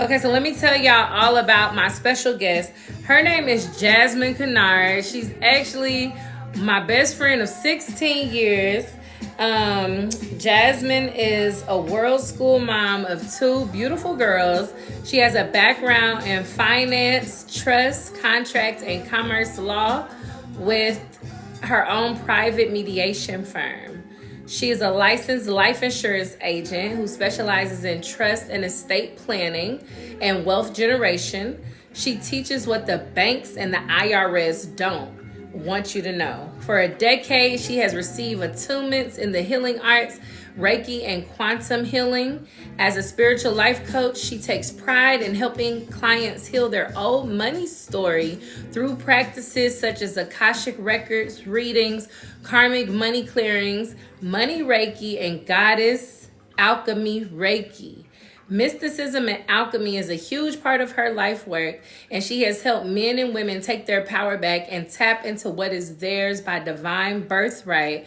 Okay, so let me tell y'all all about my special guest. Her name is Jasmine Kennard. She's actually my best friend of 16 years. Jasmine is a world school mom of two beautiful girls. She has a background in finance, trust, contract, and commerce law with her own private mediation firm. She is a licensed life insurance agent who specializes in trust and estate planning and wealth generation. She teaches what the banks and the IRS don't want you to know. For a decade, she has received attunements in the healing arts, Reiki, and quantum healing. As a spiritual life coach, she takes pride in helping clients heal their old money story through practices such as Akashic records, readings, karmic money clearings, money Reiki, and goddess alchemy Reiki. Mysticism and alchemy is a huge part of her life work, and she has helped men and women take their power back and tap into what is theirs by divine birthright.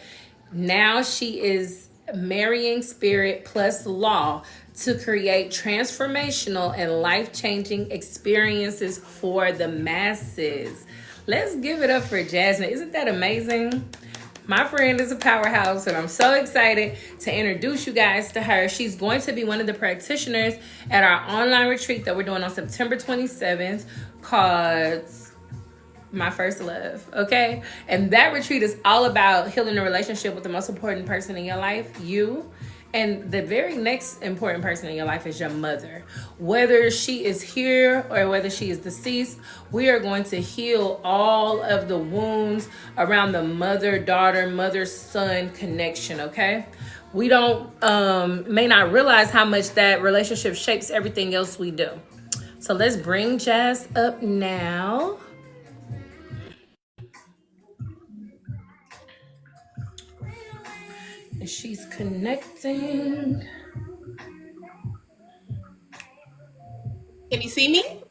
Now she is marrying spirit plus law to create transformational and life-changing experiences for the masses. Let's give it up for Jasmine. Isn't that amazing? My friend is a powerhouse, and I'm so excited to introduce you guys to her. She's going to be one of the practitioners at our online retreat that we're doing on September 27th called My First Love, okay? And that retreat is all about healing the relationship with the most important person in your life, you. And the very next important person in your life is your mother. Whether she is here or whether she is deceased, we are going to heal all of the wounds around the mother-daughter, mother-son connection, okay? We don't, may not realize how much that relationship shapes everything else we do. So let's bring Jazz up now. And she's connecting. Can you see me?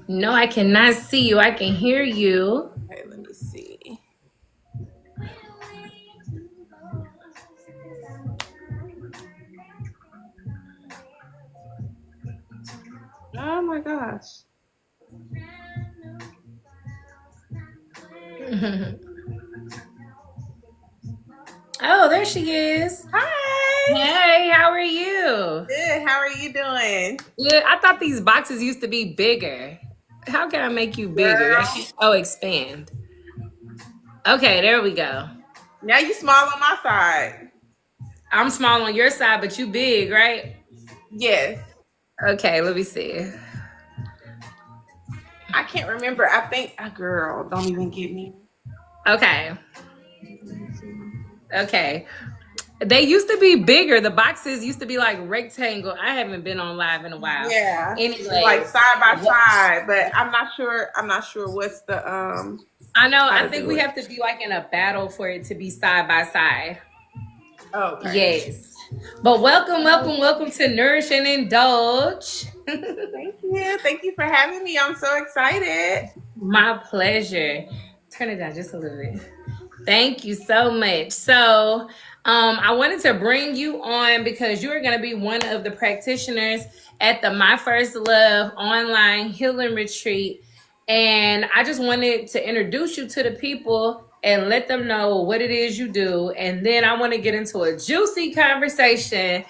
No, I cannot see you. I can hear you. Okay, let me see. Oh my gosh. Oh, there she is. Hi. Hey, how are you? Good. How are you doing? Yeah, I thought these boxes used to be bigger. How can I make you bigger? Girl. Oh, expand. Okay, there we go. Now you small on my side. I'm small on your side, but you big, right? Yes. Okay, let me see. I can't remember. I think girl, don't even get me. Okay. Okay. They used to be bigger. The boxes used to be like rectangle. I haven't been on live in a while. Yeah. Anyway, Like side by side, but I'm not sure what's the I know. how I to think do we it. have to be like in a battle for it to be side by side. Okay. Yes. But welcome to Nourish and Indulge. Thank you. Thank you for having me. I'm so excited. My pleasure. Turn it down just a little bit. Thank you so much. So, I wanted to bring you on because you are going to be one of the practitioners at the My First Love online healing retreat. And I just wanted to introduce you to the people and let them know what it is you do. And then I want to get into a juicy conversation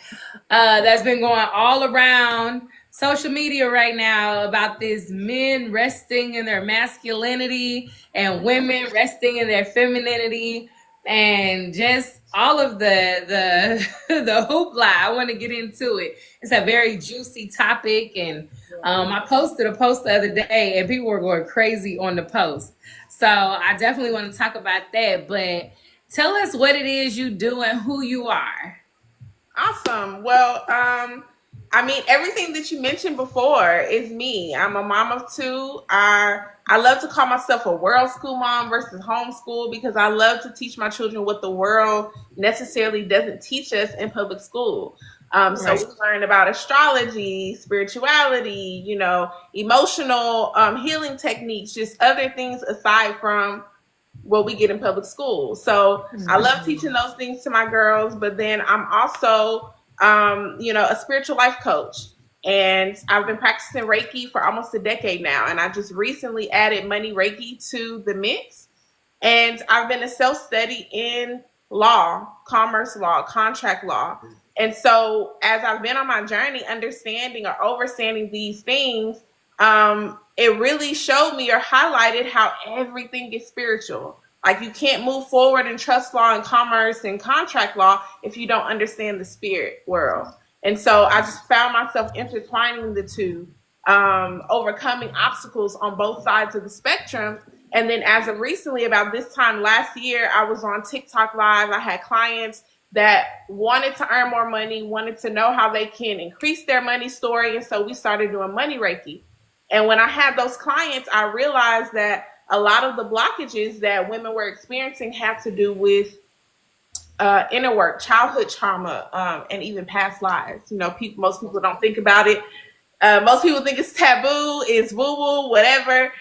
that's been going all around social media right now about this men resting in their masculinity and women resting in their femininity and just all of the the hoopla. I want to get into it. It's a very juicy topic, and I posted a post the other day, and people were going crazy on the post. So I definitely want to talk about that. But tell us what it is you do and who you are. Awesome. Well, I mean, everything that you mentioned before is me. I'm a mom of two. I love to call myself a world school mom versus homeschool because I love to teach my children what the world necessarily doesn't teach us in public school. So Right. we learn about astrology, spirituality, emotional healing techniques, just other things aside from what we get in public school. So I love teaching those things to my girls, but then I'm also, a spiritual life coach. And I've been practicing Reiki for almost a decade now. And I just recently added money Reiki to the mix. And I've been a self study in law, commerce law, contract law. And so, as I've been on my journey, understanding or overstanding these things, it really showed me or highlighted how everything is spiritual. Like, you can't move forward in trust law and commerce and contract law if you don't understand the spirit world. And so I just found myself intertwining the two, overcoming obstacles on both sides of the spectrum. And then, as of recently, about this time last year, I was on TikTok Live. I had clients that wanted to earn more money, wanted to know how they can increase their money story. And so we started doing money Reiki. And when I had those clients, I realized that a lot of the blockages that women were experiencing had to do with inner work, childhood trauma, and even past lives. You know, most people don't think about it. Most people think it's taboo, it's woo-woo, whatever,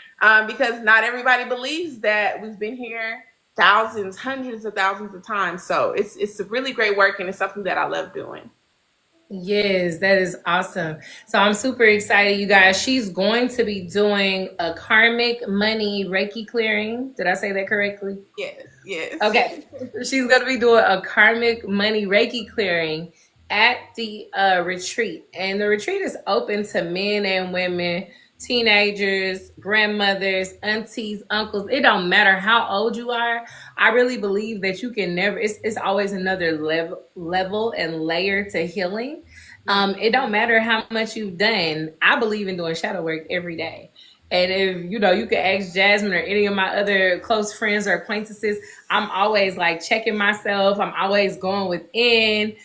because not everybody believes that we've been here thousands, hundreds of thousands of times. So it's a really great work, and it's something that I love doing. Yes, that is awesome. So I'm super excited, you guys. She's going to be doing a karmic money Reiki clearing. Did I say that correctly? Yes, yes. Okay. She's going to be doing a karmic money Reiki clearing at the retreat. And the retreat is open to men and women, teenagers, grandmothers, aunties, uncles. It don't matter how old you are. I really believe that you can never, it's always another level and layer to healing. It don't matter how much you've done. I believe in doing shadow work every day. And if you know, you can ask Jasmine or any of my other close friends or acquaintances, I'm always like checking myself. I'm always going within,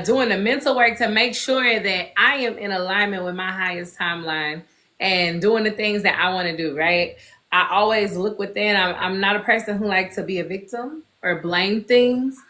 doing the mental work to make sure that I am in alignment with my highest timeline and doing the things that I want to do, right? I always look within. I'm not a person who likes to be a victim or blame things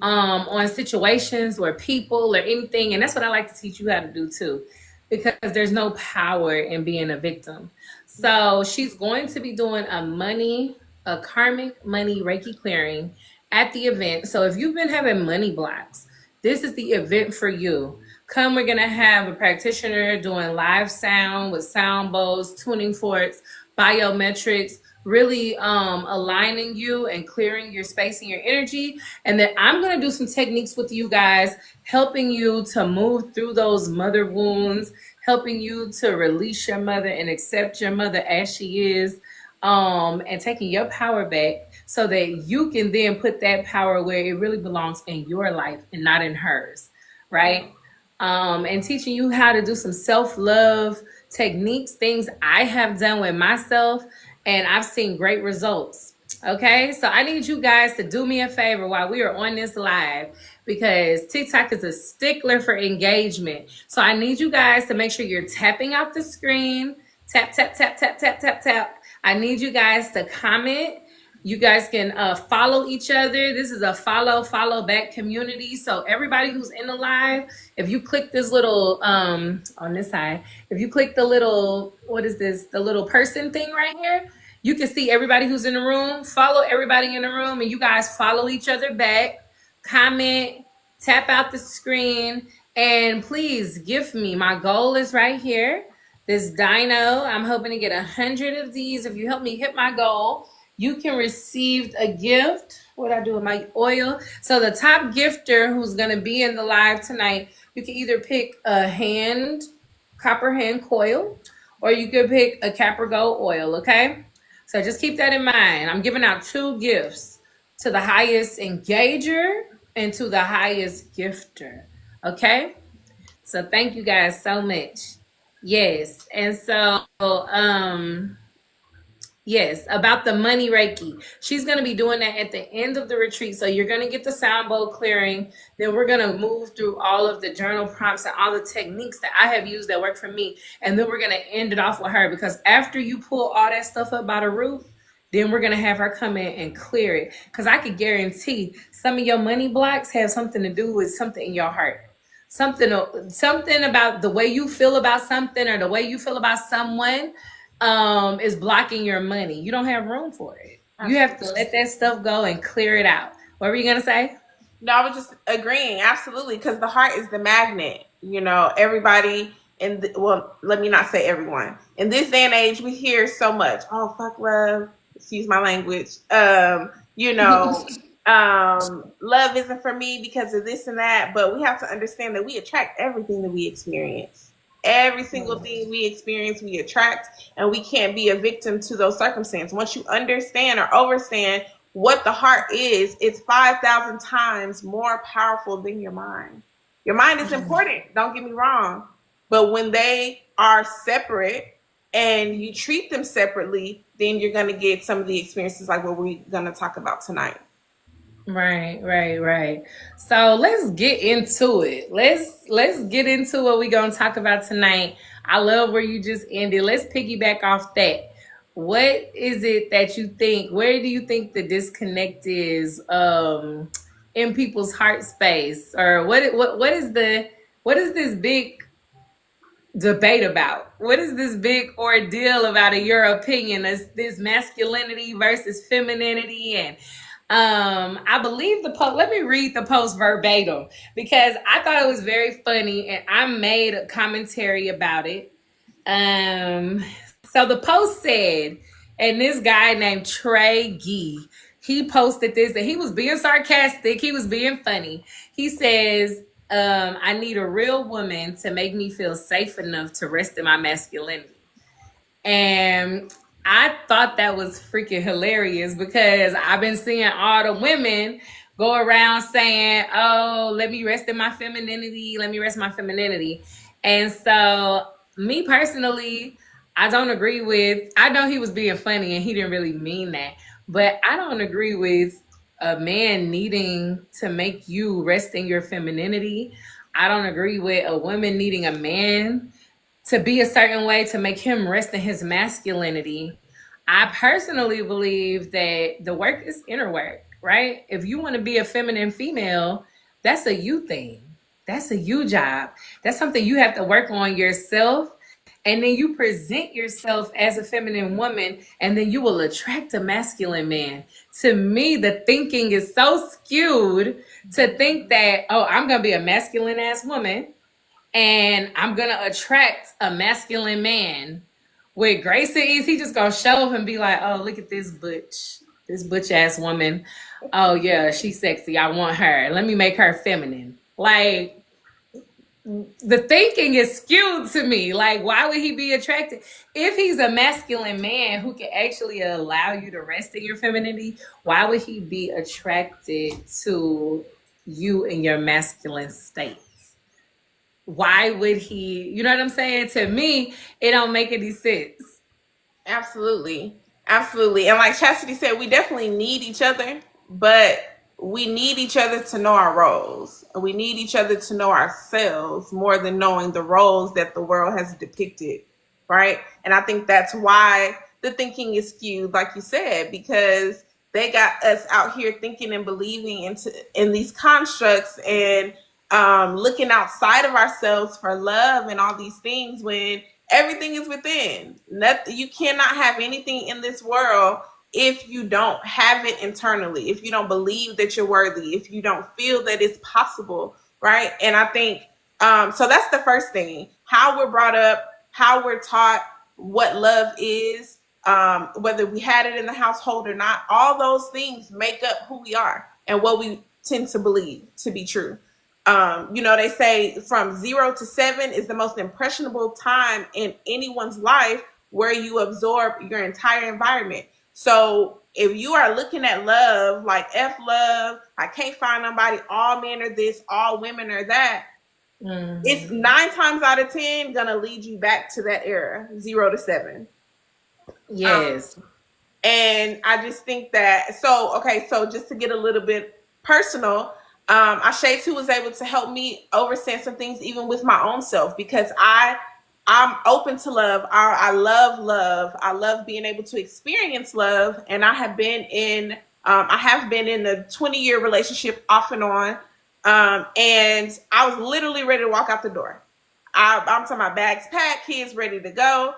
on situations or people or anything. And that's what I like to teach you how to do too, because there's no power in being a victim. So she's going to be doing a karmic money Reiki clearing at the event. So if you've been having money blocks, this is the event for you. Come, we're going to have a practitioner doing live sound with sound bowls, tuning forks, biometrics, really aligning you and clearing your space and your energy. And then I'm going to do some techniques with you guys, helping you to move through those mother wounds, helping you to release your mother and accept your mother as she is, and taking your power back so that you can then put that power where it really belongs in your life and not in hers, right? And teaching you how to do some self-love techniques, things I have done with myself, and I've seen great results. Okay, so I need you guys to do me a favor while we are on this live, because TikTok is a stickler for engagement. So I need you guys to make sure you're tapping out the screen. Tap, tap, tap, tap, tap, tap, tap. I need you guys to comment. You guys can follow each other. This is a follow back community. So everybody who's in the live, if you click this little, on this side, if you click the little, what is this? The little person thing right here, you can see everybody who's in the room. Follow everybody in the room, and you guys follow each other back. Comment, tap out the screen, and please give me, my goal is right here. This dino, I'm hoping to get 100 of these. If you help me hit my goal, you can receive a gift. What I do with my oil? So the top gifter who's going to be in the live tonight, you can either pick a copper hand coil, or you could pick a Capra Gold oil, okay? So just keep that in mind. I'm giving out 2 gifts to the highest engager and to the highest gifter, okay? So thank you guys so much. Yes, and so yes, about the money Reiki. She's going to be doing that at the end of the retreat. So you're going to get the sound bowl clearing. Then we're going to move through all of the journal prompts and all the techniques that I have used that work for me. And then we're going to end it off with her, because after you pull all that stuff up by the root, then we're going to have her come in and clear it. Because I could guarantee some of your money blocks have something to do with something in your heart. Something about the way you feel about something, or the way you feel about someone is blocking your money. You don't have room for it. You have to let that stuff go and clear it out. What were you going to say? No, I was just agreeing. Absolutely. Because the heart is the magnet. You know, everybody and well, let me not say everyone. In this day and age, we hear so much. Oh, fuck love. Excuse my language. You know, love isn't for me because of this and that. But we have to understand that we attract everything that we experience. Every single thing we experience, we attract, and we can't be a victim to those circumstances. Once you understand or overstand what the heart is, it's 5,000 times more powerful than your mind. Your mind is important, don't get me wrong. But when they are separate and you treat them separately, then you're going to get some of the experiences like what we're going to talk about tonight. Right, right, right. So let's get into it. Let's get into what we're gonna talk about tonight. I love where you just ended. Let's piggyback off that. What is it that you think? Where do you think the disconnect is in people's heart space? Or what is this big debate about? What is this big ordeal about, in your opinion? This masculinity versus femininity, and I believe the post. Let me read the post verbatim because I thought it was very funny, and I made a commentary about it. Um, so the post said, and this guy named Trey Gee, he posted this, and he was being sarcastic. He was being funny. He says, I need a real woman to make me feel safe enough to rest in my masculinity. And I thought that was freaking hilarious because I've been seeing all the women go around saying, "Oh, let me rest in my femininity. Let me rest my femininity." And so, me personally, I don't agree with. I know he was being funny and he didn't really mean that, but I don't agree with a man needing to make you rest in your femininity. I don't agree with a woman needing a man to be a certain way to make him rest in his masculinity. I personally believe that the work is inner work, right? If you want to be a feminine female, that's a you thing. That's a you job. That's something you have to work on yourself. And then you present yourself as a feminine woman, and then you will attract a masculine man. To me, the thinking is so skewed to think that, oh, I'm going to be a masculine ass woman and I'm gonna attract a masculine man. With Grace and Ease, he just gonna show up and be like, "Oh, look at this butch ass woman. Oh yeah, she's sexy. I want her. Let me make her feminine." Like, the thinking is skewed to me. Like, why would he be attracted if he's a masculine man who can actually allow you to rest in your femininity? Why would he be attracted to you in your masculine state? Why would he, you know what I'm saying? To me, it don't make any sense. Absolutely. Absolutely. And like Chastity said, we definitely need each other, but we need each other to know our roles. We need each other to know ourselves more than knowing the roles that the world has depicted, right? And I think that's why the thinking is skewed, like you said, because they got us out here thinking and believing in these constructs and looking outside of ourselves for love and all these things when everything is within. Nothing, you cannot have anything in this world if you don't have it internally, if you don't believe that you're worthy, if you don't feel that it's possible, right? And I think so that's the first thing. How we're brought up, how we're taught what love is, whether we had it in the household or not, all those things make up who we are and what we tend to believe to be true. They say from 0 to 7 is the most impressionable time in anyone's life where you absorb your entire environment. So if you are looking at love like F love, I can't find nobody, all men are this, all women are that, it's 9 times out of 10 gonna lead you back to that era, 0 to 7. Yes. And I just think that, so just to get a little bit personal, Ashay too was able to help me overstand some things even with my own self because I'm open to love. I love love. I love being able to experience love. And I have been in a 20-year relationship off and on. And I was literally ready to walk out the door. I'm talking about bags packed, kids ready to go.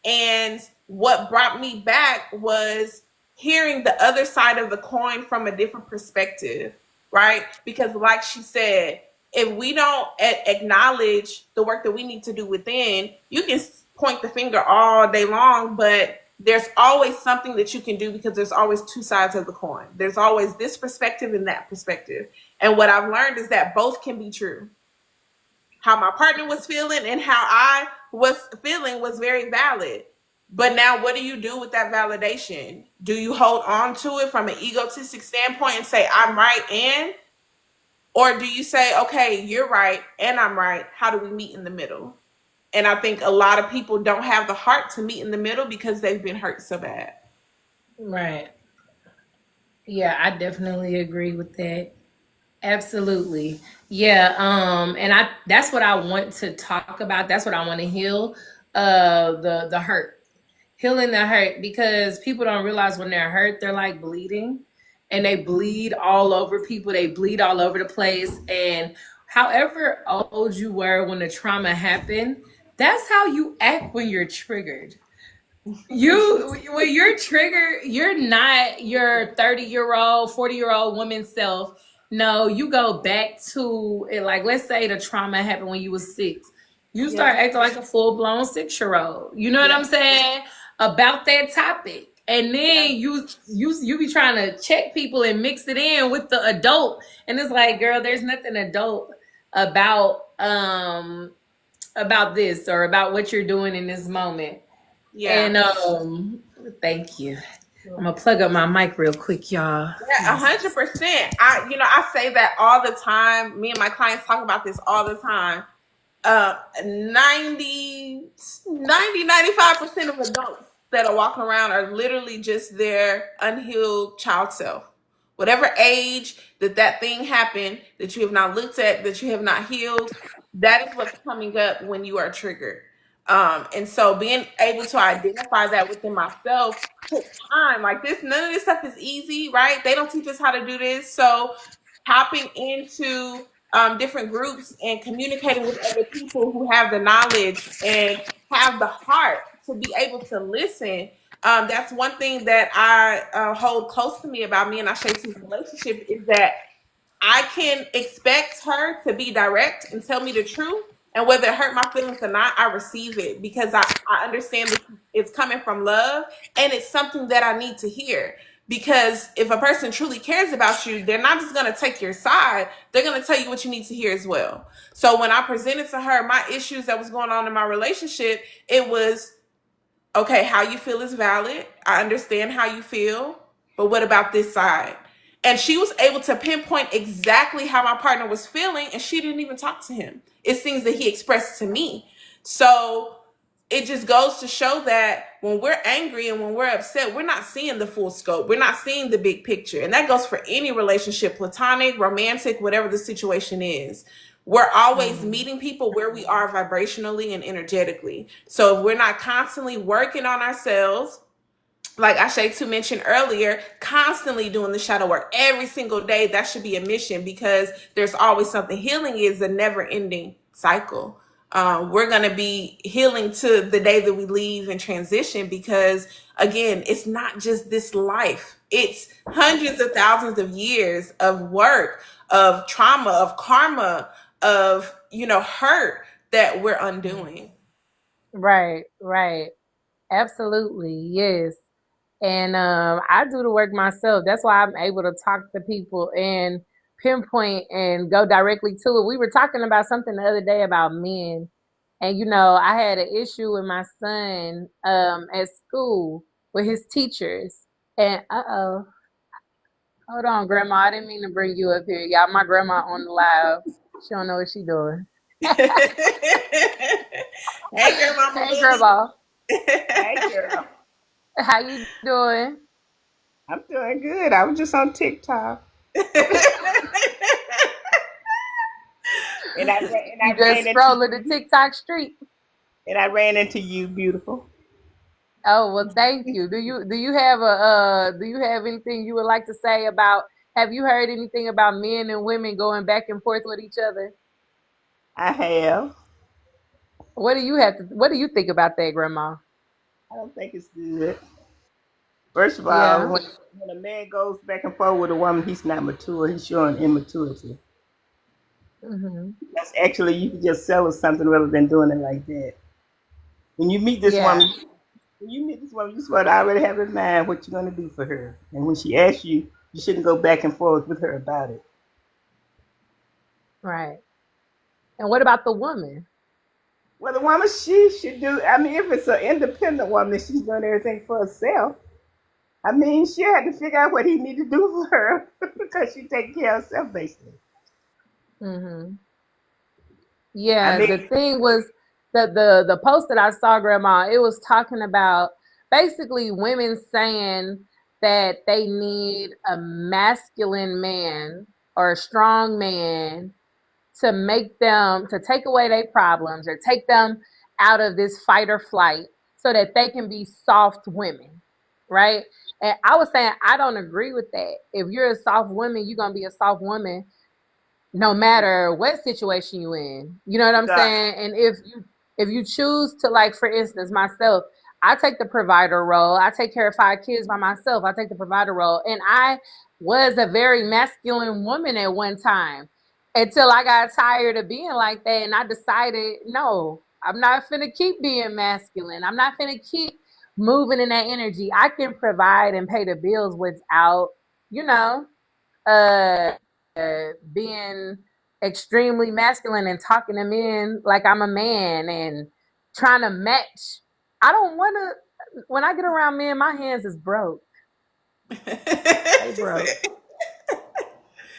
And what brought me back was hearing the other side of the coin from a different perspective, right? Because like she said, if we don't acknowledge the work that we need to do within, you can point the finger all day long, but there's always something that you can do because there's always two sides of the coin. There's always this perspective and that perspective. And what I've learned is that both can be true. How my partner was feeling and how I was feeling was very valid. But now, what do you do with that validation? Do you hold on to it from an egotistic standpoint and say, I'm right, and? Or do you say, okay, you're right, and I'm right. How do we meet in the middle? And I think a lot of people don't have the heart to meet in the middle because they've been hurt so bad. Right. Yeah, I definitely agree with that. Absolutely. Yeah, and I that's what I want to talk about. That's what I want to heal. The hurt. Healing the hurt because people don't realize when they're hurt, they're like bleeding and they bleed all over people. They bleed all over the place. And however old you were when the trauma happened, that's how you act when you're triggered. You when you're triggered, you're not your 30-year-old, 40-year-old woman self. No, you go back to it. Like, let's say the trauma happened when you was 6. You Yeah. start acting like a full-blown 6-year-old. You know what Yeah. I'm saying? About that topic. And Yeah. then you be trying to check people and mix it in with the adult. And it's like, girl, there's nothing adult about about this or about what you're doing in this moment. Yeah. And thank you. I'm gonna plug up my mic real quick, y'all. Yeah, 100%. I say that all the time. Me and my clients talk about this all the time. 95% of adults that are walking around are literally just their unhealed child self. Whatever age that thing happened that you have not looked at, that you have not healed, that is what's coming up when you are triggered. And so being able to identify that within myself took time. Like this, none of this stuff is easy, right? They don't teach us how to do this. So hopping into different groups and communicating with other people who have the knowledge and have the heart to be able to listen. That's one thing that I hold close to me about me and Ashay's relationship is that I can expect her to be direct and tell me the truth. And whether it hurt my feelings or not, I receive it because I understand that it's coming from love and it's something that I need to hear. Because if a person truly cares about you, they're not just going to take your side, they're going to tell you what you need to hear as well. So when I presented to her my issues that was going on in my relationship, it was okay, how you feel is valid. I understand how you feel, but what about this side? And she was able to pinpoint exactly how my partner was feeling, and she didn't even talk to him. It's things that he expressed to me. So it just goes to show that when we're angry and when we're upset, we're not seeing the full scope. We're not seeing the big picture. And that goes for any relationship, platonic, romantic, whatever the situation is. We're always meeting people where we are vibrationally and energetically. So if we're not constantly working on ourselves, like Ashay to mentioned earlier, constantly doing the shadow work every single day, that should be a mission because there's always something. Healing is a never ending cycle. We're going to be healing to the day that we leave and transition because, again, it's not just this life. It's hundreds of thousands of years of work, of trauma, of karma, of, hurt that we're undoing. Right, right. Absolutely. Yes. And I do the work myself. That's why I'm able to talk to people and pinpoint and go directly to it. We were talking about something the other day about men. And I had an issue with my son at school with his teachers. And hold on, grandma. I didn't mean to bring you up here. Y'all, my grandma on the live. She don't know what she doing. Hey, girl, Mama Hey, Lily. grandma. Hey girl, How you doing? I'm doing good. I was just on TikTok, and You just scrolling the TikTok street. I ran into you, beautiful. Oh, well, thank you. Do you have do you have anything you would like to say about have you heard anything about men and women going back and forth with each other? I have. What do you think about that, grandma? I don't think it's good. First of all, Yeah. when a man goes back and forth with a woman, he's not mature. He's showing immaturity. Hmm. That's actually, you can just sell her something rather than doing it like that. When you meet this Yeah, woman, when you meet this woman, you're supposed to already have in mind what you're going to do for her. And when she asks you, you shouldn't go back and forth with her about it. right. And what about the woman? Well, the woman, she should do, I mean, if it's an independent woman, she's doing everything for herself. I mean, she had to figure out what he need to do for her because she taking care of herself, basically. Hmm. I Yeah, mean, the thing was that the post that I saw, Grandma, it was talking about basically women saying that they need a masculine man or a strong man to make them to take away their problems or take them out of this fight or flight so that they can be soft women, right? And I was saying I don't agree with that. If you're a soft woman, you're gonna be a soft woman no matter what situation you in. You know what I'm God, saying? And if you choose to, like, for instance, myself, I take the provider role. I take care of 5 kids by myself. I take the provider role. And I was a very masculine woman at one time until I got tired of being like that. And I decided, no, I'm not finna keep being masculine. I'm not finna keep moving in that energy. I can provide and pay the bills without, you know, uh, being extremely masculine and talking to men like I'm a man and trying to match. I don't want to. When I get around men, my hands is broke. They She broke. said.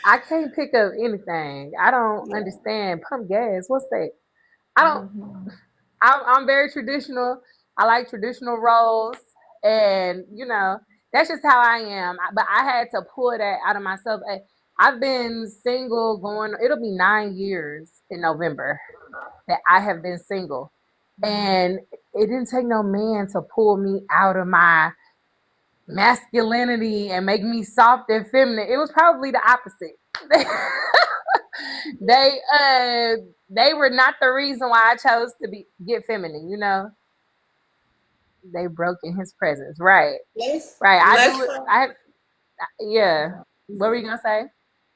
I can't pick up anything. I don't Yeah. understand pump gas. What's that? I don't. Mhm. I'm very traditional. I like traditional roles, and that's just how I am. But I had to pull that out of myself. I've been single going. It'll be 9 years in November that I have been single, and it didn't take no man to pull me out of my masculinity and make me soft and feminine. It was probably the opposite. they uh they were not the reason why I chose to get feminine. They broke in his presence. Right. Let's Right. I let's do it. Yeah. What were you gonna say?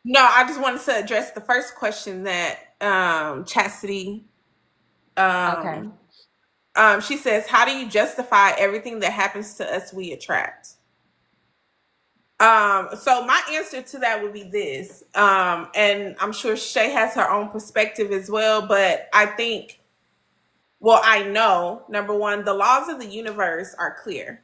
No, I just wanted to address the first question that Chastity Okay. um she says, how do you justify everything that happens to us we attract? So my answer to that would be this. And I'm sure Shay has her own perspective as well, but I think, well, I know, number one, the laws of the universe are clear,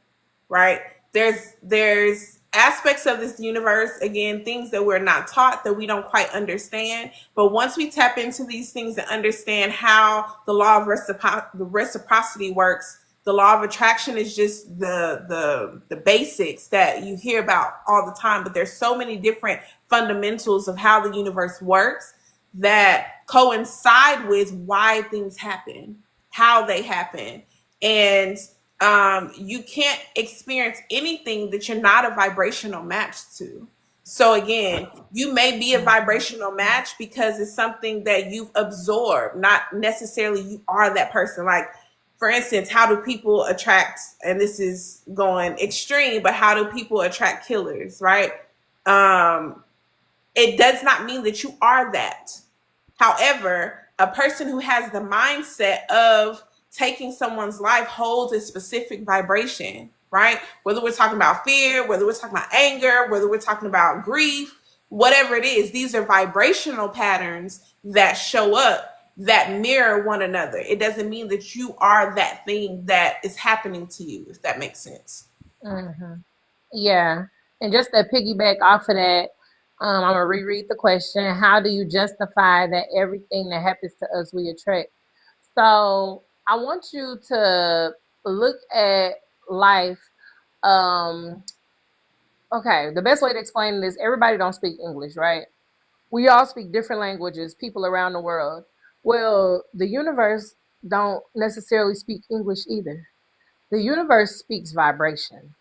right? There's aspects of this universe, again, things that we're not taught, that we don't quite understand. But once we tap into these things and understand how the law of the reciprocity works, the law of attraction is just the basics that you hear about all the time. But there's so many different fundamentals of how the universe works that coincide with why things happen, how they happen. And you can't experience anything that you're not a vibrational match to. So again, you may be a Mhm. vibrational match because it's something that you've absorbed, not necessarily you are that person. Like, for instance, how do people attract, and this is going extreme, but how do people attract killers, right? Um, it does not mean that you are that. However, a person who has the mindset of taking someone's life holds a specific vibration, right? Whether we're talking about fear, whether we're talking about anger, whether we're talking about grief, whatever it is, these are vibrational patterns that show up that mirror one another. It doesn't mean that you are that thing that is happening to you, if that makes sense. Mhm. Yeah. And just to piggyback off of that, I'm gonna reread the question. How do you justify that everything that happens to us we attract? So I want you to look at life. Um, okay, the best way to explain this, everybody don't speak English, right? We all speak different languages, people around the world. Well, the universe don't necessarily speak English either. The universe speaks vibration.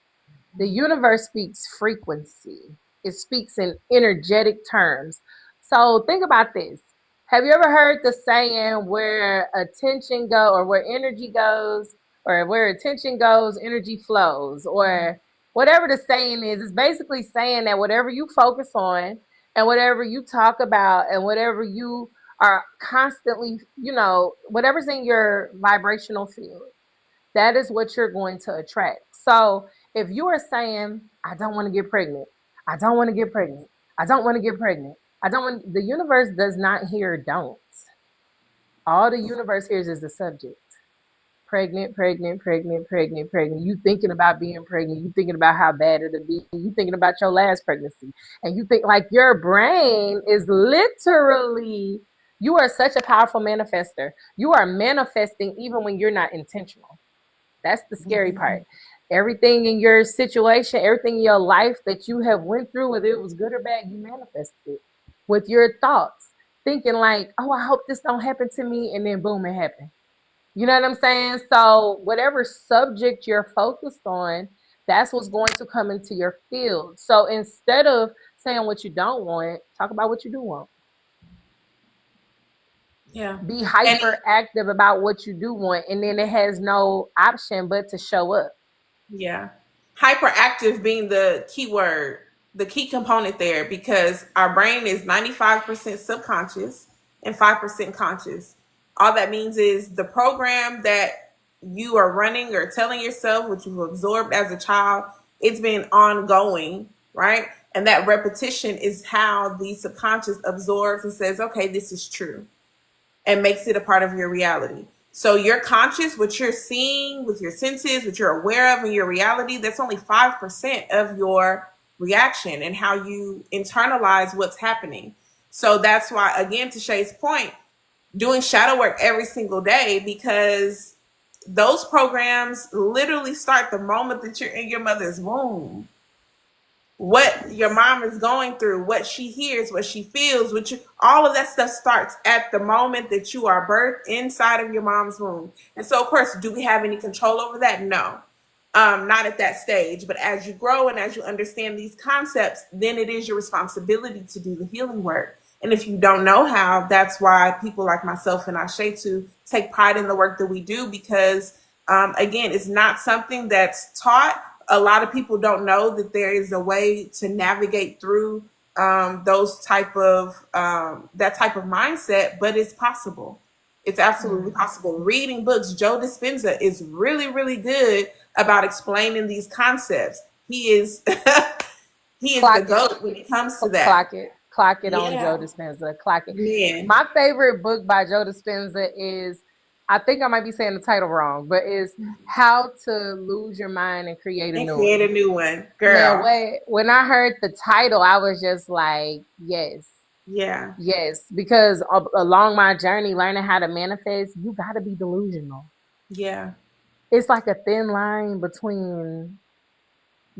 The universe speaks frequency. It speaks in energetic terms. So think about this. Have you ever heard the saying where attention go or where energy goes or where attention goes, energy flows or whatever the saying is, it's basically saying that whatever you focus on and whatever you talk about and whatever you are constantly, whatever's in your vibrational field, that is what you're going to attract. So if you are saying, I don't want to get pregnant, I don't want to get pregnant, I don't want to get pregnant, I don't want, the universe does not hear don't. All the universe hears is the subject. Pregnant, pregnant, pregnant, pregnant, pregnant. You thinking about being pregnant. You thinking about how bad it'll be. You thinking about your last pregnancy. And you think like your brain is literally, you are such a powerful manifester. You are manifesting even when you're not intentional. That's the scary part. Everything in your situation, everything in your life that you have went through, whether it was good or bad, you manifested it with your thoughts. Thinking like, oh, I hope this don't happen to me. And then boom, it happened. You know what I'm saying? So whatever subject you're focused on, that's what's going to come into your field. So instead of saying what you don't want, talk about what you do want. Yeah. Be hyperactive about what you do want, and then it has no option but to show up. Yeah. Hyperactive being the key word, the key component there, because our brain is 95% subconscious and 5% conscious. All that means is the program that you are running or telling yourself, what you've absorbed as a child, it's been ongoing, right? And that repetition is how the subconscious absorbs and says, okay, this is true, and makes it a part of your reality. So your conscious, what you're seeing with your senses, what you're aware of in your reality, that's only 5% of your reaction and how you internalize what's happening. So that's why, again, to Shay's point, doing shadow work every single day, because those programs literally start the moment that you're in your mother's womb. What your mom is going through, what she hears, what she feels, all of that stuff starts at the moment that you are birthed inside of your mom's womb. And so, of course, do we have any control over that? No, not at that stage. But as you grow and as you understand these concepts, then it is your responsibility to do the healing work. And if you don't know how, that's why people like myself and Ashe to take pride in the work that we do, because again, it's not something that's taught. A lot of people don't know that there is a way to navigate through those type of that type of mindset, but it's possible. It's absolutely possible. Reading books, Joe Dispenza is really, really good about explaining these concepts. He is he is the GOAT when it comes to that. Clock it on Joe Dispenza. Clock it. Yeah. My favorite book by Joe Dispenza is, I think I might be saying the title wrong, but is How to Lose Your Mind and Create a New One. Girl. Man, when I heard the title, I was just like, yes. Yeah. Yes. Because along my journey, learning how to manifest, you got to be delusional. Yeah. It's like a thin line between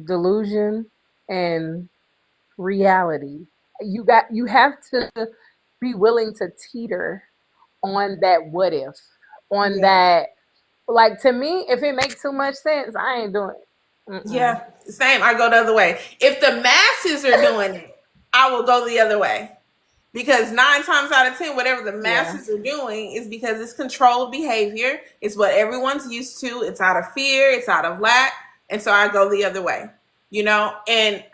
delusion and reality. You have to be willing to teeter on that what if. On that, like, to me, if it makes too much sense, I ain't doing it. Yeah, same. I go the other way. If the masses are doing it, I will go the other way, because 9 times out of 10, whatever the masses are doing is because it's controlled behavior. It's what everyone's used to. It's out of fear. It's out of lack, and so I go the other way. And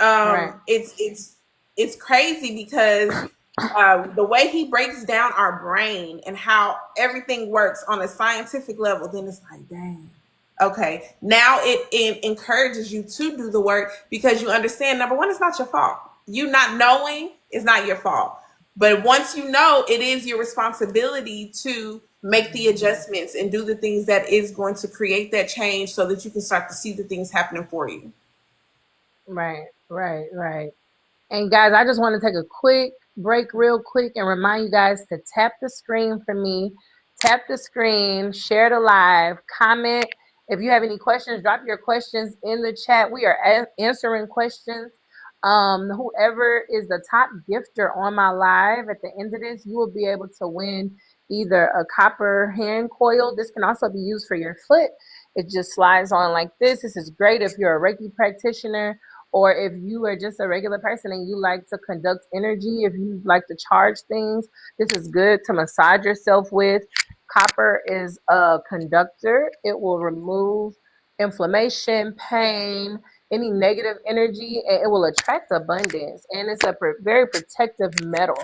it's crazy because the way he breaks down our brain and how everything works on a scientific level, then it's like, dang, okay. Now it encourages you to do the work, because you understand, number one, it's not your fault. You not knowing is not your fault. But once you know, it is your responsibility to make the adjustments and do the things that is going to create that change, so that you can start to see the things happening for you. Right. And guys, I just want to take a quick break real quick and remind you guys to tap the screen for me. Tap the screen, share the live, comment. If you have any questions, drop your questions in the chat. We are answering questions. Whoever is the top gifter on my live at the end of this, you will be able to win either a copper hand coil. This can also be used for your foot. It just slides on like this. This is great if you're a Reiki practitioner, or if you are just a regular person and you like to conduct energy, if you like to charge things, this is good to massage yourself with. Copper is a conductor. It will remove inflammation, pain, any negative energy, and it will attract abundance. And it's a very protective metal.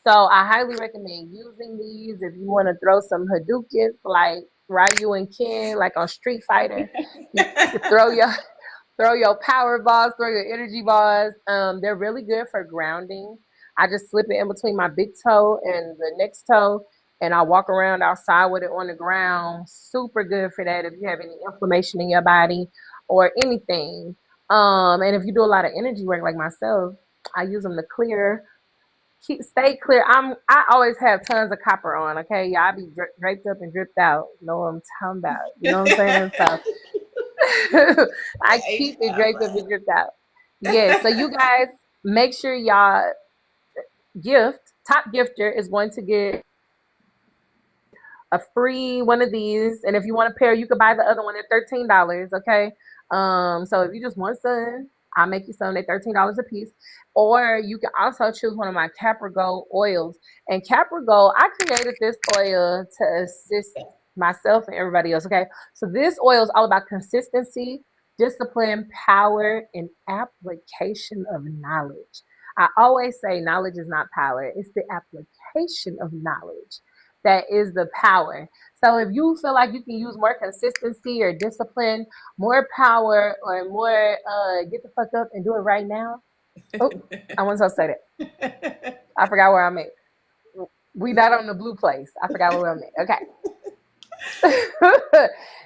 So I highly recommend using these if you want to throw some Hadoukens like Ryu and Ken, like on Street Fighter. You can throw your power balls, throw your energy balls. They're really good for grounding. I just slip it in between my big toe and the next toe, and I walk around outside with it on the ground. Super good for that if you have any inflammation in your body or anything. And if you do a lot of energy work like myself, I use them to clear. Stay clear. I always have tons of copper on. Okay, yeah, I be draped up and dripped out. Know what I'm talking about? You know what I'm saying? So I keep it draped up and dripped out. Yeah. So you guys make sure y'all top gifter is going to get a free one of these, and if you want a pair, you could buy the other one at $13. Okay. So if you just want some, I'll make you some. They're $13 a piece. Or you can also choose one of my Capra Gold oils. And Capra Gold, I created this oil to assist myself and everybody else. Okay. So this oil is all about consistency, discipline, power, and application of knowledge. I always say knowledge is not power, it's the application of knowledge that is the power. So if you feel like you can use more consistency or discipline, more power, or more get the fuck up and do it right now. Oh, I wasn't supposed to say that. I forgot where I'm at. We not on the blue place. I forgot where I'm at. Okay.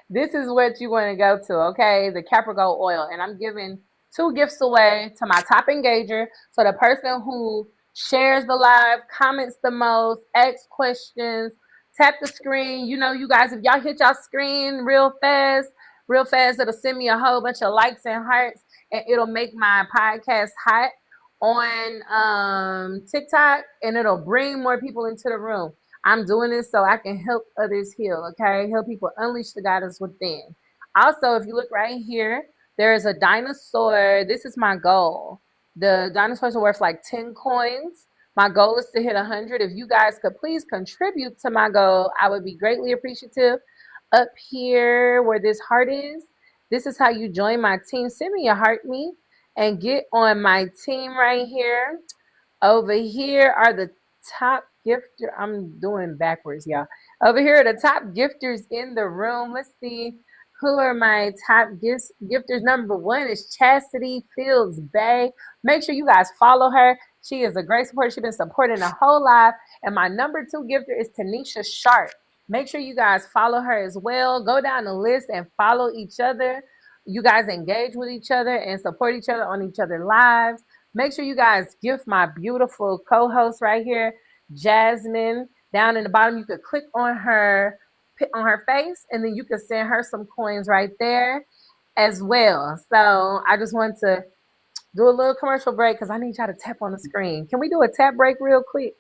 This is what you want to go to, okay? The Capra Gold oil. And I'm giving 2 gifts away to my top engager. So the person who shares the live, comments the most, asks questions, tap the screen. You know, you guys, if y'all hit y'all screen real fast, it'll send me a whole bunch of likes and hearts, and it'll make my podcast hot on TikTok, and it'll bring more people into the room. I'm doing this so I can help others heal, okay? Help people unleash the goddess within. Also, if you look right here, there is a dinosaur. This is my goal. The dinosaurs are worth like 10 coins. My goal is to hit 100. If you guys could please contribute to my goal, I would be greatly appreciative. Up here where this heart is, this is how you join my team. Send me a heart me and get on my team right here. Over here are the top gifter. I'm doing backwards, y'all. Over here are the top gifters in the room. Let's see. Who are my top gifters? Number 1 is Chastity Fields Bay. Make sure you guys follow her. She is a great supporter. She's been supporting the whole life. And my number 2 gifter is Tanisha Sharp. Make sure you guys follow her as well. Go down the list and follow each other. You guys engage with each other and support each other on each other's lives. Make sure you guys gift my beautiful co-host right here, Jasmine. Down in the bottom, you could click on her face, and then you can send her some coins right there as well. So I just want to do a little commercial break because I need y'all to tap on the screen. Can we do a tap break real quick?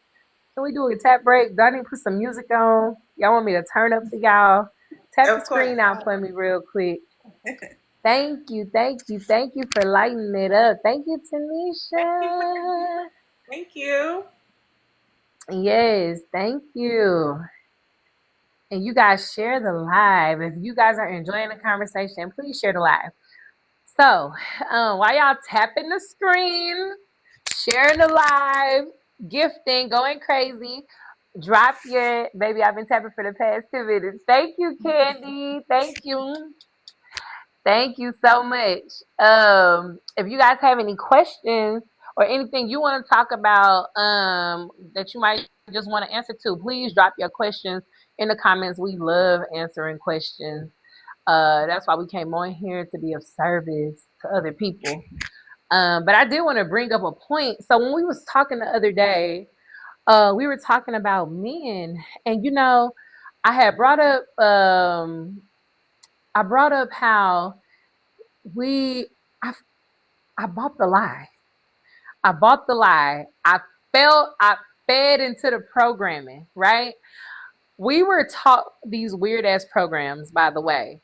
Can we do a tap break? Do I need to put some music on? Y'all want me to turn up for y'all? Tap the screen out for me real quick. Thank you for lighting it up. Thank you, Tanisha. Thank you. Yes, thank you. And you guys share the live. If you guys are enjoying the conversation, please share the live. So while y'all tapping the screen, sharing the live, gifting, going crazy, drop your baby. I've been tapping for the past 2 minutes. Thank you, Candy. Thank you. Thank you so much. If you guys have any questions or anything you want to talk about that you might just want to answer to, please drop your questions in the comments. We love answering questions. That's why we came on here, to be of service to other people. But I did want to bring up a point. So when we was talking the other day, we were talking about men, and you know, I had brought up how I bought the lie. I fed into the programming, right? We were taught these weird ass programs, by the way,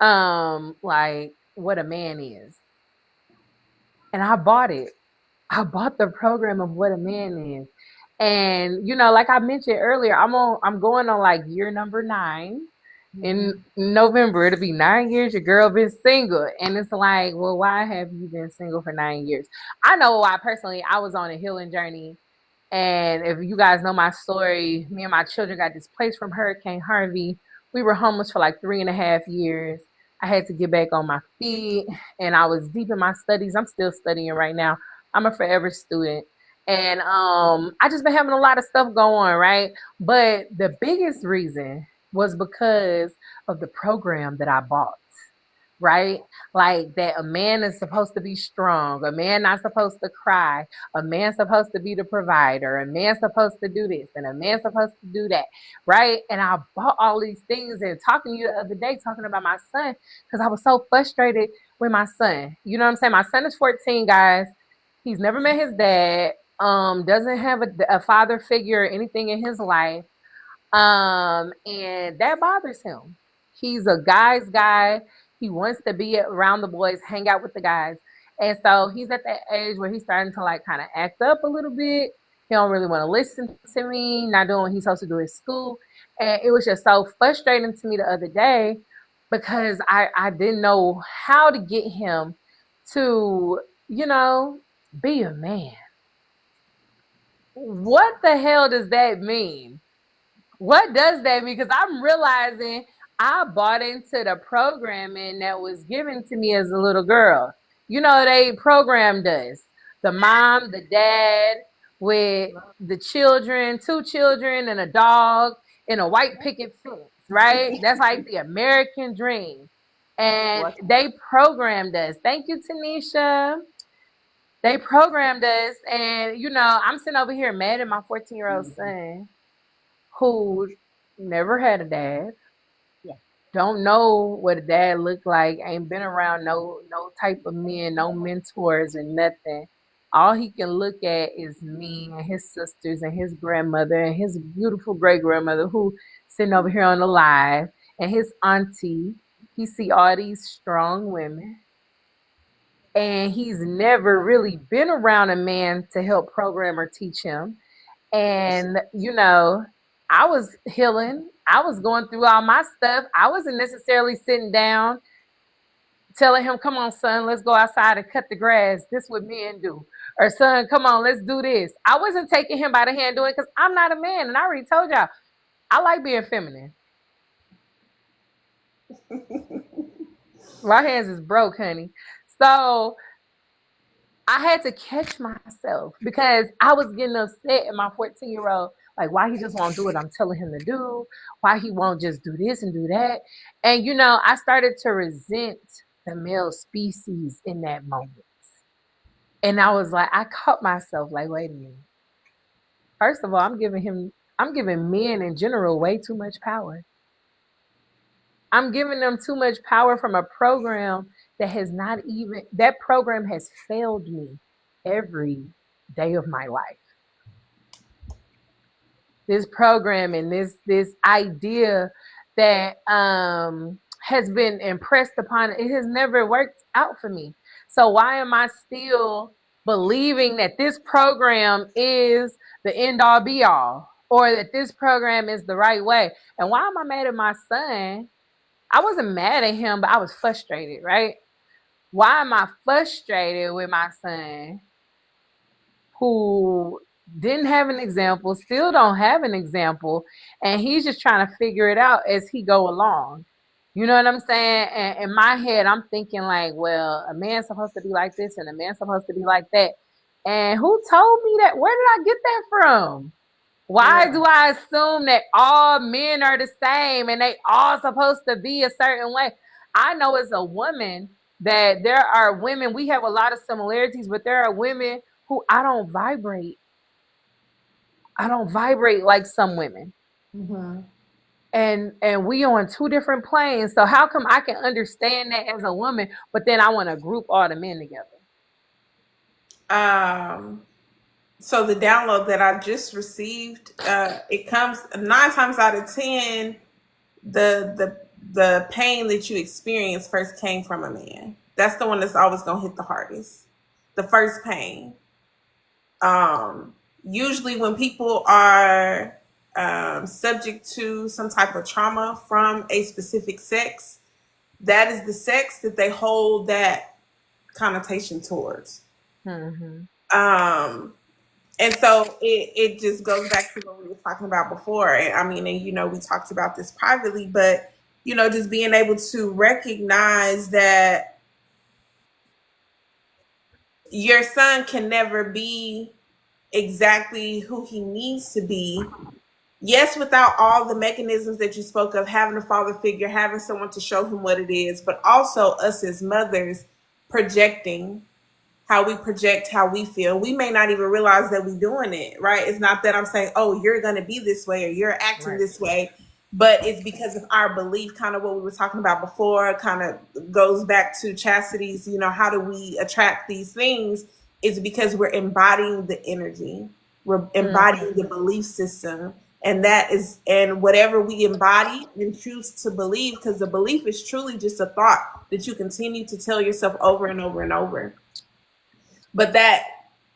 like what a man is. And I bought it. I bought the program of what a man is. And you know, like I mentioned earlier, I'm going on like year number 9. In November, it'll be 9 years your girl been single. And it's like, well, why have you been single for 9 years? I know why personally I was on a healing journey And if you guys know my story, me and my children got displaced from Hurricane Harvey. We were homeless for like 3.5 years. I had to get back on my feet, and I was deep in my studies. I'm still studying right now. I'm a forever student. And I just been having a lot of stuff go on, right? But the biggest reason was because of the program that I bought, right? Like that a man is supposed to be strong, a man not supposed to cry, a man's supposed to be the provider, a man's supposed to do this, and a man's supposed to do that, right? And I bought all these things and talking to you the other day, talking about my son, because I was so frustrated with my son. You know what I'm saying? My son is 14, guys. He's never met his dad, doesn't have a father figure or anything in his life. And that bothers him. He's a guy's guy. He wants to be around the boys, hang out with the guys. And so he's at that age where he's starting to like kind of act up a little bit. He don't really want to listen to me, not doing what he's supposed to do at school. And it was just so frustrating to me the other day because I didn't know how to get him to, be a man. What the hell does that mean? What does that mean? Because I'm realizing I bought into the programming that was given to me as a little girl. They programmed us. The mom, the dad, with the children, 2 children, and a dog in a white picket fence, right? That's like the American dream. And they programmed us. Thank you, Tanisha. They programmed us. And, I'm sitting over here mad at my 14-year-old son who never had a dad, don't know what a dad looked like, ain't been around no type of men, no mentors and nothing. All he can look at is me and his sisters and his grandmother and his beautiful great grandmother who sitting over here on the live and his auntie. He see all these strong women. And he's never really been around a man to help program or teach him. And, I was healing. I was going through all my stuff. I wasn't necessarily sitting down telling him, come on, son, let's go outside and cut the grass. This is what men do. Or, son, come on, let's do this. I wasn't taking him by the hand doing it because I'm not a man. And I already told y'all, I like being feminine. My hands is broke, honey. So I had to catch myself because I was getting upset at my 14-year-old. Like, why he just won't do what I'm telling him to do? Why he won't just do this and do that? And, I started to resent the male species in that moment. And I was like, I caught myself like, wait a minute. First of all, I'm giving men in general way too much power. I'm giving them too much power from a program that program has failed me every day of my life. This program and this idea that has been impressed upon it has never worked out for me. So why am I still believing that this program is the end all be all or that this program is the right way? And why am I mad at my son? I wasn't mad at him, but I was frustrated, right? Why am I frustrated with my son who didn't have an example, still don't have an example, and he's just trying to figure it out as he go along? You know what I'm saying? And in my head, I'm thinking like, well, a man's supposed to be like this and a man's supposed to be like that. And who told me that? Where did I get that from? Why do I assume that all men are the same and they all supposed to be a certain way? I know as a woman that there are women, we have a lot of similarities, but there are women who I don't vibrate. I don't vibrate like some women. Mm-hmm. And we on two different planes. So how come I can understand that as a woman, but then I want to group all the men together? So the download that I just received, it comes 9 times out of 10, the pain that you experience first came from a man. That's the one that's always gonna hit the hardest. The first pain. Usually when people are subject to some type of trauma from a specific sex, that is the sex that they hold that connotation towards. Mm-hmm. And so it just goes back to what we were talking about before. And I mean, and we talked about this privately, but just being able to recognize that your son can never be exactly who he needs to be. Yes, without all the mechanisms that you spoke of, having a father figure, having someone to show him what it is, but also us as mothers projecting how we project how we feel. We may not even realize that we're doing it, right? It's not that I'm saying, oh, you're going to be this way or you're acting Right. this way, but it's because of our belief, kind of what we were talking about before, kind of goes back to chastity's, how do we attract these things? Is because we're embodying the energy, we're embodying the belief system. And whatever we embody and choose to believe, because the belief is truly just a thought that you continue to tell yourself over and over and over. But that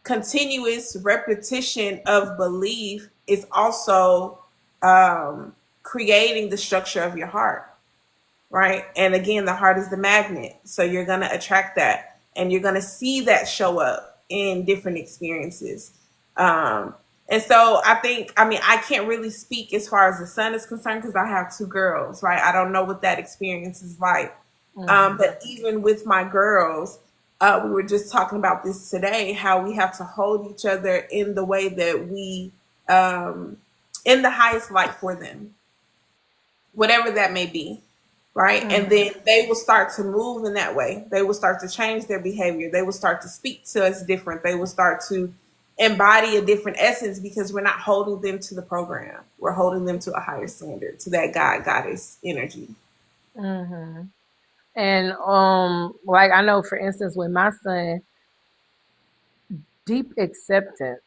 continuous repetition of belief is also creating the structure of your heart, right? And again, the heart is the magnet. So you're going to attract that and you're going to see that show up in different experiences. And so I can't really speak as far as the son is concerned because I have two girls, right? I don't know what that experience is like. But even with my girls, we were just talking about this today, how we have to hold each other in the way that in the highest light for them, whatever that may be, right? And then they will start to move in that way. They will start to change their behavior. They will start to speak to us different. They will start to embody a different essence because we're not holding them to the program. We're holding them to a higher standard, to that God goddess energy. And like I know, for instance, with my son, deep acceptance,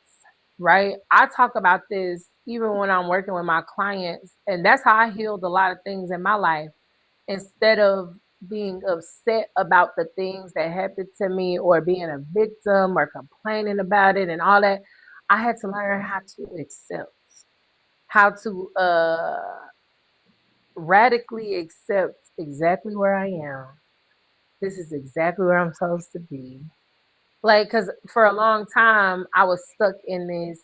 right? I talk about this even when I'm working with my clients, and that's how I healed a lot of things in my life. Instead of being upset about the things that happened to me or being a victim or complaining about it and all that, I had to learn how to accept, how to radically accept exactly where I am. This is exactly where I'm supposed to be. Like, because for a long time, I was stuck in this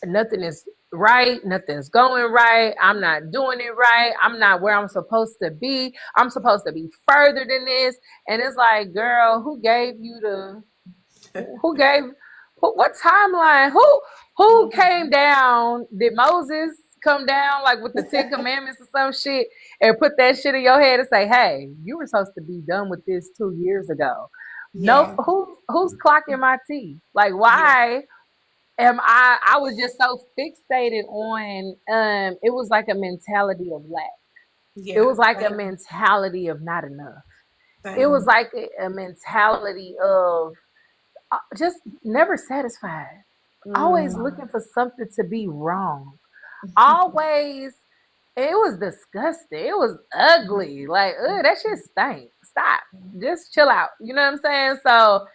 nothing is right, nothing's going right, I'm not doing it right, I'm not where I'm supposed to be, I'm supposed to be further than this. And it's like, girl, who gave you the who gave what timeline? Who came down? Did Moses come down like with the Ten Commandments or some shit and put that shit in your head and say, hey, you were supposed to be done with this 2 years ago? Nope. Yeah. Who's clocking my tea? Like, Yeah. why am I was just so fixated on it was like a mentality of lack. It Yeah. was like a mentality of not enough. It was Same. like a mentality of just never satisfied. Always Mm. looking for something to be wrong. Always, it was disgusting. It was ugly. Like, that shit stank. Stop. Just chill out. You know what I'm saying? So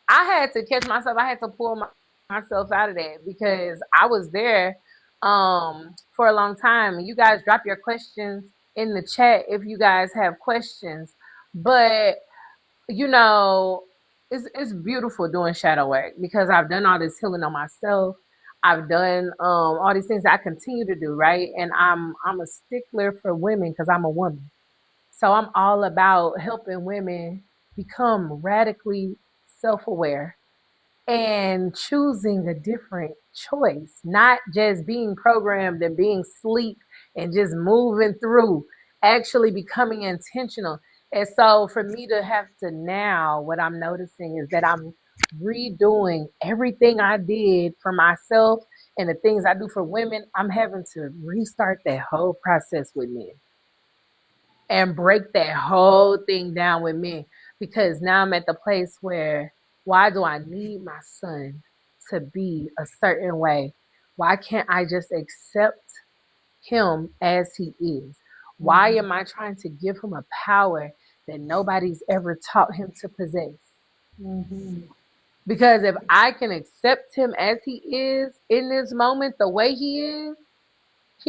I had to catch myself. I had to pull myself out of that because I was there for a long time. You guys drop your questions in the chat if you guys have questions. But you know, it's beautiful doing shadow work because I've done all this healing on myself. I've done all these things I continue to do, right? And I'm a stickler for women because I'm a woman. So I'm all about helping women become radically self-aware and choosing a different choice, not just being programmed and being sleep and just moving through, actually becoming intentional. And so for me to have to now, what I'm noticing is that I'm redoing everything I did for myself and the things I do for women. I'm having to restart that whole process with men and break that whole thing down with me because now I'm at the place where why do I need my son to be a certain way? Why can't I just accept him as he is? Why am I trying to give him a power that nobody's ever taught him to possess? Because if I can accept him as he is in this moment, the way he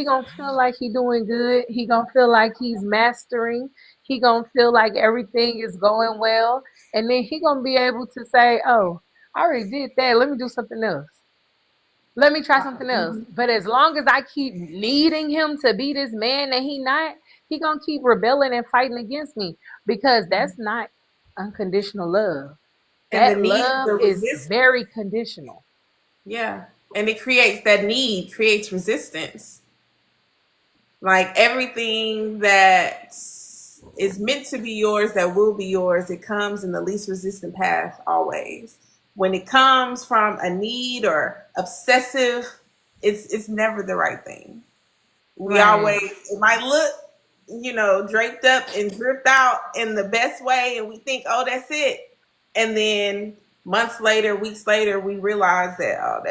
gonna feel like he doing good. He gonna feel like he's mastering. He gonna feel like everything is going well, and then he gonna be able to say, "Oh, I already did that. Let me do something else." Let me try something else. But as long as I keep needing him to be this man that he not, he gonna keep rebelling and fighting against me because that's not unconditional love. And the That need, love the is resist, very conditional. yeah. And it creates that need, creates resistance. Like everything that is meant to be yours, that will be yours, it comes in the least resistant path always. When it comes from a need or obsessive, it's never the right thing. We Right. always, it might look, draped up and dripped out in the best way, and we think, oh, that's it. And then months later, weeks later, we realize that, oh,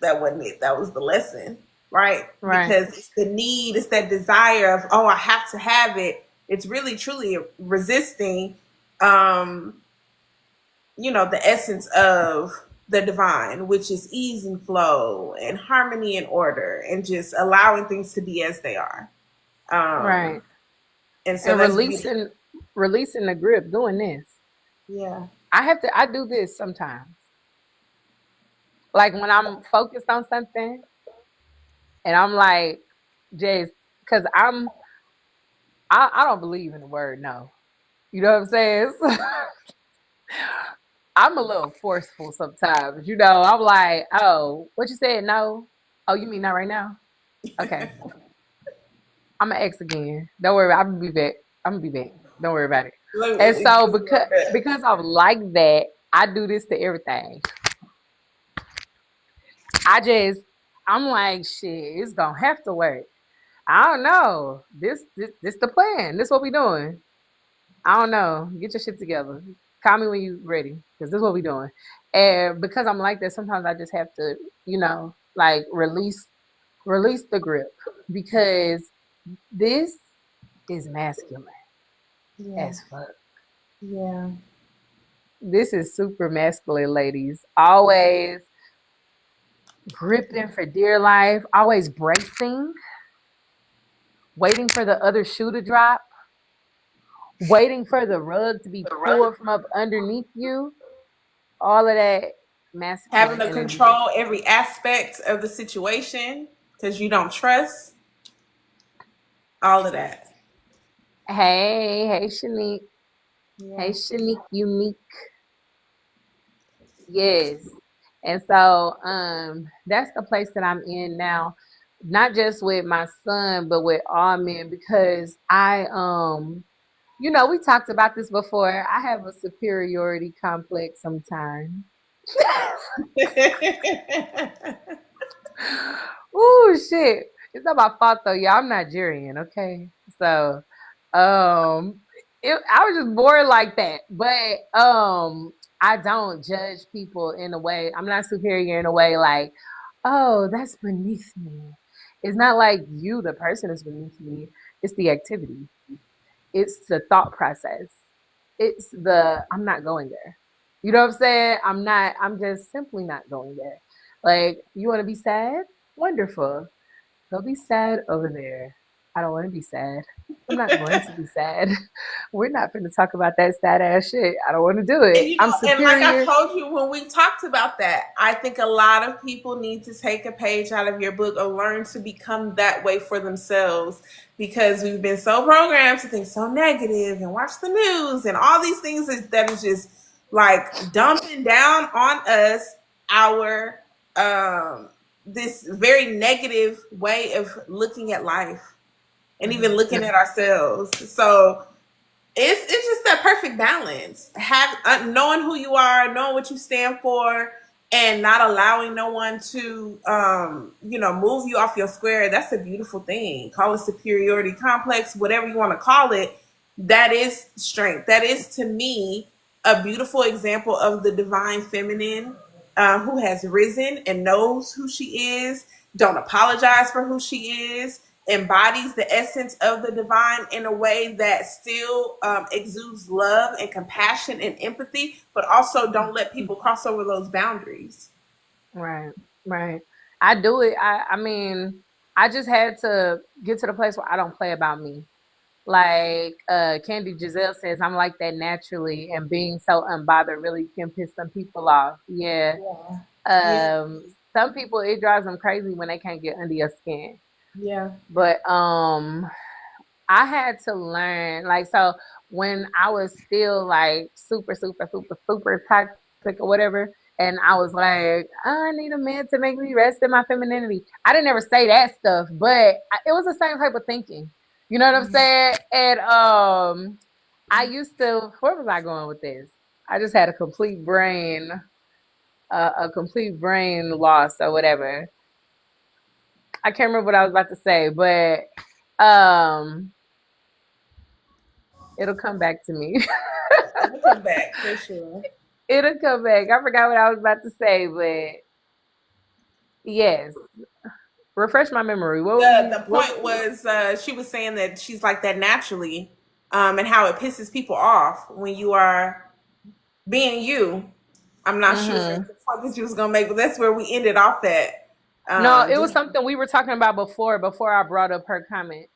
that wasn't it. That was the lesson, right? Right. Because it's the need, it's that desire of, oh, I have to have it. It's really truly resisting, um, the essence of the divine, which is ease and flow and harmony and order and just allowing things to be as they are. Right. Um, and so And that's beautiful. releasing the grip, doing this. Yeah. I do this sometimes. Like when I'm focused on something and I'm like, just because I don't believe in the word no. You know what I'm saying? I'm a little forceful sometimes. I'm like, oh, what you said? No. Oh, you mean not right now? Okay. I'm gonna X again. Don't worry. I'm gonna be back. I'm gonna be back. Don't worry about it. And so because I'm like that, I do this to everything. I just I'm like, shit, it's gonna have to work. I don't know. This the plan. This what we doing. I don't know. Get your shit together. Call me when you ready, because this is what we doing. And because I'm like that, sometimes I just have to, like release the grip because this is masculine Yeah. as fuck. Yeah. This is super masculine, ladies. Always gripping for dear life, always bracing, waiting for the other shoe to drop, waiting for the rug to be pulled from up underneath you. All of that Having masculine to energy. control every aspect of the situation because you don't trust all of that. Hey, Shanique. Hey, Yeah. Shanique, unique. Yes. And so that's the place that I'm in now, not just with my son, but with all men, because we talked about this before. I have a superiority complex sometimes. Ooh, shit. It's not my fault though, y'all. I'm Nigerian, okay? So um I was just born like that. But I don't judge people in a way. I'm not superior in a way like, oh, that's beneath me. It's not like you, the person, is beneath me. It's the activity. It's the thought process. It's the I'm not going there. You know what I'm saying? I'm just simply not going there. Like, you want to be sad? Wonderful. Go be sad over there. I don't want to be sad. I'm not going to be sad. We're not going to talk about that sad ass shit. I don't want to do And it. I'm and like I superior. told you when we talked about that, I think a lot of people need to take a page out of your book or learn to become that way for themselves because we've been so programmed to think so negative and watch the news and all these things that is just like dumping down on us our this very negative way of looking at life and even looking at ourselves. So it's just that perfect balance. Have knowing who you are, knowing what you stand for, and not allowing no one to move you off your square. That's a beautiful thing. Call it superiority complex, whatever you want to call it. That is strength. That is to me a beautiful example of the divine feminine who has risen and knows who she is, don't apologize for who she is, embodies the essence of the divine in a way that still exudes love and compassion and empathy, but also don't let people cross over those boundaries. Right, right. I do it. I mean, I just had to get to the place where I don't play about me. Like Candy Giselle says, I'm like that naturally, and being so unbothered really can piss some people off. Yeah. Yeah. Yeah. Um, some people it drives them crazy when they can't get under your skin. Yeah. But I had to learn, like, so when I was still like super, super, super, super toxic or whatever, and I was like, oh, I need a man to make me rest in my femininity. I didn't ever say that stuff, but it was the same type of thinking. You know what I'm saying? And I used to. Where was I going with this? I just had a complete brain loss or whatever. I can't remember what I was about to say, but um, it'll come back to me. We'll come back for sure. It'll come back. I forgot what I was about to say, but yes, refresh my memory. What were we? The What? point was she was saying that she's like that naturally, and how it pisses people off when you are being you. I'm not sure the Mm-hmm. point that you was gonna make, but that's where we ended off at. No, it was Just something we were talking about before. Before I brought up her comment.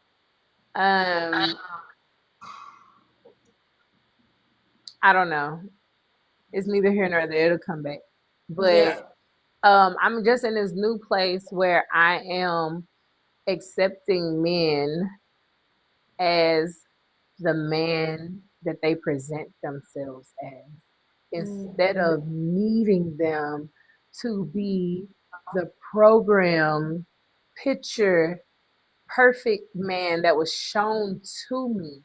Um, I don't know. It's neither here nor there. It'll come back. yeah. But I'm just in this new place where I am accepting men as the man that they present themselves as, instead Mhm. of needing them to be the program picture perfect man that was shown to me.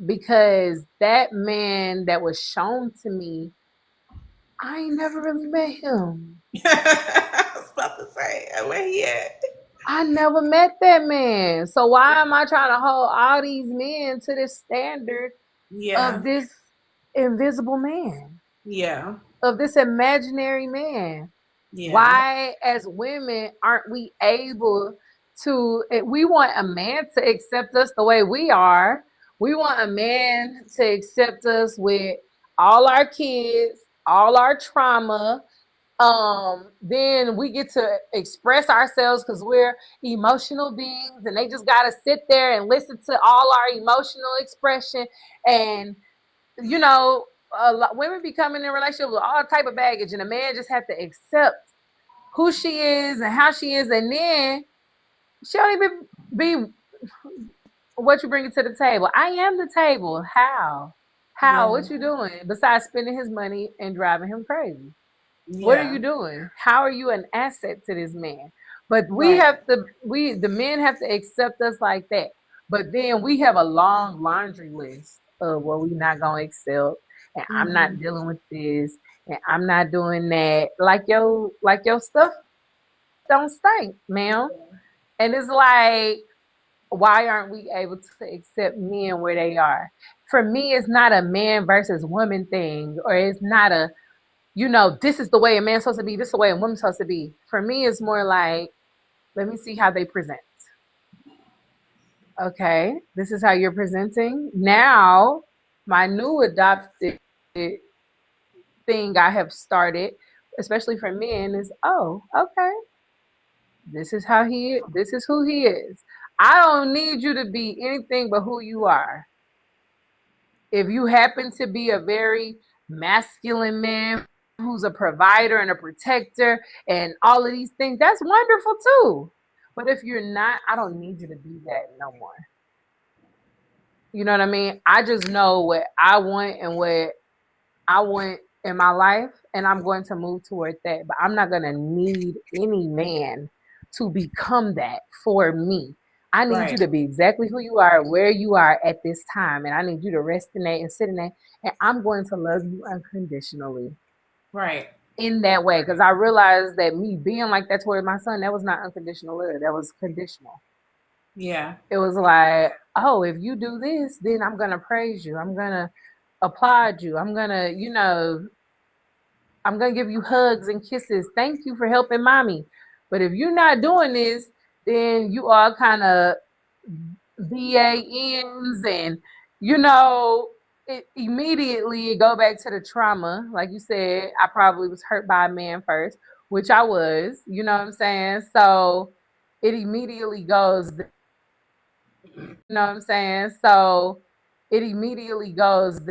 Because that man that was shown to me, I ain't never really met him. I was about to say, where he at? I never met that man. So why am I trying to hold all these men to this standard Yeah, of this invisible man, yeah, of this imaginary man? yeah, Why, as women, aren't we able to? We want a man to accept us the way we are. We want a man to accept us with all our kids, all our trauma. Then we get to express ourselves because we're emotional beings, and they just got to sit there and listen to all our emotional expression. And you know, women be coming in relationship with all type of baggage, and a man just have to accept who she is and how she is, and then she don't even be what you bring it to the table. I am the table. How? How? yeah, What you doing besides spending his money and driving him crazy? What are yeah. you doing? How are you an asset to this man? But we Right. have to, the men have to accept us like that. But then we have a long laundry list of what we not gonna accept, and I'm not Hmm. dealing with this, and I'm not doing that. Like your stuff don't stink, ma'am. And it's like, why aren't we able to accept men where they are? For me, it's not a man versus woman thing, or it's not a, this is the way a man's supposed to be, this is the way a woman's supposed to be. For me, it's more like, let me see how they present. Okay, this is how you're presenting. Now, my new adopted thing I have started, especially for men, is, oh, okay, this is who he is. I don't need you to be anything but who you are. If you happen to be a very masculine man who's a provider and a protector and all of these things, that's wonderful too. But if you're not, I don't need you to be that no more. You know what I mean? I just know what I want and what I want in my life, and I'm going to move toward that. But I'm not going to need any man to become that for me. I need you Right. to be exactly who you are, where you are at this time, and I need you to rest in that and sit in that. And I'm going to love you unconditionally Right. in that way, because I realized that me being like that toward my son, that was not unconditional love, that was conditional. Yeah. It was like, oh, if you do this, then I'm going to praise you. I'm going to applaud you. I'm gonna give you hugs and kisses. Thank you for helping mommy. But if you're not doing this, then you are kind of VANs, and you know, it immediately go back to the trauma. Like you said, I probably was hurt by a man first, which I was, you know what I'm saying? So it immediately goes, you know what I'm saying? So it immediately goes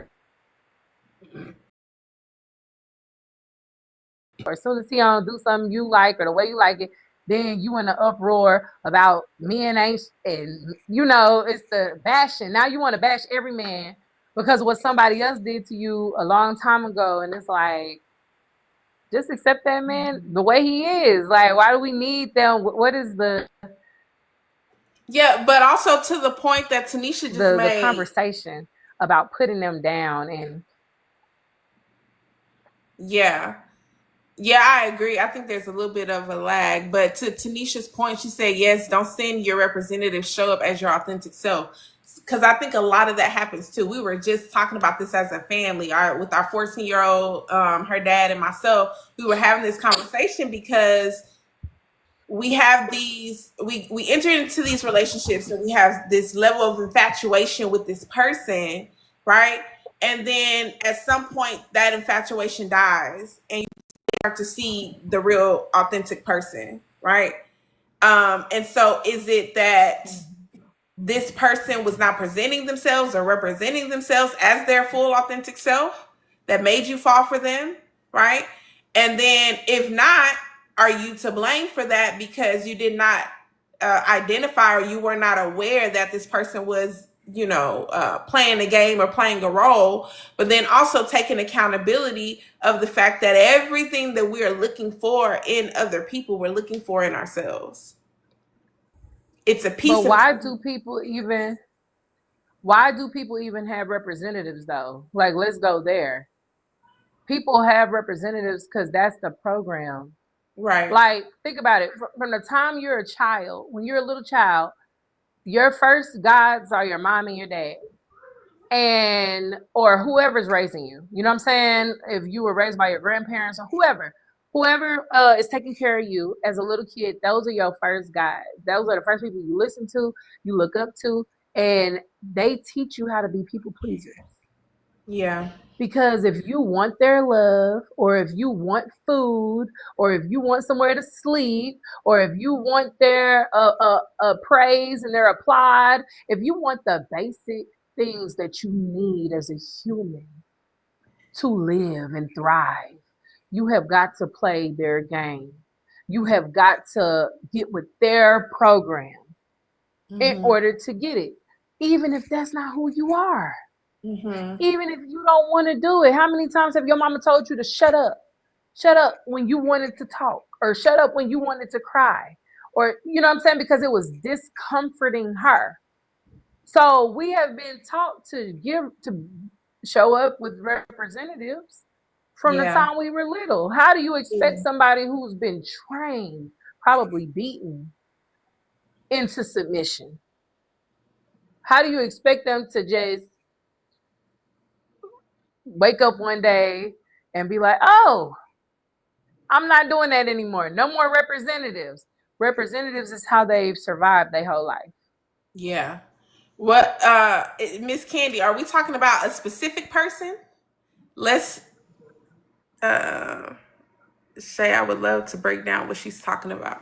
or as soon as he don't do something you like or the way you like it, then you in an uproar about men ain't, and it's the bashing. Now you want to bash every man because of what somebody else did to you a long time ago, and it's like, just accept that man the way he is. Like, why do we need them? What is Yeah, but also to the point that Tanisha just the made. conversation about putting them down? And Yeah. Yeah, I agree. I think there's a little bit of a lag. But to Tanisha's point, she said, yes, don't send your representative, show up as your authentic self. Because I think a lot of that happens too. We were just talking about this as a family, with our 14-year-old, her dad and myself. We were having this conversation because we have we enter into these relationships and we have this level of infatuation with this person, right? And then at some point that infatuation dies and you start to see the real authentic person, right? And so is it that this person was not presenting themselves or representing themselves as their full authentic self that made you fall for them, right? And then if not, are you to blame for that because you did not identify or you were not aware that this person was, playing a game or playing a role, but then also taking accountability of the fact that everything that we are looking for in other people, we're looking for in ourselves. It's a piece but of. why do people even have representatives though? Like, let's go there. People have representatives because that's the program. Right. Like, think about it. From the time you're a child, when you're a little child, your first gods are your mom and your dad, or whoever's raising you. You know what I'm saying? If you were raised by your grandparents or whoever is taking care of you as a little kid, those are your first guys. Those are the first people you listen to, you look up to, and they teach you how to be people pleasers. Yeah. Because if you want their love, or if you want food, or if you want somewhere to sleep, or if you want their praise and their applaud, if you want the basic things that you need as a human to live and thrive, you have got to play their game. You have got to get with their program in order to get it, even if that's not who you are. Even if you don't want to do it. How many times have your mama told you to shut up? Shut up when you wanted to talk, or shut up when you wanted to cry, or you know what I'm saying? Because it was discomforting her. So we have been taught to show up with representatives from the time we were little. How do you expect somebody who's been trained, probably beaten, into submission? How do you expect them to just wake up one day and be like, oh, I'm not doing that anymore. No more representatives. Representatives is how they've survived their whole life. Yeah. What, Miss Candy, are we talking about a specific person? Let's say I would love to break down what she's talking about.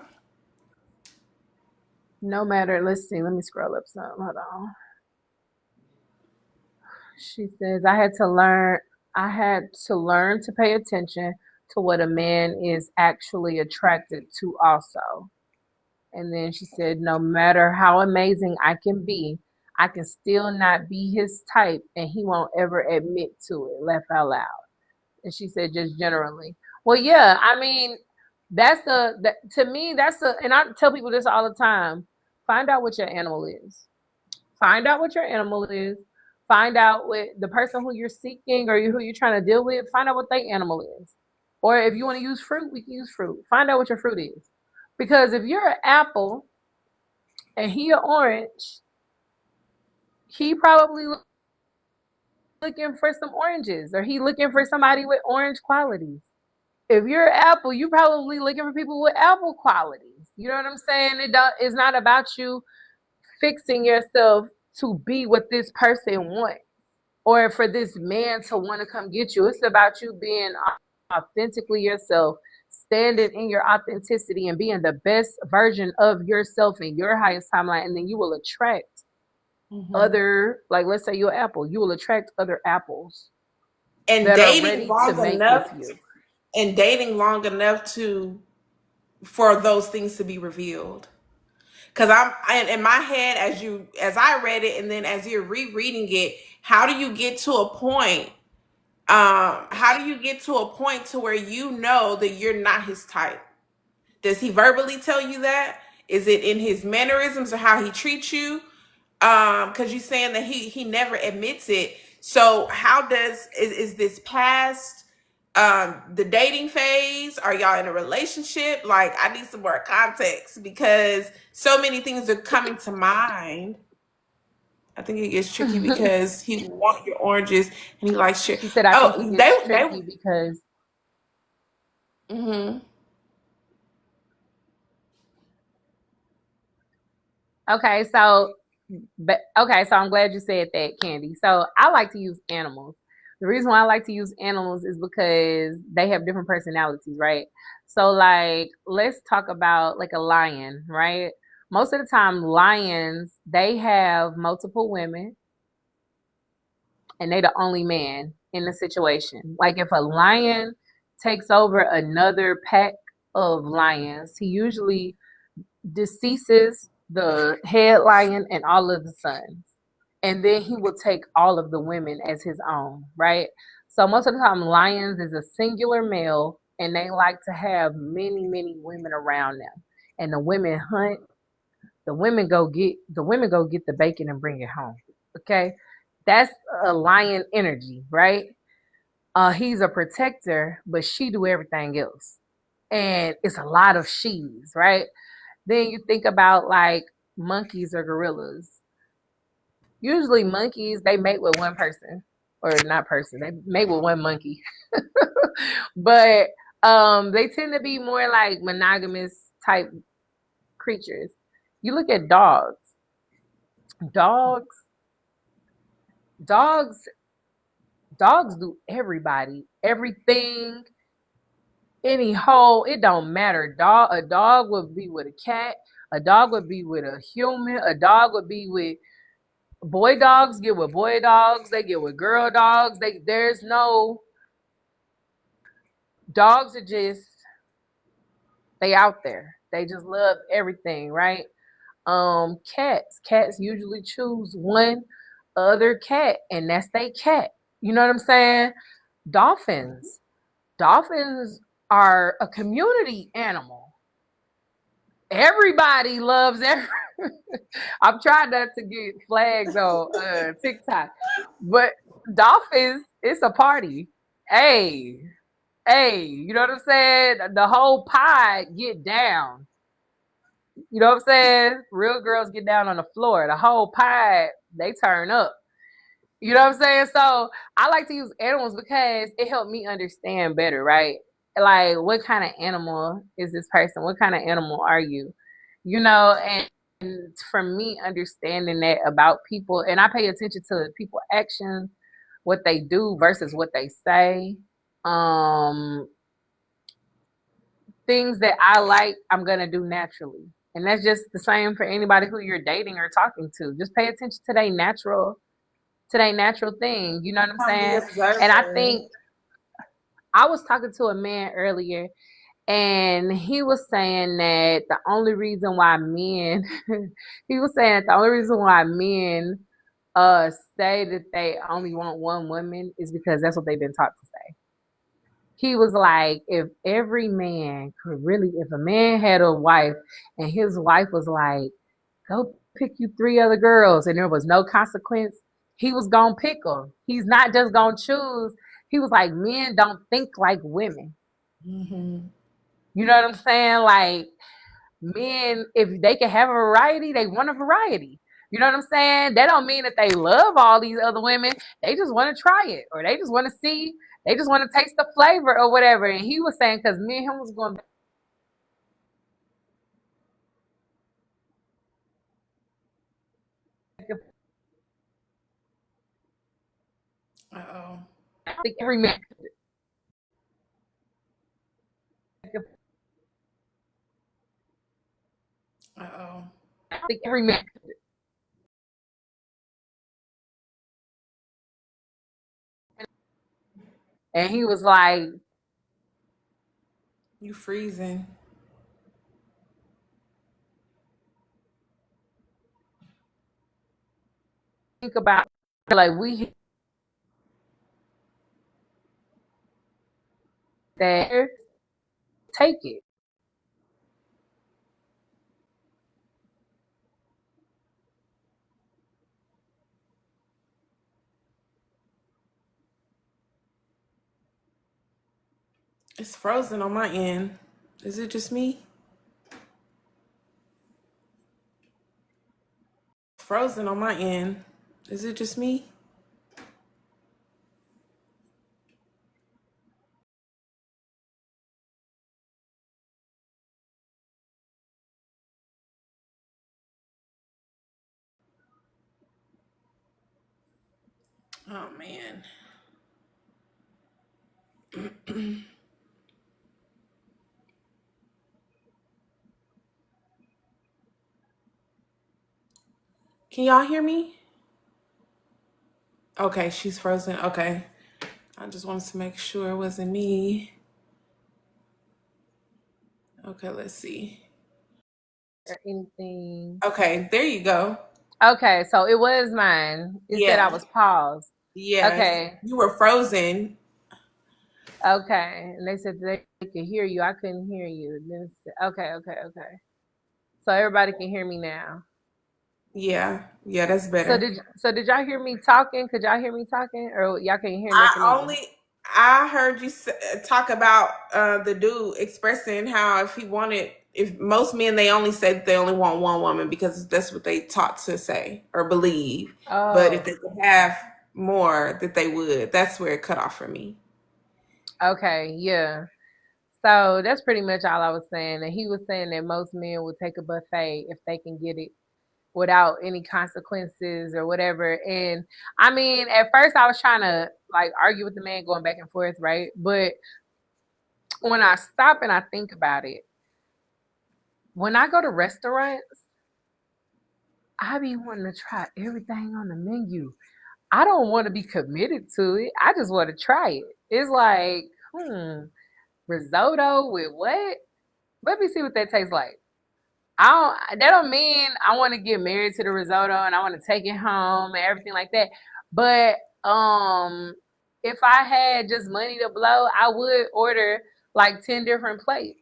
No matter, let's see, let me scroll up some. Hold on. She says, I had to learn to pay attention to what a man is actually attracted to also. And then she said, no matter how amazing I can be, I can still not be his type, and he won't ever admit to it. Laugh out loud. And she said, just generally. Well, yeah, I mean, to me, and I tell people this all the time, find out what your animal is. Find out what your animal is. Find out what the person who you're seeking or who you're trying to deal with, find out what their animal is. Or if you want to use fruit, we can use fruit. Find out what your fruit is. Because if you're an apple and he an orange, he probably looking for some oranges, or he looking for somebody with orange qualities. If you're an apple, you probably looking for people with apple qualities. You know what I'm saying? It's not about you fixing yourself to be what this person wants, or for this man to want to come get you. It's about you being authentically yourself, standing in your authenticity and being the best version of yourself in your highest timeline. And then you will attract other, like, let's say you're an apple, you will attract other apples and that dating are ready long to make enough with you. and dating long enough to for those things to be revealed. Because in my head, as I read it, and then as you're rereading it, how do you get to a point? How do you get to a point to where you know that you're not his type? Does he verbally tell you that? Is it in his mannerisms or how he treats you? Because you're saying that he never admits it. So how is this past the dating phase? Are y'all in a relationship? Like, I need some more context because so many things are coming to mind. I think it gets tricky because he want your oranges and he likes your She said, I think it oh gets they tricky because, mm-hmm. okay, so, so I'm glad you said that, Candy. So I like to use animals. The reason why I like to use animals is because they have different personalities, right? So, like, let's talk about like a lion, right? Most of the time, lions, they have multiple women and they the only man in the situation. Like if a lion takes over another pack of lions, he usually deceases the head lion and all of the sons. And then he will take all of the women as his own, right? So most of the time lions is a singular male and they like to have many, many women around them. And the women hunt, the women go get the bacon and bring it home. Okay? That's a lion energy, right? He's a protector, but she do everything else. And it's a lot of she's, right? Then you think about like monkeys or gorillas. Usually monkeys, they mate with one person. Or not person, they mate with one monkey. But they tend to be more like monogamous type creatures. You look at dogs. Dogs, dogs, dogs do everybody, everything, any hole, it don't matter. A dog would be with a cat, a dog would be with a human, a dog would be with boy dogs, get with boy dogs, they get with girl dogs. There's no dogs are just they out there. They just love everything, right? Cats usually choose one other cat and that's their cat. You know what I'm saying? Dolphins. Dolphins are a community animal. Everybody loves every. I'm trying not to get flags on TikTok, but dolphins, it's a party. Hey, hey, you know what I'm saying? The whole pie get down. You know what I'm saying? Real girls get down on the floor. The whole pie, they turn up. You know what I'm saying? So I like to use animals because it helped me understand better, right? Like, what kind of animal is this person? What kind of animal are you? You know, and for me, understanding that about people, and I pay attention to people actions, what they do versus what they say. Um, Things that I like, I'm gonna do naturally. And that's just the same for anybody who you're dating or talking to. Just pay attention to their natural thing. You know what I'm Become the saying? And I observer. think I was talking to a man earlier and he was saying that the only reason why men he was saying that the only reason why men say that they only want one woman is because that's what they've been taught to say. He was like, if every man could really, if a man had a wife and his wife was like, go pick you three other girls and there was no consequence, he was gonna pick them. He's not just gonna choose. He was like, men don't think like women. Mm-hmm. You know what I'm saying? Like, men, if they can have a variety, they want a variety. You know what I'm saying? That don't mean that they love all these other women. They just want to try it, or they just want to see, they just want to taste the flavor or whatever. And he was saying because me and him was going back and Uh-oh. I think every man, Uh-oh. I think every man, and he was like, You freezing. Think about like we there, take it. It's frozen on my end. Is it just me? Frozen on my end. Is it just me? Oh man. Can y'all hear me? Okay, she's frozen. Okay. I just wanted to make sure it wasn't me. Okay, let's see. Or anything. Okay, there you go. Okay, so it was mine. It said I Yeah. was paused. Yes. Okay. You were frozen. Okay. And they said they could hear you. I couldn't hear you. Okay, okay, okay. So everybody can hear me now. Yeah. Yeah, that's better. So did y'all hear me talking? Could y'all hear me talking? Or y'all can't hear nothing either? I heard you talk about the dude expressing how if most men they only say that they only want one woman because that's what they taught to say or believe. But if Oh, they could have more, that they would. That's where it cut off for me. okay, yeah. So that's pretty much all I was saying. And he was saying that most men would take a buffet if they can get it without any consequences or whatever. And I mean, at first I was trying to like argue with the man going back and forth, right? But when I stop and I think about it, when I go to restaurants, I be wanting to try everything on the menu. I don't want to be committed to it. I just want to try it. It's like, risotto with what? Let me see what that tastes like. That don't mean I want to get married to the risotto and I want to take it home and everything like that. But if I had just money to blow, I would order like 10 different plates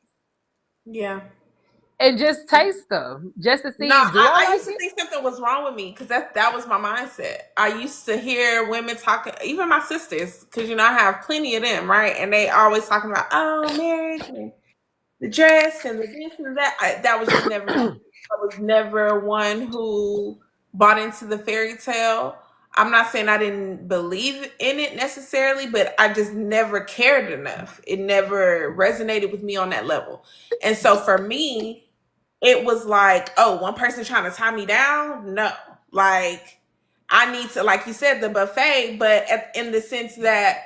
Yeah. and just taste them just to No, see, do I I like used to it? think something was wrong with me because that was my mindset. I used to hear women talking, even my sisters, because I have plenty of them, right? And they always talking about marriage and the dress and the this and that. That was just never me. I was never one who bought into the fairy tale. I'm not saying I didn't believe in it necessarily, but I just never cared enough. It never resonated with me on that level. And so for me, it was like, oh, one person trying to tie me down? No. Like, I need to, like you said, the buffet, but in the sense that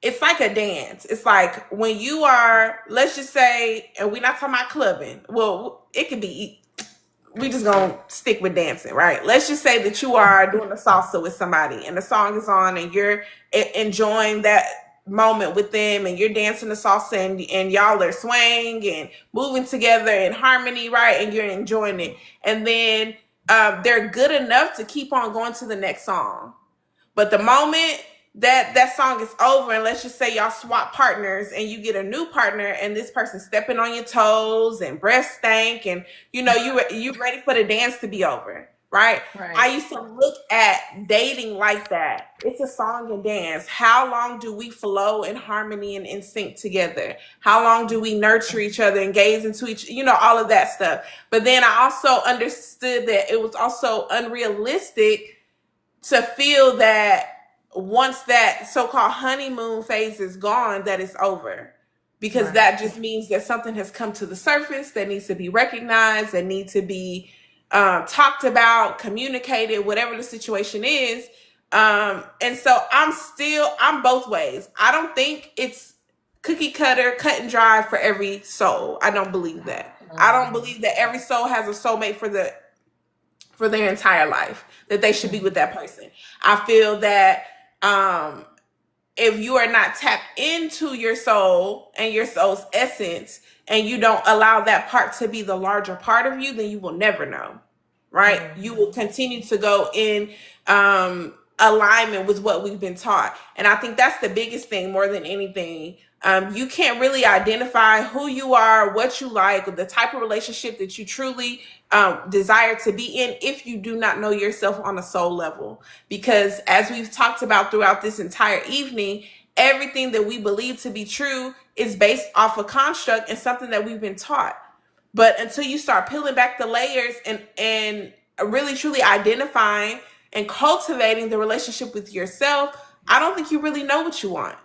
it's like a dance. It's like when you are, let's just say, and we're not talking about clubbing. Well, it could be, we just gonna stick with dancing, right? Let's just say that you are doing a salsa with somebody and the song is on and you're enjoying that moment with them and you're dancing the salsa and y'all are swaying and moving together in harmony, right? And you're enjoying it. And then they're good enough to keep on going to the next song. But the moment that song is over, and let's just say y'all swap partners and you get a new partner, and this person stepping on your toes and breath stank, and you ready for the dance to be over, right? I Right. used to look at dating like that. It's a song and dance. How long do we flow in harmony and in sync together? How long do we nurture each other and gaze into all of that stuff? But then I also understood that it was also unrealistic to feel that once that so-called honeymoon phase is gone, that it's over, because Right. that just means that something has come to the surface that needs to be recognized, that needs to be talked about, communicated, whatever the situation is. And so I'm both ways. I don't think it's cookie cutter, cut and dry for every soul. I don't believe that. I don't Mhm. believe that every soul has a soulmate for their entire life, that they should be with that person. I feel that if you are not tapped into your soul and your soul's essence, and you don't allow that part to be the larger part of you, then you will never know, right? You will continue to go in alignment with what we've been taught. And I think that's the biggest thing more than anything. You can't really identify who you are, what you like, the type of relationship that you truly desire to be in if you do not know yourself on a soul level. Because as we've talked about throughout this entire evening, everything that we believe to be true is based off a construct and something that we've been taught. But until you start peeling back the layers and really truly identifying and cultivating the relationship with yourself, I don't think you really know what you want.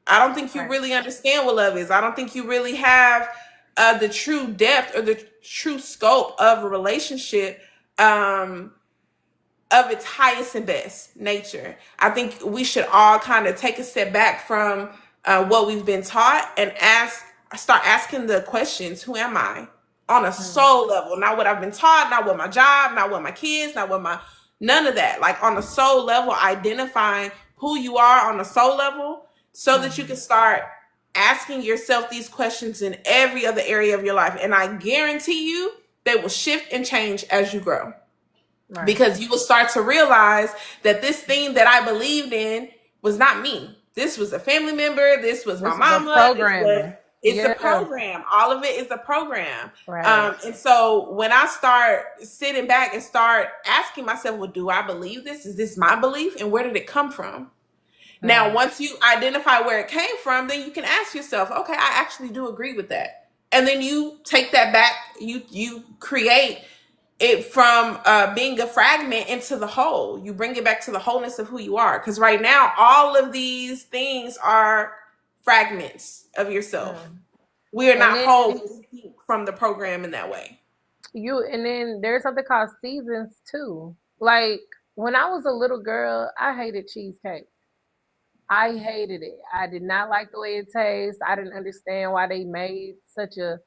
I don't think you Right. really understand what love is. I don't think you really have the true depth or the true scope of a relationship of its highest and best nature. I think we should all kind of take a step back from what we've been taught and start asking the questions: Who am I? On a soul level, not what I've been taught, not what my job, not what my kids, not what my none of that. Like on a soul level, identifying who you are on a soul level, so that you can start asking yourself these questions in every other area of your life. And I guarantee you they will shift and change as you grow. Right. Because you will start to realize that this thing that I believed in was not me. This was a family member. This was my mama. It's a program. All of it is a program. Right. And so when I start sitting back and start asking myself, well, do I believe this? Is this my belief? And where did it come from? Now, once you identify where it came from, then you can ask yourself, okay, I actually do agree with that. And then you take that back, you create it from being a fragment into the whole. You bring it back to the wholeness of who you are. Because right now, all of these things are fragments of yourself. We are not whole from the program in that way. And then there's something called seasons too. Like when I was a little girl, I hated cheesecake. I hated it. I did not like the way it tastes. I didn't understand why they made such a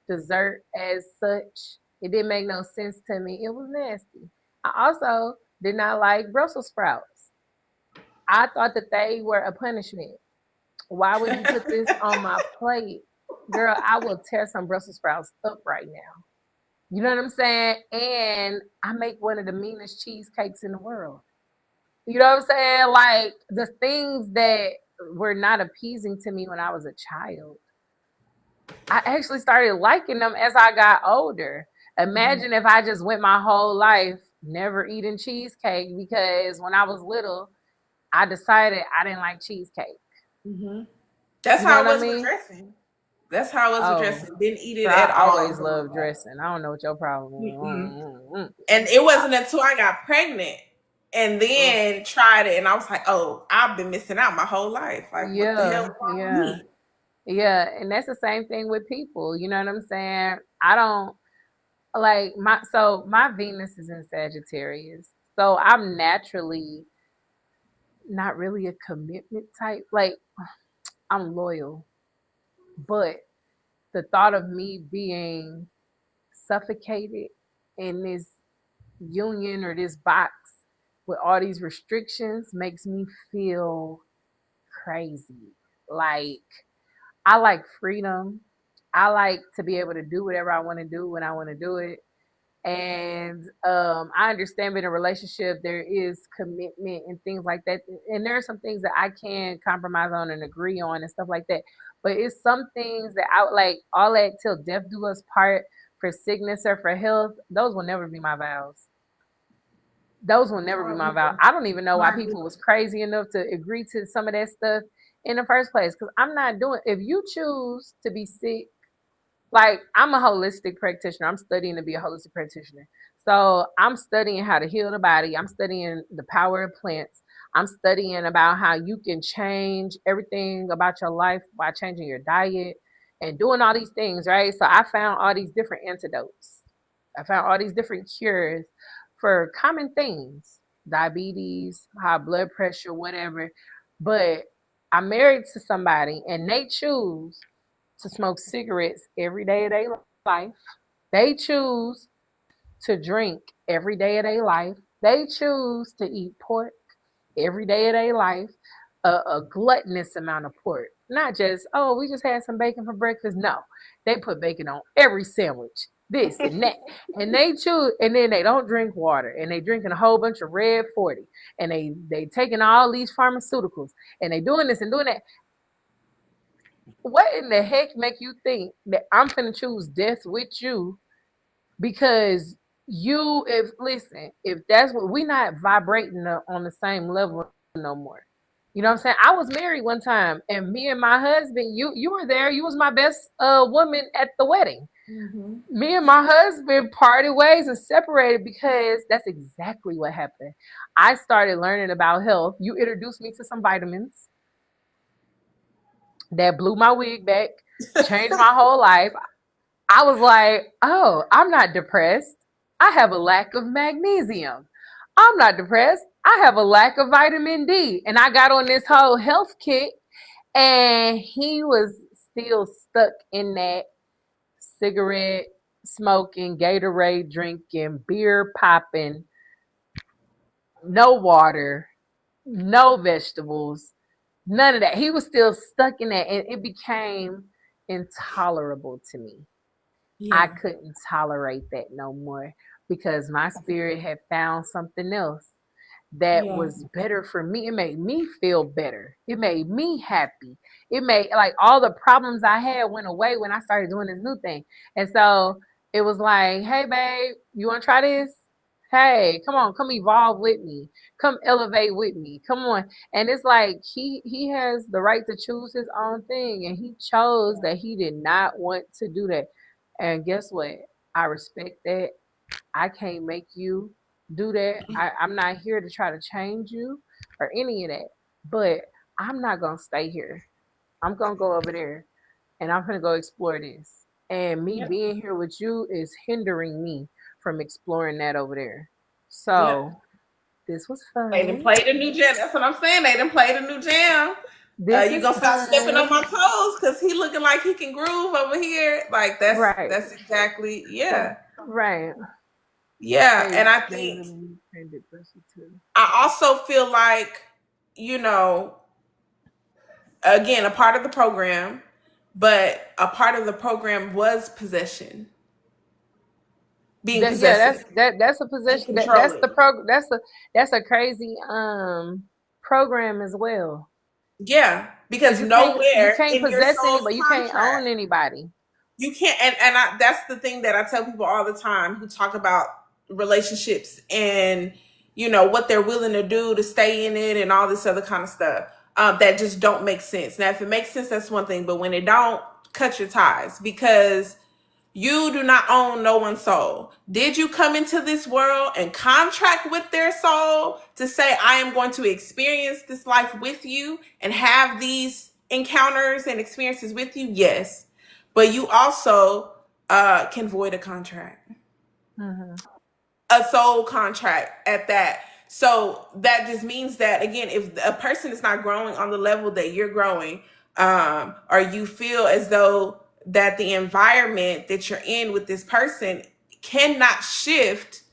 dessert as such. It didn't make no sense to me. It was nasty. I also did not like Brussels sprouts. I thought that they were a punishment. Why would you put this on my plate? Girl, I will tear some Brussels sprouts up right now. You know what I'm saying? And I make one of the meanest cheesecakes in the world. You know what I'm saying? Like the things that were not appeasing to me when I was a child, I actually started liking them as I got older. Imagine if I just went my whole life never eating cheesecake because when I was little, I decided I didn't like cheesecake. That's how it was with dressing. That's how it was with dressing. Didn't eat it at all. I always loved dressing. I don't know what your problem is. And it wasn't until I got pregnant and then tried it, and I was like, "Oh, I've been missing out my whole life. Like, what the hell is wrong with me?" Yeah, and that's the same thing with people. You know what I'm saying? I don't like my Venus is in Sagittarius, so I'm naturally not really a commitment type. Like I'm loyal, but the thought of me being suffocated in this union or this box with all these restrictions makes me feel crazy. Like I like freedom. I like to be able to do whatever I want to do when I want to do it. And I understand in a relationship there is commitment and things like that. And there are some things that I can compromise on and agree on and stuff like that. But it's some things that I like all that till death do us part for sickness or for health. Those will never be my vows. Those will never be my vows. I don't even know why people was crazy enough to agree to some of that stuff in the first place. Because I'm not doing. If you choose to be sick, like I'm a holistic practitioner. I'm studying to be a holistic practitioner. So I'm studying how to heal the body. I'm studying the power of plants. I'm studying about how you can change everything about your life by changing your diet and doing all these things, right? So I found all these different antidotes. I found all these different cures for common things, diabetes, high blood pressure, whatever. But I'm married to somebody and they choose to smoke cigarettes every day of their life. They choose to drink every day of their life. They choose to eat pork every day of their life. a gluttonous amount of pork. Not just, oh, we just had some bacon for breakfast. No, they put bacon on every sandwich, this and that. And they choose, and then they don't drink water, and they drinking a whole bunch of red 40, and they taking all these pharmaceuticals, and they doing this and doing that. What in the heck make you think that I'm finna choose death with you? Because you, if listen, if that's what we not vibrating on the same level no more. You know what I'm saying? I was married one time, and me and my husband, you were there. You was my best woman at the wedding. Mm-hmm. Me and my husband parted ways and separated because that's exactly what happened. I started learning about health. You introduced me to some vitamins that blew my wig back, changed my whole life. I was like, oh, I'm not depressed. I have a lack of magnesium. I'm not depressed. I have a lack of vitamin D. And I got on this whole health kick, and he was still stuck in that cigarette smoking, Gatorade drinking, beer popping, no water, no vegetables, none of that. He was still stuck in that, and it became intolerable to me. I Yeah. couldn't tolerate that no more because my spirit had found something else that Yeah. was better for me. It made me feel better. It made me happy. It made like all the problems I had went away when I started doing this new thing. And so it was like, hey babe, you wanna try this? Hey, come evolve with me. Come elevate with me. Come on. And it's like he has the right to choose his own thing, and he chose that he did not want to do that. And guess what? I respect that. I can't make you do that. I'm not here to try to change you or any of that. But I'm not gonna stay here. I'm gonna go over there, and I'm gonna go explore this. And me Yep. being here with you is hindering me from exploring that over there. Yep. So this was They done fun. played a new jam. That's what I'm saying. They done played a new jam. This You is gonna stop stepping on fun. my toes because he looking like he can groove over here. Like Right. that's exactly, yeah. Right. Yeah. They And I they think really trained it pussy too. I also feel like, you know, again, a part of the program, but a part of the program was possession, being That yeah, possessive that's a and position that's the controlling. that's a crazy program as well. Yeah, Because because you nowhere can't in your possess soul's anybody, you can't own contract anybody. you can't. That's the thing that I tell people all the time who talk about relationships and what they're willing to do to stay in it and all this other kind of stuff. That just don't make sense. Now, if it makes sense, that's one thing, but when it don't, cut your ties because you do not own no one's soul. Did you come into this world and contract with their soul to say, I am going to experience this life with you and have these encounters and experiences with you? Yes. But you also can void a contract, Hmm. a soul contract at that. So that just means that, again, if a person is not growing on the level that you're growing, or you feel as though that the environment that you're in with this person cannot shift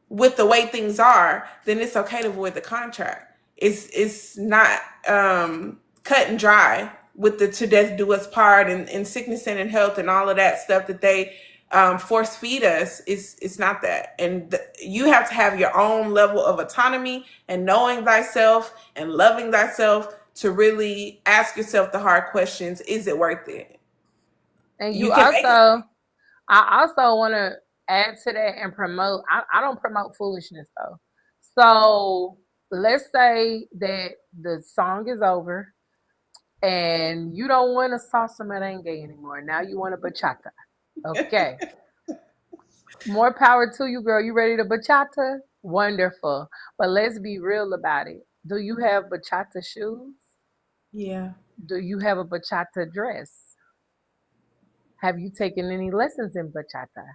with the way things are, then it's okay to void the contract. It's not cut and dry with the to death do us part and sickness and in health and all of that stuff that they force feed us. It's not that. And you have to have your own level of autonomy and knowing thyself and loving thyself to really ask yourself the hard questions. Is it worth it? And You can make it. I also want to add to that and promote. I don't promote foolishness though. So let's say that the song is over and you don't want a salsa merengue anymore. Now you want a bachata. Okay. More power to you, girl. You ready to bachata? Wonderful. But let's be real about it. Do you have bachata shoes? Yeah. Do you have a bachata dress? Have you taken any lessons in bachata?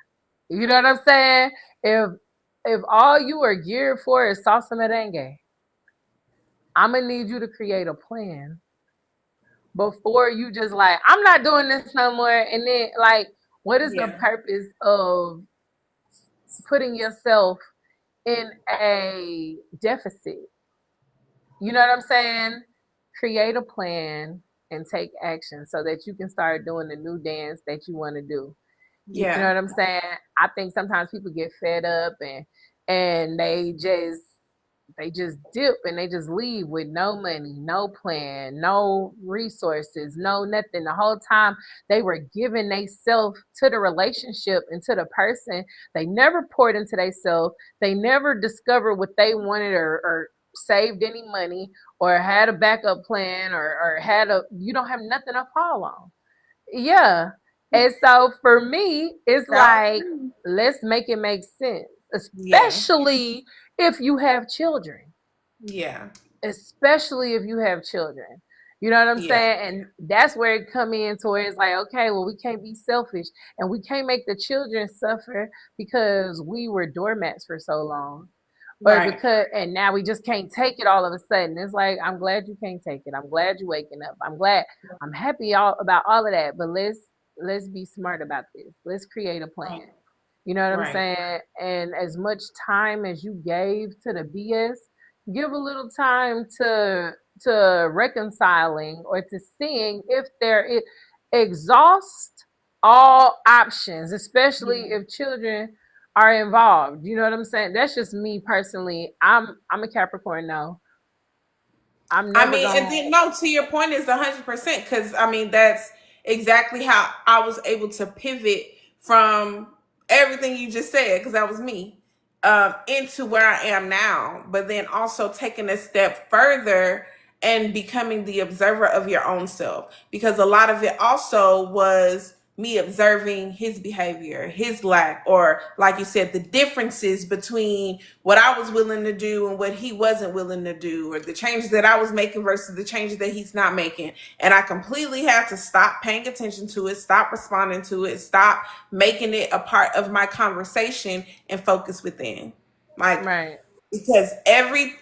You know what I'm saying? If all you are geared for is salsa merengue, I'm gonna need you to create a plan before you just like, I'm not doing this no more. And then like, what is the Yeah. purpose of putting yourself in a deficit? You know what I'm saying? create a plan and take action so that you can start doing the new dance that you want to do. You know Yeah. what I'm saying? I think sometimes people get fed up and they just dip and they just leave with no money, no plan, no resources, no nothing. The whole time they were giving themselves to the relationship and to the person. They never poured into themselves. They never discovered what they wanted or saved any money or had a backup plan or had a, you don't have nothing to fall on. Yeah. And so for me, it's Yep. like, let's make it make sense, Yeah. especially if you have children, Yeah. especially if you have children. You know what I'm Yeah. saying? And that's where it come in to where it's like, okay, well, we can't be selfish and we can't make the children suffer because we were doormats for so long. Or Right. because and now we just can't take it all of a sudden. It's like I'm glad you can't take it. I'm glad you're waking up. I'm happy about all of that. But let's be smart about this. Let's create a Right. plan. You know what I'm Right. saying? And as much time as you gave to the BS, give a little time to reconciling or to seeing if there is exhaust all options, especially Yeah. if children are involved. You know what I'm saying? That's just me personally. I'm a Capricorn. No, I'm I never mean, and gonna. then no, to your point is 100% because I mean that's exactly how I was able to pivot from everything you just said because that was me into where I am now. But then also taking a step further and becoming the observer of your own self because a lot of it also was me observing his behavior, his lack, or like you said, the differences between what I was willing to do and what he wasn't willing to do, or the changes that I was making versus the changes that he's not making. And I completely had to stop paying attention to it, stop responding to it, stop making it a part of my conversation and focus within. Like, Right. because every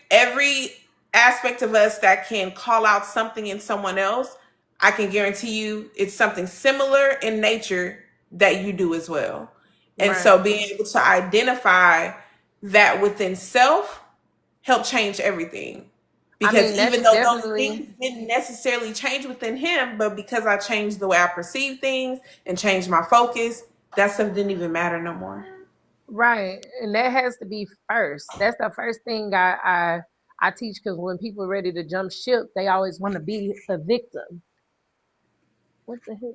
aspect of us that can call out something in someone else, I can guarantee you it's something similar in nature that you do as well. And Right. so being able to identify that within self help change everything. I Because mean, even that's though those definitely things didn't necessarily change within him, but because I changed the way I perceive things and changed my focus, that stuff didn't even matter no more. right, and that has to be first. That's the first thing I teach because when people are ready to jump ship, they always want to be a victim. What the heck?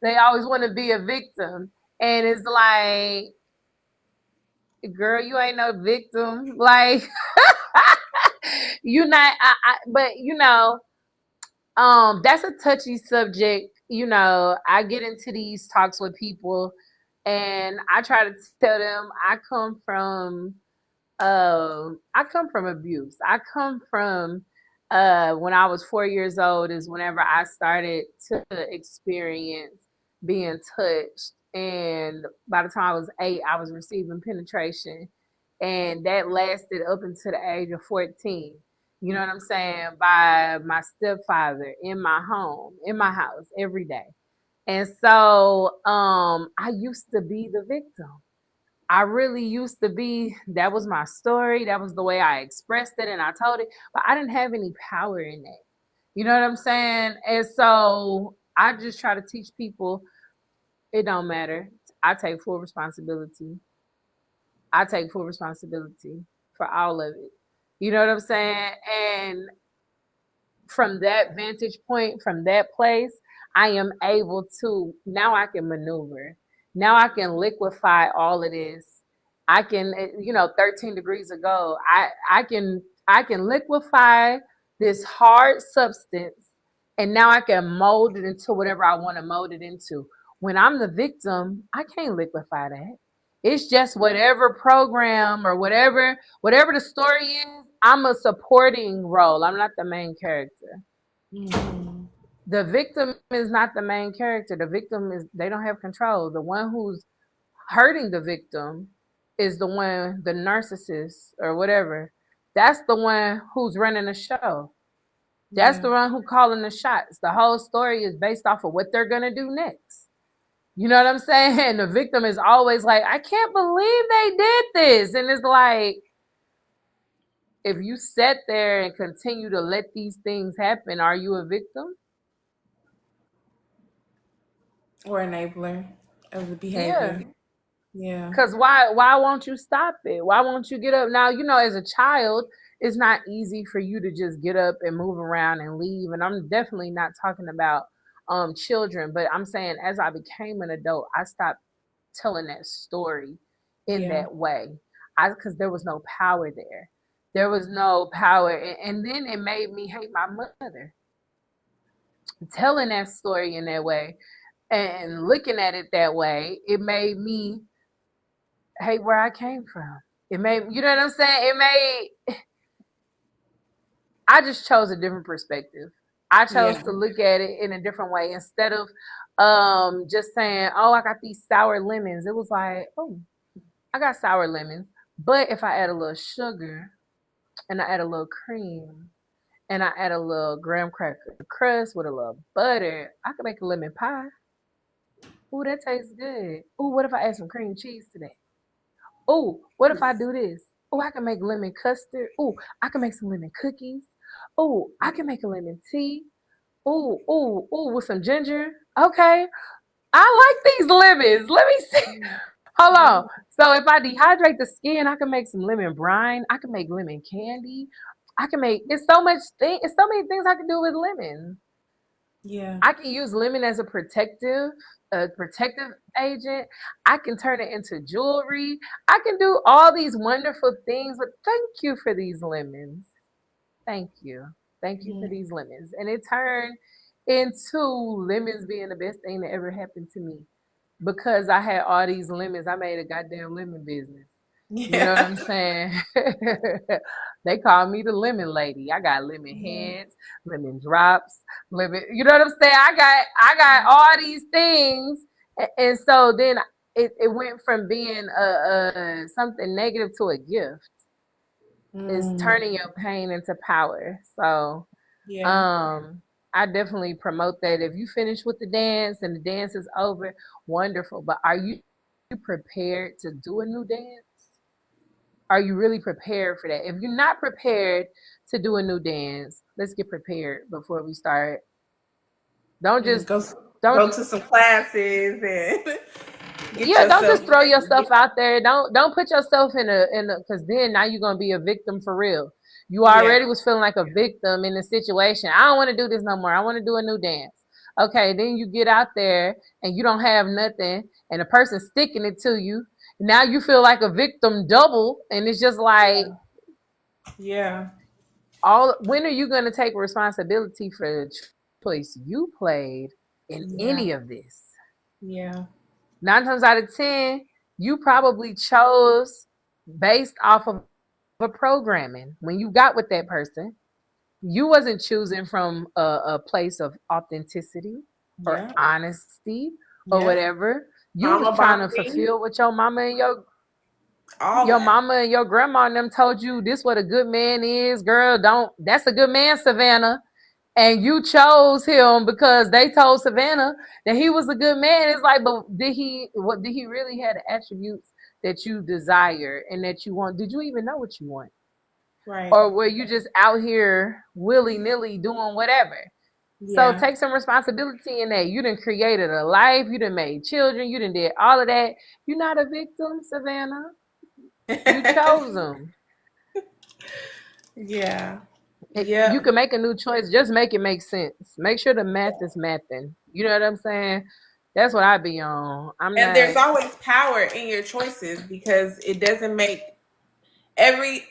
They always want to be a victim, and it's like, girl, you ain't no victim. Like you not. But that's a touchy subject. I get into these talks with people and I try to tell them I come from abuse. I come from when I was 4 years old is whenever I started to experience being touched. And by the time I was 8, I was receiving penetration. And that lasted up until the age of 14. You know what I'm saying? By my stepfather in my home, in my house every day. And so I used to be the victim. I really used to be, that was my story. That was the way I expressed it and I told it, but I didn't have any power in that. You know what I'm saying? And so I just try to teach people it don't matter. I take full responsibility. I take full responsibility for all of it. You know what I'm saying? And from that vantage point, from that place, I am able to now I can maneuver. Now I can liquefy all of this. I can 13 degrees ago, I can liquefy this hard substance and now I can mold it into whatever I want to mold it into. When I'm the victim, I can't liquefy that. It's just whatever program or whatever the story is, I'm a supporting role. I'm not the main character. Mhm. The victim is not the main character. The victim is they don't have control. The one who's hurting the victim is the narcissist or whatever. That's the one who's running the show. That's Yeah. the one who calling the shots. The whole story is based off of what they're gonna do next. You know what I'm saying? And the victim is always like, I can't believe they did this. And it's like, if you sat there and continue to let these things happen, are you a victim? Or enabler of the Yeah. behavior. Yeah. Cause why won't you stop it? Why won't you get up? Now, as a child, it's not easy for you to just get up and move around and leave. And I'm definitely not talking about children, but I'm saying as I became an adult, I stopped telling that story in Yeah. that way. Because there was no power there. There was no power. And then it made me hate my mother. Telling that story in that way and looking at it that way, it made me hate where I came from. It made, you know what I'm saying? I just chose a different perspective. I chose Yeah. to look at it in a different way instead of just saying, oh, I got these sour lemons. It was like, oh, I got sour lemons. But if I add a little sugar and I add a little cream and I add a little graham cracker crust with a little butter, I could make a lemon pie. Ooh, that tastes good. Ooh, what if I add some cream cheese to that? Oh, what if I do this? Oh, I can make lemon custard. Oh, I can make some lemon cookies. Oh, I can make a lemon tea. Oh, oh, oh, with some ginger. Okay, I like these lemons. Let me see. Hold on. So if I dehydrate the skin, I can make some lemon brine. I can make lemon candy. I can make. It's so many things I can do with lemon. Yeah. I can use lemon as a protective agent. I can turn it into jewelry. I can do all these wonderful things. But thank you for these lemons. Thank you. Thank you for Yeah. these lemons. And it turned into lemons being the best thing that ever happened to me. Because I had all these lemons, I made a goddamn lemon business. You know what Yeah. I'm saying? They call me the lemon lady. I got lemon Yeah. heads, lemon drops, lemon. You know what I'm saying? I got all these things, and so then it went from being something negative to a gift. Is Mm. turning your pain into power. So Yeah. um I definitely promote that. If you finish with the dance and the dance is over, wonderful. But are you prepared to do a new dance? Are you really prepared for that? If you're not prepared to do a new dance, let's get prepared before we start. Don't And just go don't go to some classes and get yeah, don't yourself just throw ready. yourself out there. Don't put yourself in a because then now you're gonna be a victim for real. You Yeah. already was feeling like a victim in the situation. I don't want to do this no more. I want to do a new dance. Okay, then you get out there and you don't have nothing, and the person's sticking it to you. Now you feel like a victim double, and it's just like Yeah. all. When are you gonna take responsibility for the choice you played in Yeah. any of this? Yeah. 9 times out of 10, you probably chose based off of a programming. When you got with that person, you wasn't choosing from a place of authenticity or Yeah. honesty or Yeah. whatever. You was Mama trying to bombing. fulfill what your mama and your All your that. mama and your grandma and them told you this what a good man is, girl. Don't that's a good man, Savannah. And you chose him because they told Savannah that he was a good man. It's like, but did he really have the attributes that you desire and that you want? Did you even know what you want? Right. Or were you just out here willy nilly doing whatever? So Yeah. take some responsibility in that. You done created a life, you done made children, you done did all of that. You're not a victim, Savannah. You chose them. Yeah. You Yep. can make a new choice. Just make it make sense. Make sure the math is mathing. You know what I'm saying? That's what I be on. I'm And there's not. always power in your choices because it doesn't make every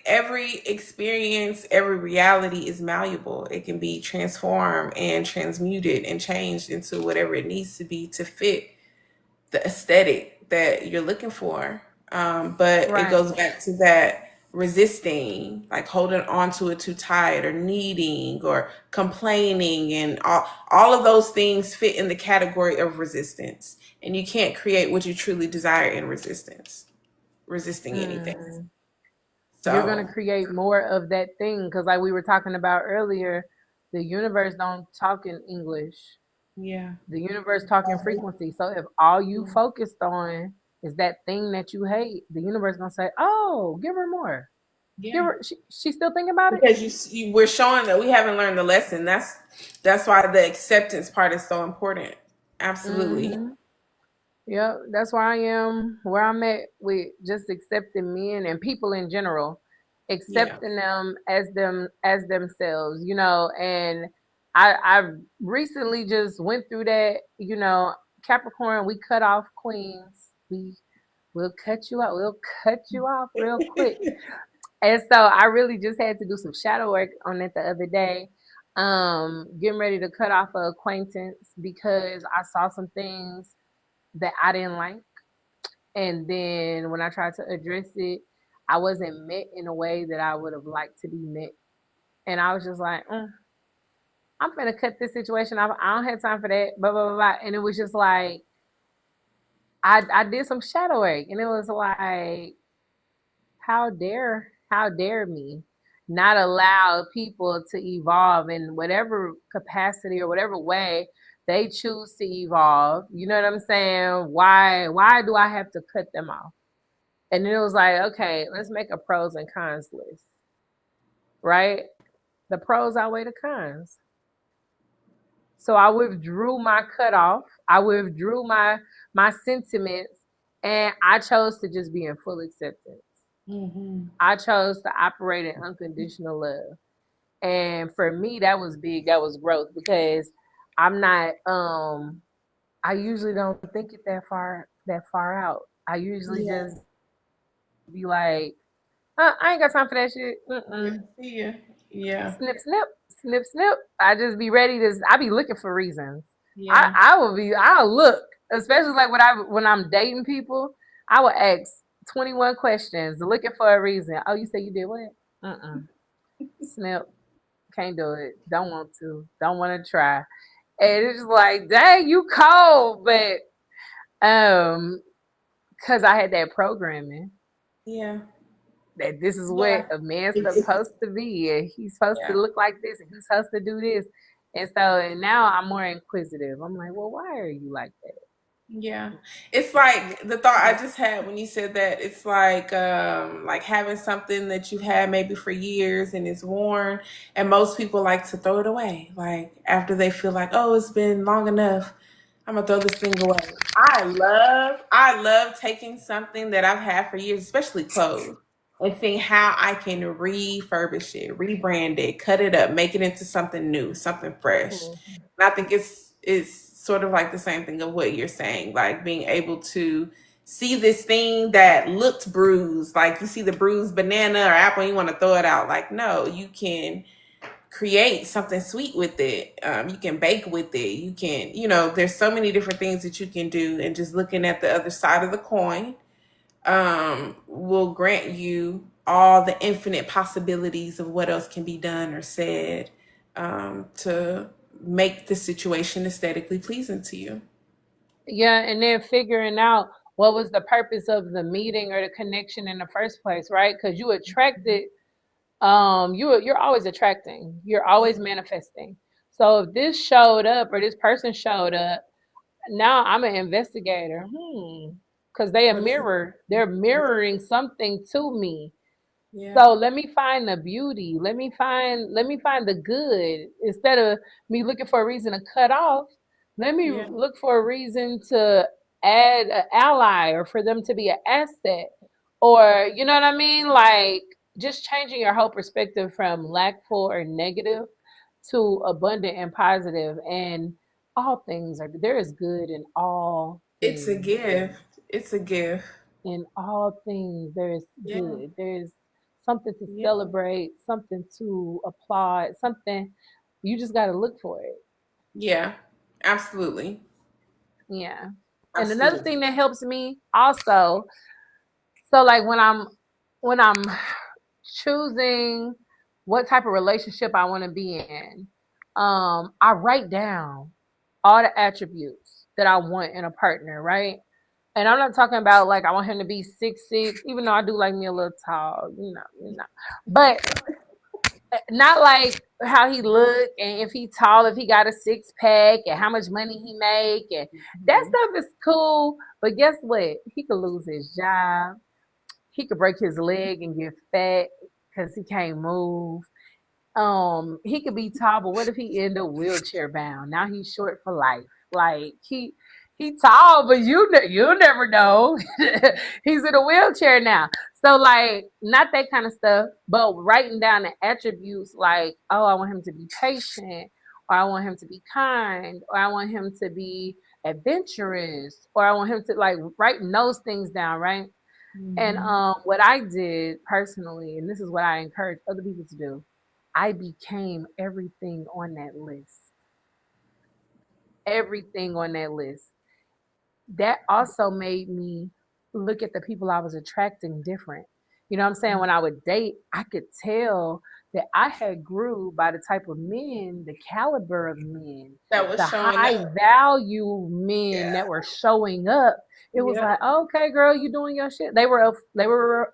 experience, every reality is malleable. It can be transformed and transmuted and changed into whatever it needs to be to fit the aesthetic that you're looking for. But it goes Right. back to that resisting, like holding on to it too tight, or needing, or complaining, and all of those things fit in the category of resistance. And you can't create what you truly desire in resisting anything. Mm. You're gonna So create more of that thing because, like we were talking about earlier, the universe don't talk in English. yeah, The universe talking frequency. So if all you focused on is that thing that you hate, the universe gonna say, "Oh, give her more." Yeah. She's still thinking about it. Because we're showing that we haven't learned the lesson. That's why the acceptance part is so important. Absolutely. Mm-hmm. Yep, that's where I am, where I'm at with just accepting men and people in general, Yeah. accepting them as themselves, and I recently just went through that, Capricorn, we cut off queens. We'll cut you out. We'll cut you off real quick. And so I really just had to do some shadow work on it the other day. Getting ready to cut off an acquaintance because I saw some things that I didn't like. And then when I tried to address it, I wasn't met in a way that I would have liked to be met. And I was just like, I'm gonna cut this situation off. I don't have time for that. Blah blah blah. Blah. And it was just like I did some shadow work, and it was like, how dare me not allow people to evolve in whatever capacity or whatever way they choose to evolve. You know what I'm saying? Why do I have to cut them off? And then it was like, okay, let's make a pros and cons list, right? The pros outweigh the cons. So I withdrew my cutoff. I withdrew my sentiments, and I chose to just be in full acceptance. Mm-hmm. I chose to operate in unconditional love. And for me, that was big. That was growth because I'm not I usually don't think it that far out. I usually Yeah. just be like, I ain't got time for that shit. Yeah. See ya. Yeah. Snip, snip, snip, snip. I just be ready to. I be looking for reasons. Yeah. I'll look, especially like when I'm dating people. I will ask 21 questions, looking for a reason. Oh, you say you did what? Snip. Can't do it. Don't want to. Don't want to try. And it's just like, dang, you cold, but because I had that programming Yeah. that this is what Yeah. a man's It's supposed to be, and he's supposed to yeah. look like this, and he's supposed to do this. And now I'm more inquisitive. I'm like, well, why are you like that? Yeah. It's like the thought I just had when you said that. It's like having something that you've had maybe for years and it's worn, and most people like to throw it away. Like after they feel like, oh, it's been long enough, I'm gonna throw this thing away. I love taking something that I've had for years, especially clothes, and seeing how I can refurbish it, rebrand it, cut it up, make it into something new, something fresh. Mhm. And I think it's sort of like the same thing of what you're saying, like being able to see this thing that looked bruised, like you see the bruised banana or apple, and you want to throw it out. Like no, you can create something sweet with it. You can bake with it. You can, there's so many different things that you can do. And just looking at the other side of the coin will grant you all the infinite possibilities of what else can be done or said to make the situation aesthetically pleasing to you. Yeah, and then figuring out what was the purpose of the meeting or the connection in the first place, right? Because you attracted, you're always attracting, you're always manifesting. So if this showed up or this person showed up, now I'm an investigator. Because What is they're mirroring something to me. Yeah, So let me find the beauty. Let me find the good. Instead of me looking for a reason to cut off, let me yeah, look for a reason to add an ally or for them to be an asset. Or you know what I mean? Like just changing your whole perspective from lackful or negative to abundant and positive. And all things are there is good in all it's a things. gift. It's a gift. In all things there is Yeah, good. There is something to yeah, celebrate, something to applaud, something you just got to look for it. yeah. Absolutely, Yeah. And another absolutely. thing that helps me also, so like when I'm choosing what type of relationship I want to be in, I write down all the attributes that I want in a partner, right? And I'm not talking about like I want him to be 6'6", even though I do like me a little tall, But not like how he look and if he tall, if he got a 6 pack and how much money he make and that Mhm. stuff is cool. But guess what? He could lose his job. He could break his leg and get fat. because he can't move. He could be tall, but what if he end up wheelchair bound? Now he's short for life. Like he tall, but you'll never know. He's in a wheelchair now. So like not that kind of stuff, but writing down the attributes like, oh, I want him to be patient, or I want him to be kind, or I want him to be adventurous, or I want him to like writing those things down, right? And Mm-hmm. what I did personally, and this is what I encourage other people to do, I became everything on that list. Everything on that list. That also made me look at the people I was attracting different. You know what I'm saying? When I would date, I could tell that I had grew by the type of men, the caliber of men, That was the showing high up. value men Yeah. that were showing up. It was Yeah. like, okay, girl, you doing your shit. They were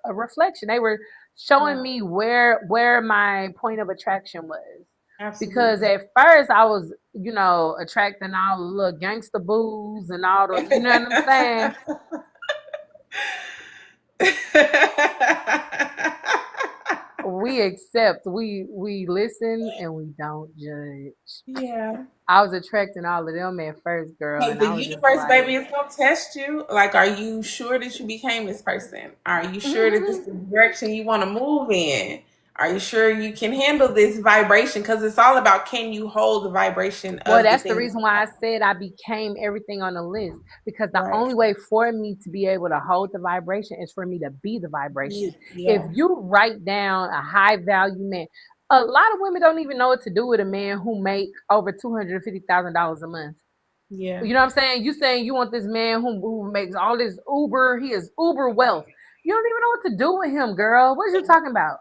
a reflection. They were showing Yeah. me where my point of attraction was. Because Absolutely. at first I was, attracting all the little gangster booze and all the, you know what I'm saying? We accept, we listen, and we don't judge. Yeah. I was attracting all of them at first, girl, Because and the I was just universe, like, baby, is gonna test you. Like, are you sure that you became this person? Are you sure that this is the direction you want to move in? Are you sure you can handle this vibration? Because it's all about, can you hold the vibration well, of the that's the thing? reason why I said I became everything on the list. Because the Right. only way for me to be able to hold the vibration is for me to be the vibration. If Yeah. you write down a high value man, a lot of women don't even know what to do with a man who make over $250,000 a month. Yeah. You know what I'm saying? You saying you want this man who makes all this Uber, he is Uber wealth. You don't even know what to do with him, girl. What are you talking about?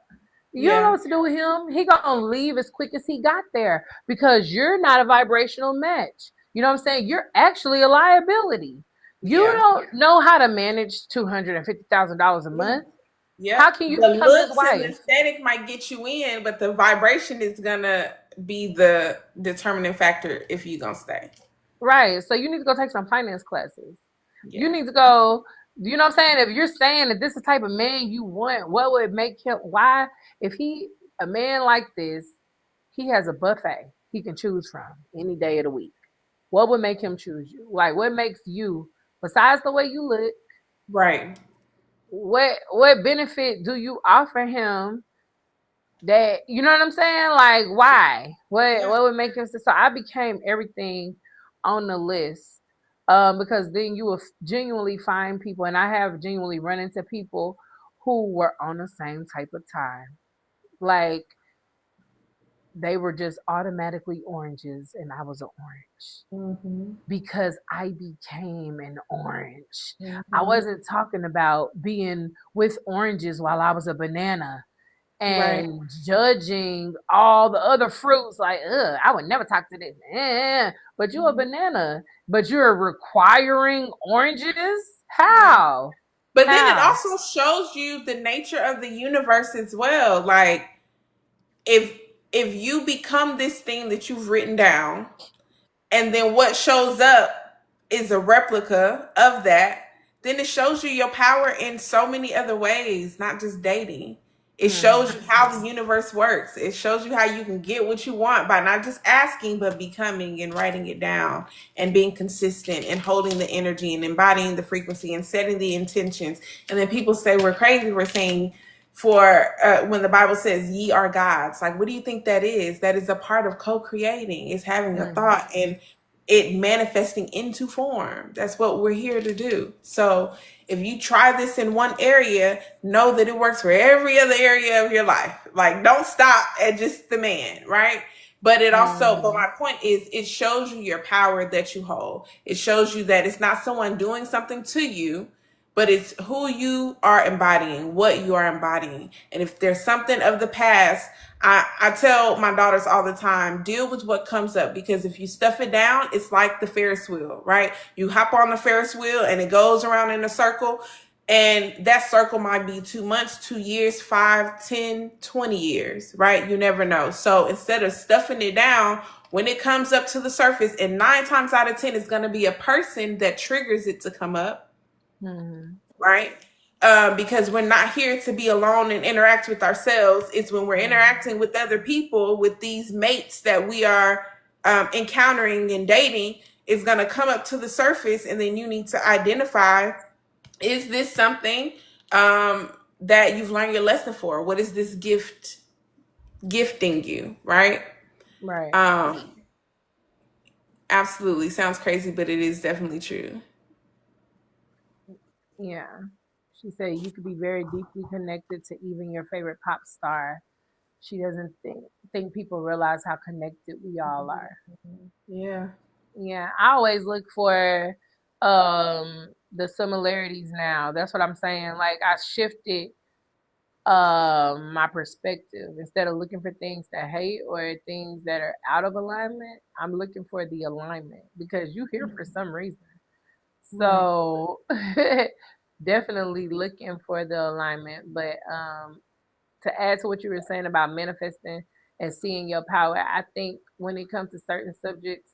You don't know Yeah. what to do with him. He gonna leave as quick as he got there because you're not a vibrational match. You know what I'm saying? You're actually a liability. You Yeah. don't know how to manage $250,000 a Yeah. month. How Yep. can you The become his looks and the wife? aesthetic might get you in, but the vibration is gonna be the determining factor if you gonna stay. Right. So you need to go take some finance classes. You Yeah. need to go, you know what I'm saying? If you're saying that this is the type of man you want, what would make him, why? If a man like this, he has a buffet he can choose from any day of the week. What would make him choose you? Like, what makes you, besides the way you look, Right. what benefit do you offer him that, you know what I'm saying? Like, why? What Yeah. what would make him say so? I became everything on the list. Because then you will genuinely find people, and I have genuinely run into people who were on the same type of time. Like they were just automatically oranges, and I was an orange Mm-hmm. because I became an orange. I Mm-hmm. wasn't talking about being with oranges while I was a banana Right. and judging all the other fruits like, ugh, I would never talk to this. But you're a Mhm. banana, but you're requiring oranges? Yeah. How? But then it How? also shows you the nature of the universe as well. Like if if you become this thing that you've written down, and then what shows up is a replica of that, then it shows you your power in so many other ways, not just dating. It Hmm. shows you how the universe works. It shows you how you can get what you want by not just asking, but becoming and writing it down and being consistent and holding the energy and embodying the frequency and setting the intentions. And then people say we're crazy. We're saying for when the Bible says ye are gods, like what do you think that is? That is a part of co-creating, is having a Hmm. thought and it manifesting into form. That's what we're here to do. So if you try this in one area, know that it works for every other area of your life. Like don't stop at just the man, right? But it also, but Hmm. my point is, it shows you your power that you hold. It shows you that it's not someone doing something to you, but it's who you are embodying, what you are embodying. And if there's something of the past, I tell my daughters all the time, deal with what comes up, because if you stuff it down, it's like the Ferris wheel, right? You hop on the Ferris wheel and it goes around in a circle. And that circle might be 2 months, 2 years, 5, 10, 20 years, right? You never know. So instead of stuffing it down, when it comes up to the surface, and 9 times out of 10, it's going to be a person that triggers it to come up, Hmm. right? because we're not here to be alone and interact with ourselves. It's when we're interacting with other people, with these mates that we are encountering and dating, is going to come up to the surface, and then you need to identify: is this something that you've learned your lesson for? What is this gifting you? Right? Right. Um, Absolutely. Sounds crazy, but it is definitely true. Yeah. She said you could be very deeply connected to even your favorite pop star. She doesn't think people realize how connected we all are. Yeah. Yeah, I always look for the similarities now. That's what I'm saying. Like I shifted my perspective. Instead of looking for things to hate or things that are out of alignment, I'm looking for the alignment because you here for some reason. Right. So definitely looking for the alignment. But to add to what you were saying about manifesting and seeing your power, I think when it comes to certain subjects,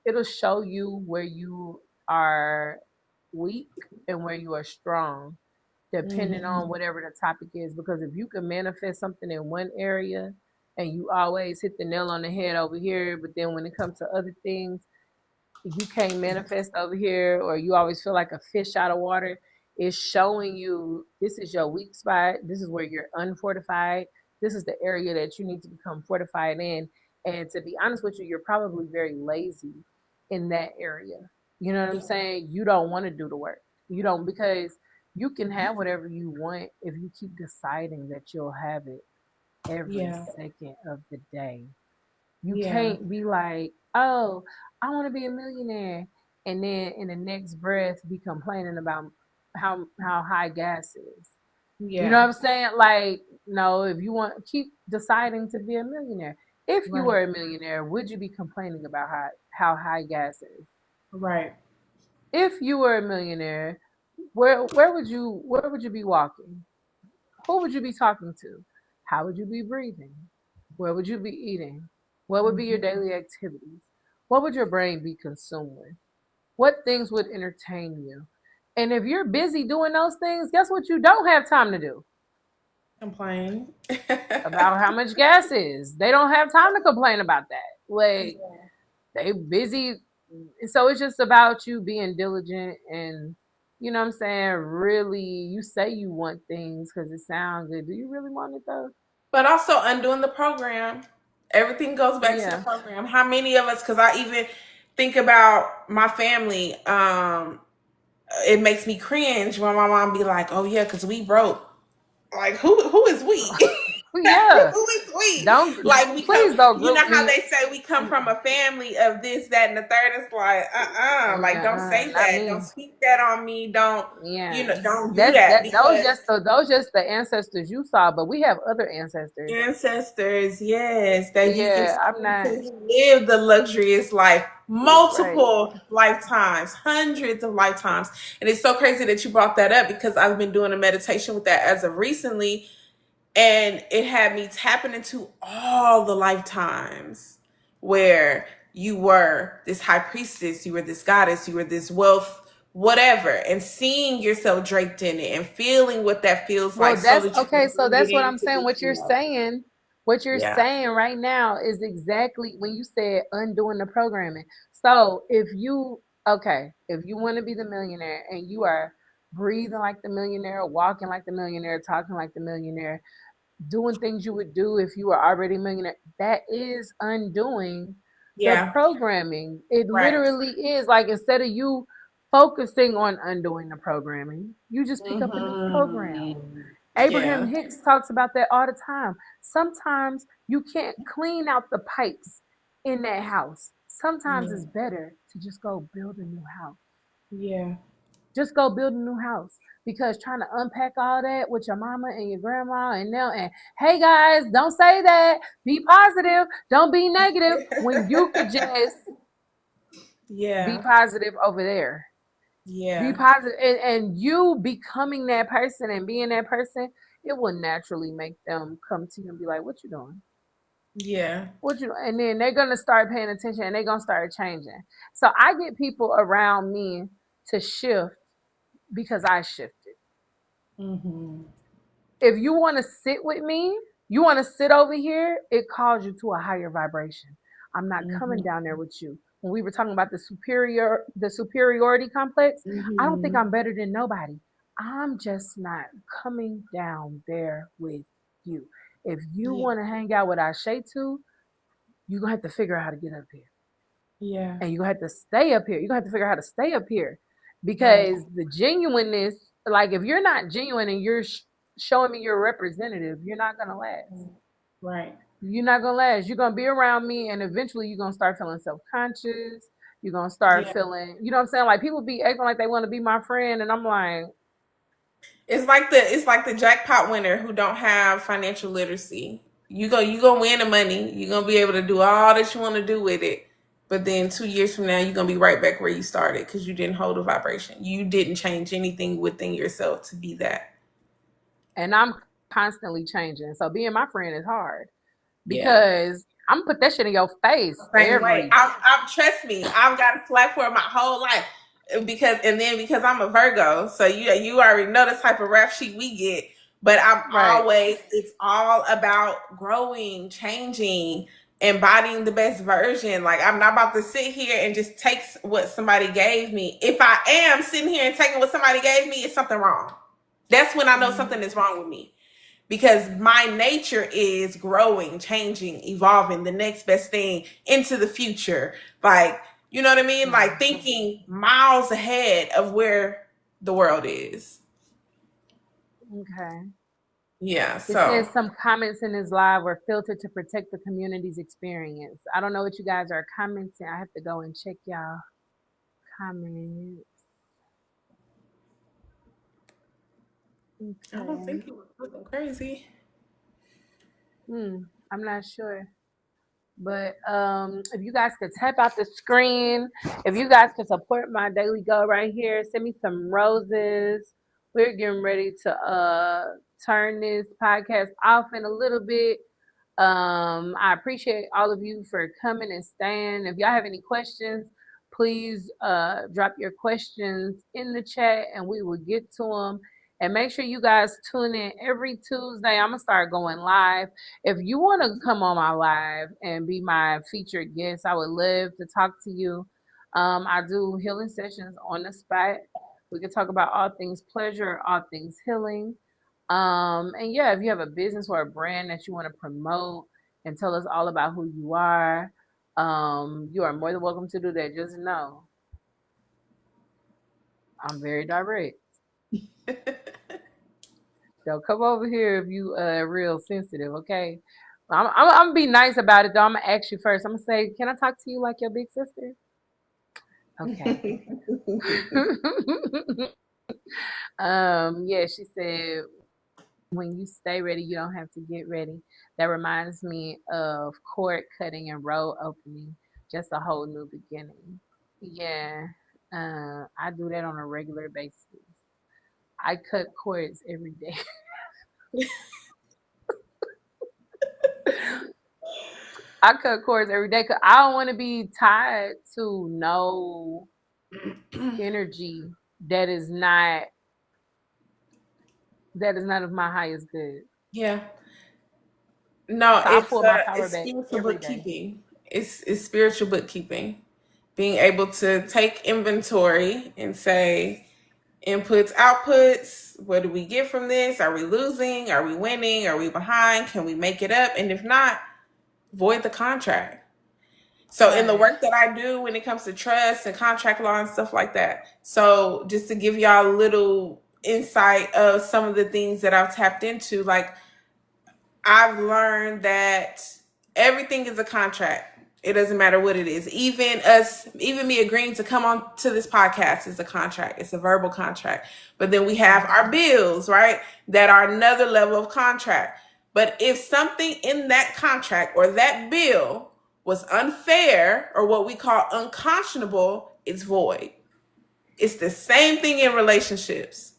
it'll show you where you are weak and where you are strong, depending Hmm. on whatever the topic is. Because if you can manifest something in one area and you always hit the nail on the head over here, but then when it comes to other things, you can't manifest over here, or you always feel like a fish out of water, it's showing you this is your weak spot. This is where you're unfortified. This is the area that you need to become fortified in. And to be honest with you, you're probably very lazy in that area. You know what I'm saying? You don't want to do the work. You don't, because you can have whatever you want if you keep deciding that you'll have it every Yeah. second of the day. You Yeah. can't be like, oh, I want to be a millionaire, and then in the next breath be complaining about how high gas is. You know what Yeah. I'm saying? Like, no, if you want, keep deciding to be a millionaire. If you Right. were a millionaire, would you be complaining about how high gas is? Right. If you were a millionaire, where would you be walking? Who would you be talking to? How would you be breathing? Where would you be eating? What would be your Hmm. daily activities? What would your brain be consuming? What things would entertain you? And if you're busy doing those things, guess what you don't have time to do? Complain. About how much gas is. They don't have time to complain about that. Like they busy. So it's just about you being diligent and you know what I'm saying? Really, you say you want things because it sounds good. Do you really want it though? But also undoing the program. Everything goes back to the Yeah. program. How many of us, because I even think about my family, it makes me cringe when my mom be like, "Oh yeah, because we broke." Like who is we? Yeah. Who is we? Don't Like we come, please don't you group know how me. they say we come from a family of this, that, and the third. It's like, like don't say Not that. Don't me. speak that on me. Don't, Yeah. don't do That that that because those just the ancestors you saw, but we have other ancestors. ancestors, yes, that you can Yeah, talk I'm not to live the luxurious life, right. multiple lifetimes, hundreds of lifetimes. And it's so crazy that you brought that up because I've been doing a meditation with that as of recently, and it had me tapping into all the lifetimes where you were this high priestess, you were this goddess, you were this wealth, whatever, and seeing yourself draped in it and feeling what that feels like Well, so that's that you okay. can So bring it that's what I'm into saying. this world. What you're Yeah. saying right now is exactly when you said undoing the programming. So if you want to be the millionaire and you are breathing like the millionaire, walking like the millionaire, talking like the millionaire, doing things you would do if you were already a millionaire, that is undoing the Yeah. programming. It Right. literally is like instead of you focusing on undoing the programming, you just pick up a new program. Hmm. Abraham Yeah. Hicks talks about that all the time. Sometimes you can't clean out the pipes in that house. Sometimes Yeah. it's better to just go build a new house. Yeah. Just go build a new house because trying to unpack all that with your mama and your grandma and now and hey guys, don't say that. Be positive. Don't be negative when you could just be Yeah. positive over there. Be Yeah. positive and you becoming that person and being that person, it will naturally make them come to you and be like, "What you doing? Yeah. What you?" And then they're gonna start paying attention and they're gonna start changing. So I get people around me to shift because I shifted. Mm-hmm. If you want to sit with me, you want to sit over here, it calls you to a higher vibration. I'm not coming Mm-hmm. down there with you. When we were talking about the superiority complex, I don't think Mm-hmm. I'm better than nobody. I'm just not coming down there with you. If you Yeah. want to hang out with Ashatu, you're gonna have to figure out how to get up here. Yeah. And you're gonna have to stay up here. You're gonna have to figure out how to stay up here. Right. Because the genuineness, like if you're not genuine and you're showing me you're a representative, you're not gonna last. Right. You're not gonna last. You're gonna be around me, and eventually you're gonna start feeling self conscious. You're gonna start Yeah. feeling, you know what I'm saying? Like people be acting like they want to be my friend, and I'm like, It's like the jackpot winner who don't have financial literacy. You gonna win the money. You're gonna be able to do all that you want to do with it. But then 2 years from now, you're gonna be right back where you started because you didn't hold a vibration. You didn't change anything within yourself to be that. and I'm constantly changing. So being my friend is hard Yeah. because I'm gonna put that shit in your face Same way. every. Trust me, I've got a slack for my whole life because I'm a Virgo, so you already know the type of rap sheet we get. But Right. it's all about growing, changing, embodying the best version. Like I'm not about to sit here and just take what somebody gave me. If I am sitting here and taking what somebody gave me, it's something wrong. That's when I know Mhm. something is wrong with me because my nature is growing, changing, evolving, the next best thing into the future. Like, you know what I mean? Like Mhm. thinking miles ahead of where the world is. Okay. Yeah. It So says some comments in this live were filtered to protect the community's experience. I don't know what you guys are commenting. I have to go and check y'all comments. I don't Okay. think it was nothing crazy. I'm not sure. But if you guys could tap out the screen, if you guys could support my daily goal right here, send me some roses. We're getting ready to turn this podcast off in a little bit. I appreciate all of you for coming and staying. If y'all have any questions, please drop your questions in the chat and we will get to them. And make sure you guys tune in every Tuesday. I'm gonna start going live. If you want to come on my live and be my featured guest, I would love to talk to you. I do healing sessions on the spot. We can talk about all things pleasure, all things healing. And yeah, if you have a business or a brand that you want to promote and tell us all about who you are, you are more than welcome to do that. Just know I'm very direct. Don't come over here if you real sensitive, okay? I'm gonna be nice about it though. I'm gonna ask you first. I'm gonna say, can I talk to you like your big sister? Okay. Yeah, she said when you stay ready, you don't have to get ready. That reminds me of cord cutting and road opening, just a whole new beginning. Yeah, I do that on a regular basis. I cut cords every day. I cut cords every day because I don't want to be tied to no energy that is not of my highest good. Yeah. No, So I pull my power it's back spiritual every day. bookkeeping. It's spiritual bookkeeping. Being able to take inventory and say, inputs, outputs. What do we get from this? Are we losing? Are we winning? Are we behind? Can we make it up? And if not, void the contract. So in the Right. work that I do when it comes to trust and contract law and stuff like that. So just to give y'all a little insight of some of the things that I've tapped into, like I've learned that everything is a contract. It doesn't matter what it is. Even me agreeing to come on to this podcast is a contract. It's a verbal contract. But then we have our Mhm. bills, right? That are another level of contract. But if something in that contract or that bill was unfair or what we call unconscionable, it's void. It's the same thing in relationships,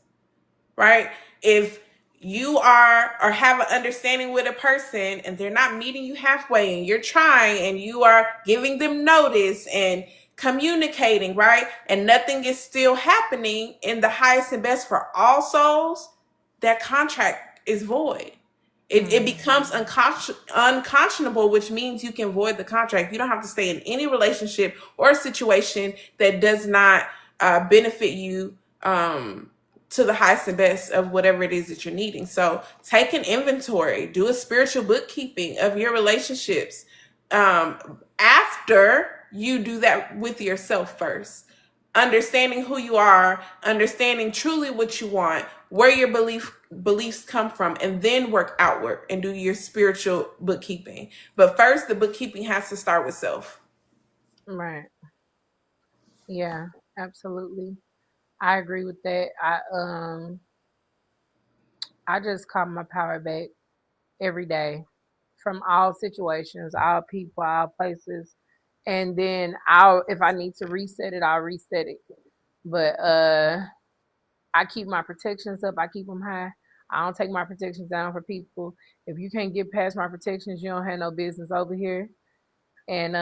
right? If you are or have an understanding with a person and they're not meeting you halfway and you're trying and you are giving them notice and communicating, right? And nothing is still happening in the highest and best for all souls, that contract is void. It Mm. becomes unconscionable, which means you can void the contract. You don't have to stay in any relationship or situation that does not benefit you to the highest and best of whatever it is that you're needing. So take an inventory, do a spiritual bookkeeping of your relationships after you do that with yourself first, understanding who you are, understanding truly what you want, where your beliefs come from, and then work outward and do your spiritual bookkeeping. But first, the bookkeeping has to start with self. Right. Yeah, absolutely. I agree with that. I just call my power back every day from all situations, all people, all places. And then I'll if I need to reset it, I'll reset it. But I keep my protections up, I keep them high. I don't take my protections down for people. If you can't get past my protections, you don't have no business over here. And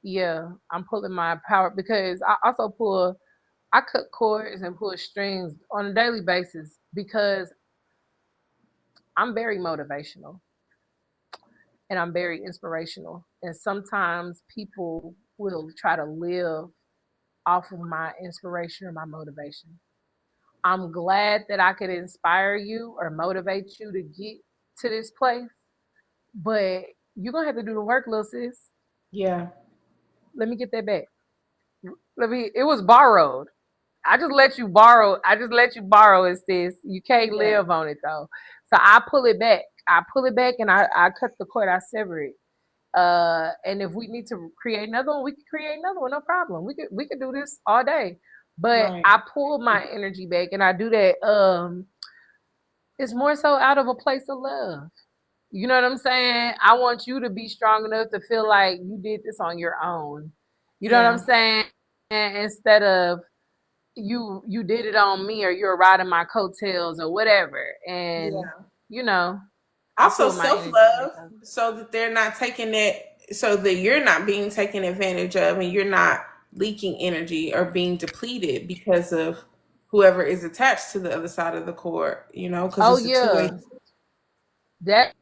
yeah, I'm pulling my power because I also pull I cut cords and pull strings on a daily basis because I'm very motivational and I'm very inspirational. And sometimes people will try to live off of my inspiration or my motivation. I'm glad that I could inspire you or motivate you to get to this place, but you're gonna have to do the work, little sis. Yeah. Let me get that back. It was borrowed. I just let you borrow it, sis. You can't Yeah. live on it though. So I pull it back. I pull it back and I cut the cord, I sever it. And if we need to create another one, we can create another one, no problem. We could do this all day. But Right. I pull my energy back and I do that. It's more so out of a place of love. You know what I'm saying? I want you to be strong enough to feel like you did this on your own. You know what I'm Yeah. saying? And instead of you did it on me or you're riding my coattails or whatever. And Yeah. you know, I Also, pull my self energy back love, up. so that they're not taking it, so that you're not being taken advantage of and you're not leaking energy or being depleted because of whoever is attached to the other side of the cord, because Oh it's a two-way. yeah. That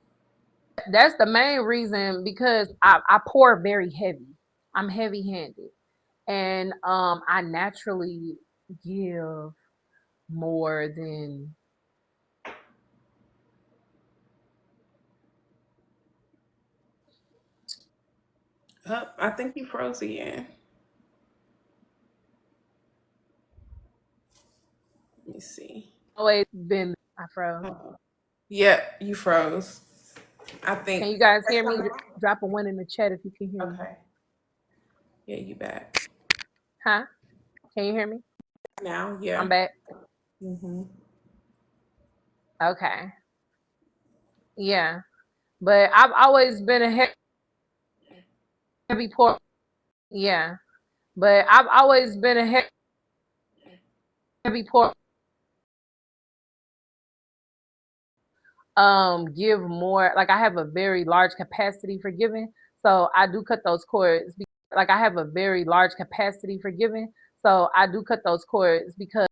that's the main reason because I pour very heavy. I'm heavy handed. And I naturally give more than Oh, I think you froze again. Let me see. always been I froze. Yep, you froze. I Can think. you guys hear me? Drop a one in the chat if you can hear me. Okay. Yeah, you back Huh? Can you hear me? now. I'm Yeah. back. Hmm. Okay. Yeah. But I've always been a heavy pour. Yeah. But I've always been a heavy pour. Give more. Like I have a very large capacity for giving, so I do cut those cords. Like I have a very large capacity for giving, so I do cut those cords because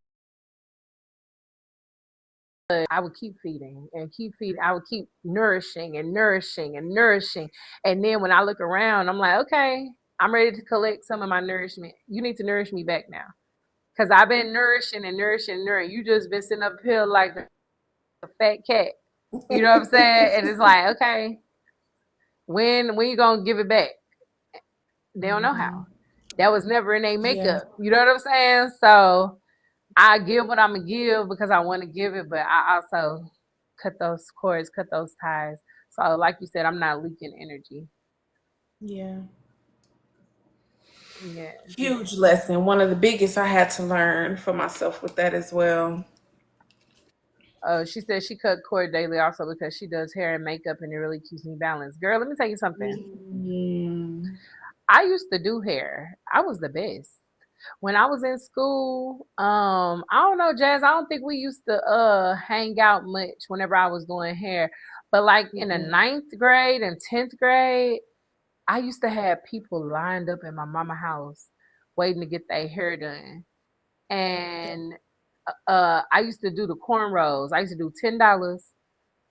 I would keep feeding and keep feeding. I would keep nourishing and nourishing and nourishing, and then when I look around, I'm like, okay, I'm ready to collect some of my nourishment. You need to nourish me back now, because I've been nourishing and nourishing and nourishing. You just been sitting up here like a fat cat. You know what I'm saying? And it's like, okay, when you gonna give it back? They don't know Hmm. how. That was never in their Yeah. makeup. You know what I'm saying? So I give what I'm gonna give because I want to give it, but I also cut those cords, cut those ties. So like you said, I'm not leaking energy. Yeah. Yeah. Huge lesson. One of the biggest I had to learn for myself with that as well. She said she cut cord daily also because she does hair and makeup and it really keeps me balanced. Girl, let me tell you something. Mm. I used to do hair. I was the best. When I was in school, I don't know, Jazz, I don't think we used to hang out much whenever I was doing hair. But like in the Mm-mm. ninth grade and 10th grade, I used to have people lined up in my mama house waiting to get their hair done. And I used to do the cornrows. I used to do $10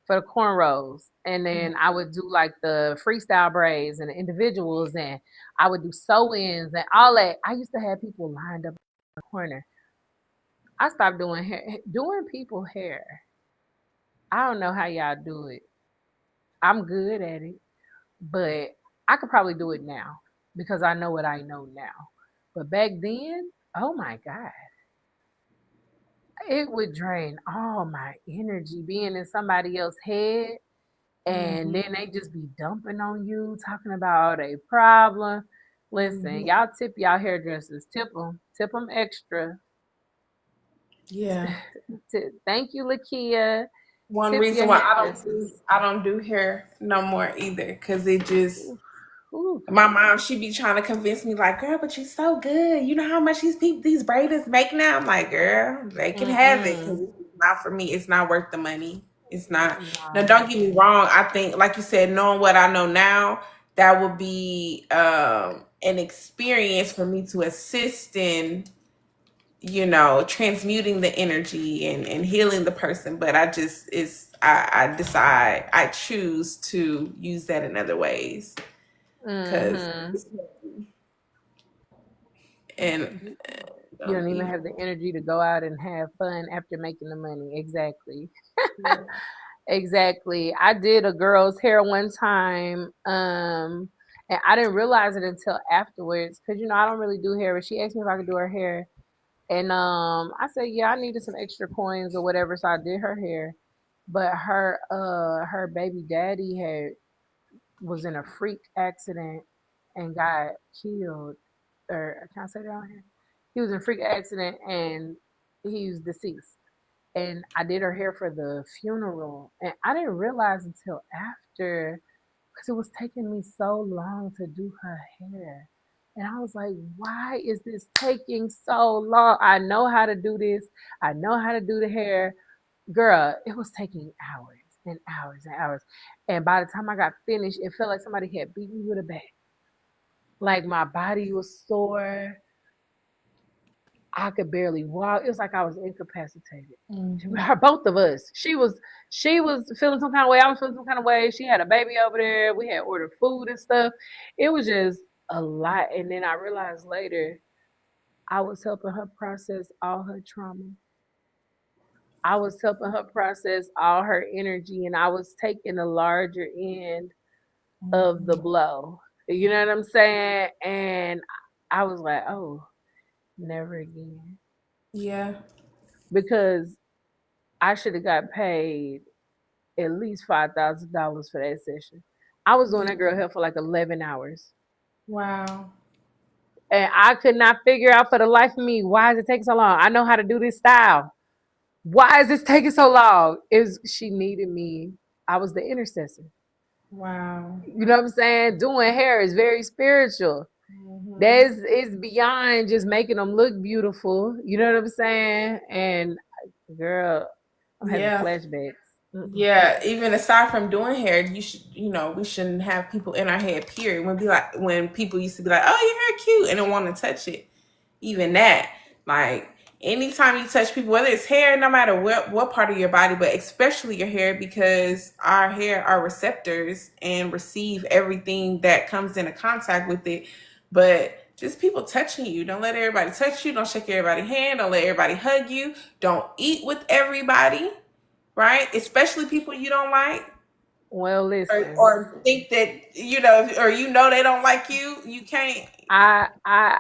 for the cornrows, and then I would do like the freestyle braids and the individuals, and I would do sew-ins and all that. I used to have people lined up in the corner. I stopped doing hair, doing people hair. I don't know how y'all do it. I'm good at it, but I could probably do it now because I know what I know now. But back then, oh my God, it would drain all my energy being in somebody else's head, and then they just be dumping on you, talking about a problem. Listen, y'all tip y'all hairdressers, tip them extra. Yeah. Thank you, Lakia. One Tip reason your why hairdressers. I don't do hair no more either, because it just Ooh. my mom, she be trying to convince me like, girl, but you so good. You know how much these people, these braiders make now? I'm like, girl, they can have it, because Mm-mm. it's not for me. It's not worth the money. It's not. Now, No. don't get me wrong. I think, like you said, knowing what I know now, that would be an experience for me to assist in, transmuting the energy and healing the person. But I decide, I choose to use that in other ways. Cause Mm-hmm. and You don't don't even even have the energy to go out and have fun after making the money. Exactly. yeah. Exactly. I did a girl's hair one time, and I didn't realize it until afterwards because I don't really do hair. But she asked me if I could do her hair, and I said yeah, I needed some extra coins or whatever, so I did her hair. But her baby daddy had was in a freak accident and got killed, or can I say that on here? He was in a freak accident and he's deceased. And I did her hair for the funeral, and I didn't realize until after because it was taking me so long to do her hair. And I was like, why is this taking so long? I know how to do this. I know how to do the hair. Girl, it was taking hours and hours and hours. And by the time I got finished, it felt like somebody had beat me with a bat. Like my body was sore. I could barely walk. It was like I was incapacitated. Both of us. She was feeling some kind of way. I was feeling some kind of way. She had a baby over there. We had ordered food and stuff. It was just a lot. And then I realized later I was helping her process all her trauma. I was helping her process all her energy, and I was taking the larger end of the blow. You know what I'm saying? And I was like, oh, never again. Yeah. Because I should have got paid at least $5,000 for that session. I was doing that girl hair for like 11 hours. Wow. And I could not figure out for the life of me why is it taking so long. I know how to do this style. Why is this taking so long? She needed me. I was the intercessor. Wow. You know what I'm saying? Doing hair is very spiritual. It's beyond just making them look beautiful. You know what I'm saying? And girl, I'm having Yeah. flashbacks. Yeah, even aside from doing hair, we shouldn't have people in our head, period. When people used to be like, oh, your hair cute, and don't want to touch it. Even that, like, anytime you touch people, whether it's hair, no matter what part of your body, but especially your hair, because our hair are receptors and receive everything that comes into contact with it. But just people touching you, don't let everybody touch you. Don't shake everybody's hand. Don't let everybody hug you. Don't eat with everybody, right? Especially people you don't like, Well, or, listen, or think that or they don't like you. You can't. I I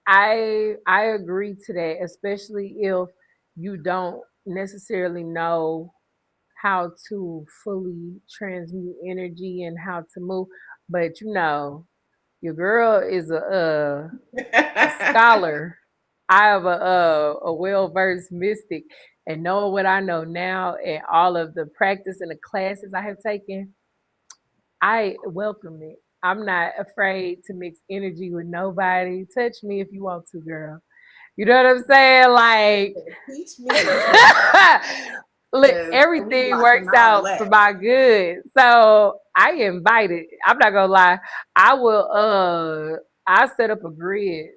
I I agree to that, especially if you don't necessarily know how to fully transmute energy and how to move. But your girl is a scholar. I am a well versed mystic, and knowing what I know now and all of the practice and the classes I have taken, I welcome it. I'm not afraid to mix energy with nobody. Touch me if you want to, girl. You know what I'm saying? Like, Teach me, look, because we everything blocking works all out that. for my good. So I invited. I'm not gonna lie. I will. I set up a grid.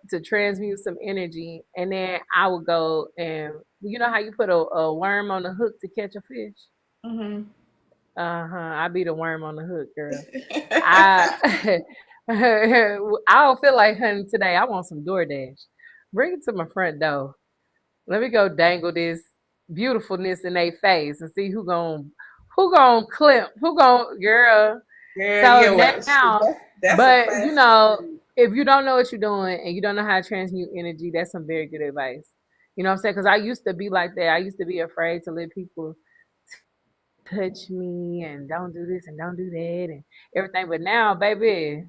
to transmute some energy, and then I would go and you know how you put a worm on the hook to catch a fish. Hmm. I'd be the worm on the hook, girl. I I don't feel like hunting today. I want some DoorDash. Bring it to my front door. Let me go dangle this beautifulness in their face and see who gon' clip, who gon' girl. Yeah, So yeah, well, shoot, now, that's a but you classic. know, if you don't know what you're doing and you don't know how to transmute energy, that's some very good advice. You know what I'm saying? Because I used to be like that. I used to be afraid to let people touch me and don't do this and don't do that and everything. But now, baby,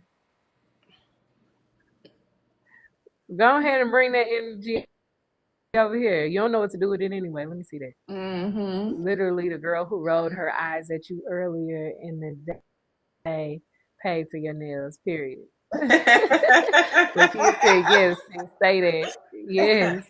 go ahead and bring that energy over here. You don't know what to do with it anyway. Let me see that. Hmm. Literally, the girl who rolled her eyes at you earlier in the day paid for your nails, period. Lakia said, yes, sis, say that. Yes,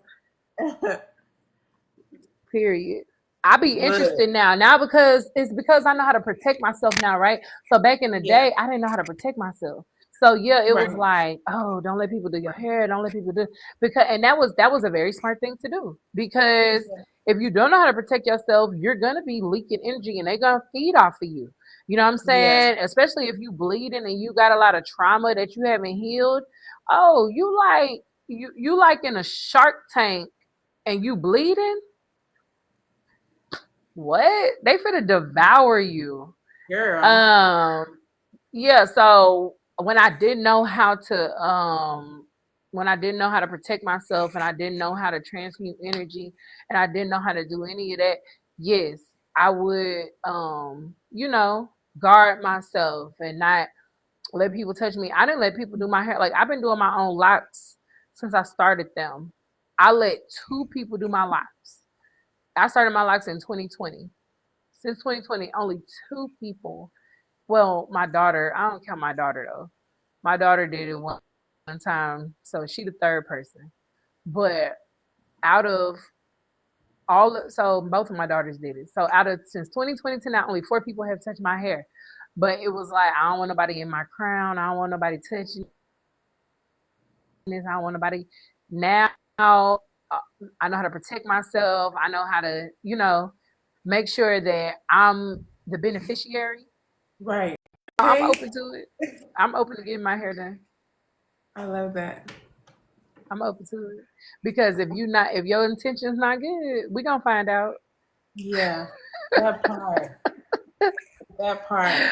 period. I be Look, interested now because it's because I know how to protect myself now, right? So back in the yeah, day, I didn't know how to protect myself. So yeah, it was right. like, oh, don't let people do your hair, don't let people do because and that was a very smart thing to do because if you don't know how to protect yourself, you're gonna be leaking energy and they're gonna feed off of you. You know what I'm Yeah, saying? Especially if you bleeding and you got a lot of trauma that you haven't healed. Oh, you like in a shark tank and you bleeding? What? They finna devour you. girl. Um, yeah, so when I didn't know how to protect myself and I didn't know how to transmute energy and I didn't know how to do any of that, yes, I would guard myself and not let people touch me. I didn't let people do my hair. Like I've been doing my own locks since I started them. I let two people do my locks. I started my locks in 2020. Since 2020, only two people. Well, my daughter. I don't count my daughter though. My daughter did it one time, so she the third person. But out of so both of my daughters did it. So out of since 2020 to now, only four people have touched my hair. But it was like I don't want nobody in my crown. I don't want nobody touching this. I don't want nobody. Now I know how to protect myself. I know how to, make sure that I'm the beneficiary. Right. I'm Okay. open to it. I'm open to getting my hair done. I love that. I'm open to it because if your intention's not good, we gonna find out. Yeah, that part. That part.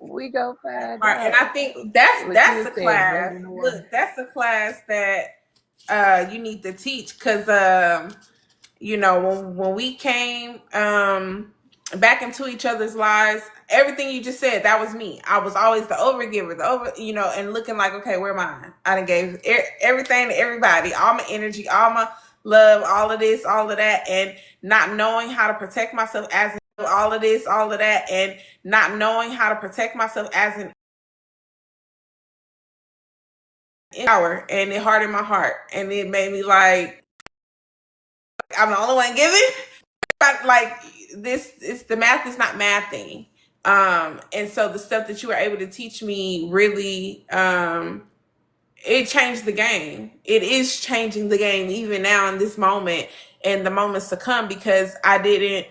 We gonna That find part. And out. I think that's Lakia a said, class. "Wade in the water." Look, that's a class that you need to teach because when we came back into each other's lives, everything you just said, that was me. I was always the overgiver, and looking like, okay, where am I? I done gave everything to everybody, all my energy, all my love, all of this, all of that, and not knowing how to protect myself as all of this, all of that, and not knowing how to protect myself as an hour, and it hardened my heart, and it made me like I'm the only one giving. But like this is the math is not mathing. And so the stuff that you were able to teach me really it changed the game. It is changing the game even now in this moment and the moments to come because I didn't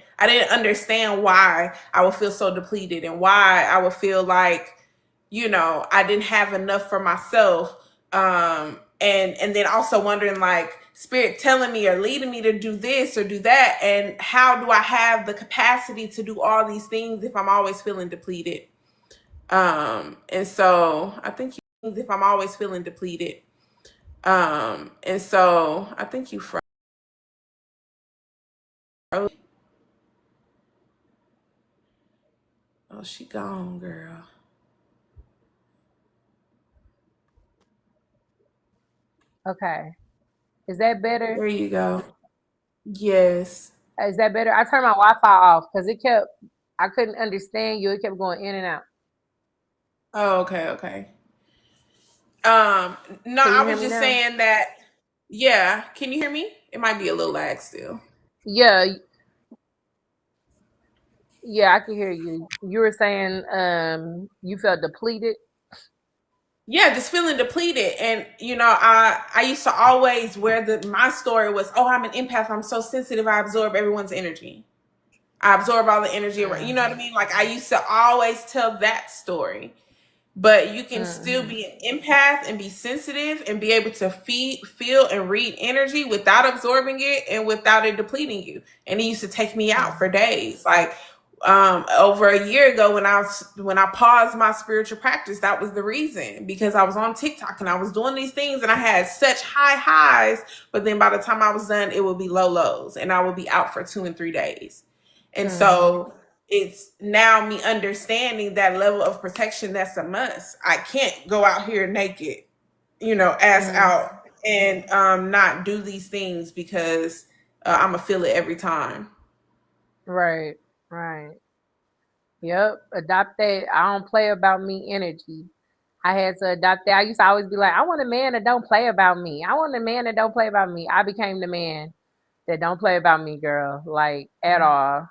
understand why I would feel so depleted and why I would feel like I didn't have enough for myself. And then also wondering like spirit telling me or leading me to do this or do that, and how do I have the capacity to do all these things if I'm always feeling depleted? And so I think if I'm always feeling depleted. And so I think you froze. Oh, she gone, girl. Okay, is that better? There you go. Yes. Is that better? I turned my Wi-Fi off because I couldn't understand you. It kept going in and out. Oh, okay, okay. Um, no, Can I you hear was me just now? saying that. Yeah, can you hear me? It might be a little lag still. Yeah, yeah, I can hear you. You were saying you felt depleted. Yeah, just feeling depleted. And I used to always wear my story was, oh, I'm an empath, I'm so sensitive, I absorb everyone's energy. I absorb all the energy around. You know what I Mm-hmm. mean? Like I used to always tell that story. But you can still Mm-hmm. be an empath and be sensitive and be able to feel, and read energy without absorbing it and without it depleting you. And it used to take me out for days. Like over a year ago when I paused my spiritual practice, that was the reason, because I was on TikTok and I was doing these things and I had such high highs, but then by the time I was done, it would be low lows and I would be out for 2 and 3 days. And Mm-hmm. so it's now me understanding that level of protection that's a must. I can't go out here naked, ass Mm-hmm. out, and not do these things because I'm gonna feel it every time. Right. Right. Yep. Adopt that. I don't play about me energy. I had to adopt that. I used to always be like, I want a man that don't play about me. I want a man that don't play about me. I became the man that don't play about me, girl. Like at all.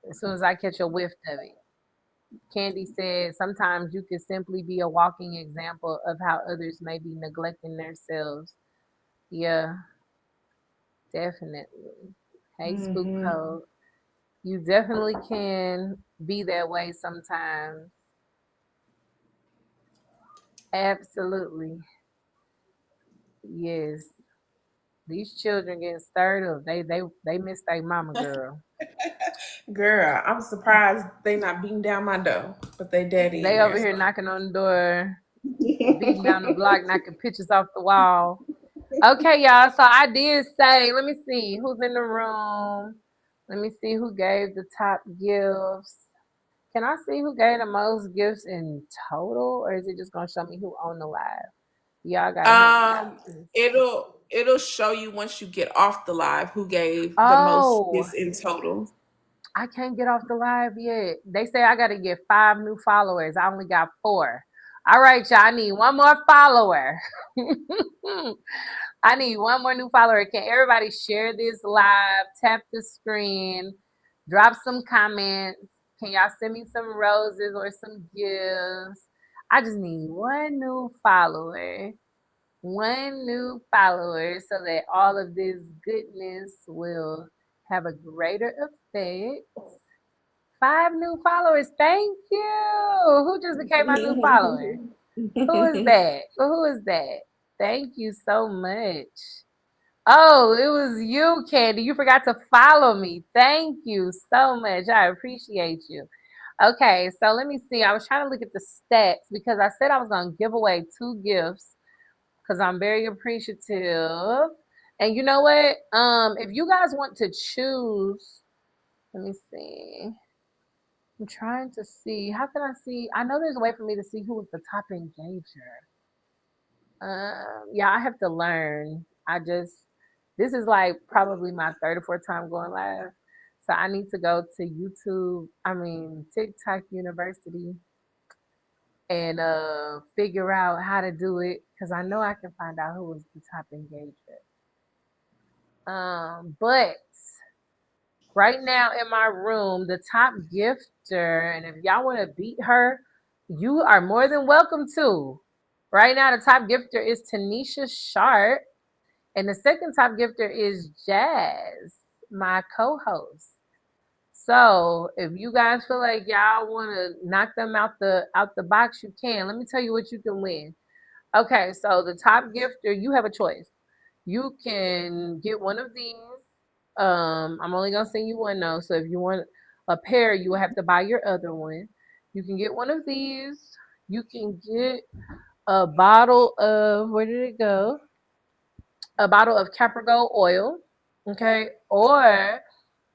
As soon as I catch a whiff of it. Candy said sometimes you can simply be a walking example of how others may be neglecting themselves. Yeah, definitely. Hey, Spook Hmm. Code. You definitely can be that way sometimes. Absolutely. Yes. These children getting stirred up. They miss their mama girl. Girl, I'm surprised they not beating down my door, but they daddy in They there. over So. here knocking on the door, beating down the block, knocking pictures off the wall. Okay, y'all. So I did say, let me see who's in the room. Let me see who gave the top gifts. Can I see who gave the most gifts in total, or is it just gonna show me who on the live? Y'all gotta help me out. Um, it'll show you once you get off the live who gave the most Oh, gifts in total. I can't get off the live yet. They say I gotta get 5 new followers. I only got 4. All right, y'all. I need one more follower. I need one more new follower. Can everybody share this live? Tap the screen, drop some comments. Can y'all send me some roses or some gifts? I just need one new follower. One new follower so that all of this goodness will have a greater effect. 5 new followers. Thank you. Who just became my new follower? Who is that? Who is that? Thank you so much. Oh, it was you, Candy. You forgot to follow me. Thank you so much. I appreciate you. Okay, so let me see. I was trying to look at the stats because I said I was going to give away 2 gifts because I'm very appreciative. And you know what? If you guys want to choose, let me see. I'm trying to see. How can I see? I know there's a way for me to see who was the top engager. Yeah, I have to learn. This is like probably my third or fourth time going live. So I need to go to YouTube, TikTok University and figure out how to do it because I know I can find out who was the top engager. But right now in my room, the top gifter, and if y'all want to beat her, you are more than welcome to. Right now, the top gifter is Tanisha Sharp. And the second top gifter is Jazz, my co-host. So if you guys feel like y'all want to knock them out the box, you can. Let me tell you what you can win. Okay, so the top gifter, you have a choice. You can get one of these. I'm only gonna send you one though. So if you want a pair, you will have to buy your other one. You can get one of these. You can get a bottle of where did it go? A bottle of Capricorn oil. Okay. Or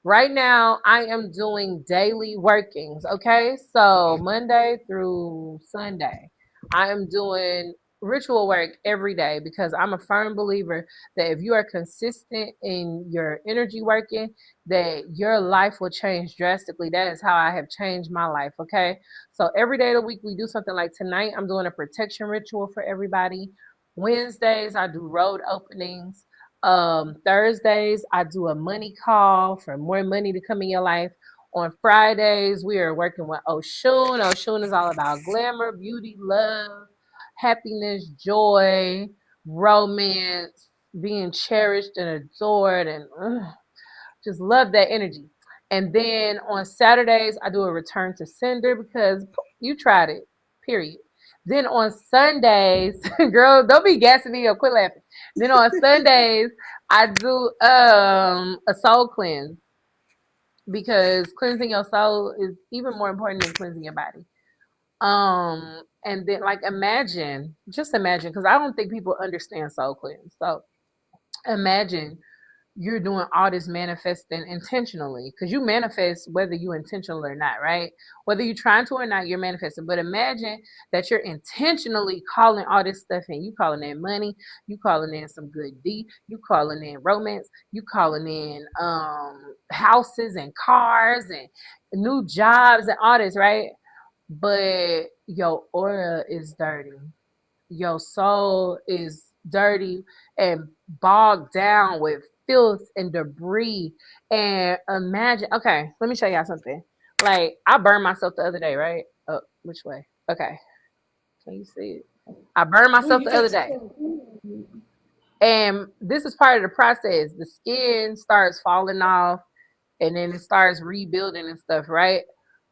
right now I am doing daily workings. Okay. So Monday through Sunday, I am doing ritual work every day because I'm a firm believer that if you are consistent in your energy working, that your life will change drastically. That is how I have changed my life. Okay. So every day of the week we do something. Like tonight I'm doing a protection ritual for everybody. Wednesdays I do road openings. Thursdays, I do a money call for more money to come in your life. On Fridays, we are working with Oshun. Oshun is all about glamour, beauty, love, happiness, joy, romance, being cherished and adored, and just love that energy. And then on Saturdays, I do a return to sender because you tried it, period. Then on Sundays, girl, don't be gassing me up, quit laughing. Then on Sundays, I do a soul cleanse because cleansing your soul is even more important than cleansing your body. And then like imagine, just imagine, because I don't think people understand soul cleanse. So imagine you're doing all this manifesting intentionally because you manifest whether you intentional or not, right? Whether you're trying to or not, you're manifesting. But imagine that you're intentionally calling all this stuff in. You calling in money, you calling in some good D, you calling in romance, you calling in houses and cars and new jobs and all this, right? But your aura is dirty, your soul is dirty and bogged down with filth and debris. And imagine, okay, let me show y'all something. Like, I burned myself the other day, right? Oh, which way? Okay. Can you see it? I burned myself the other day. And this is part of the process. The skin starts falling off and then it starts rebuilding and stuff, right?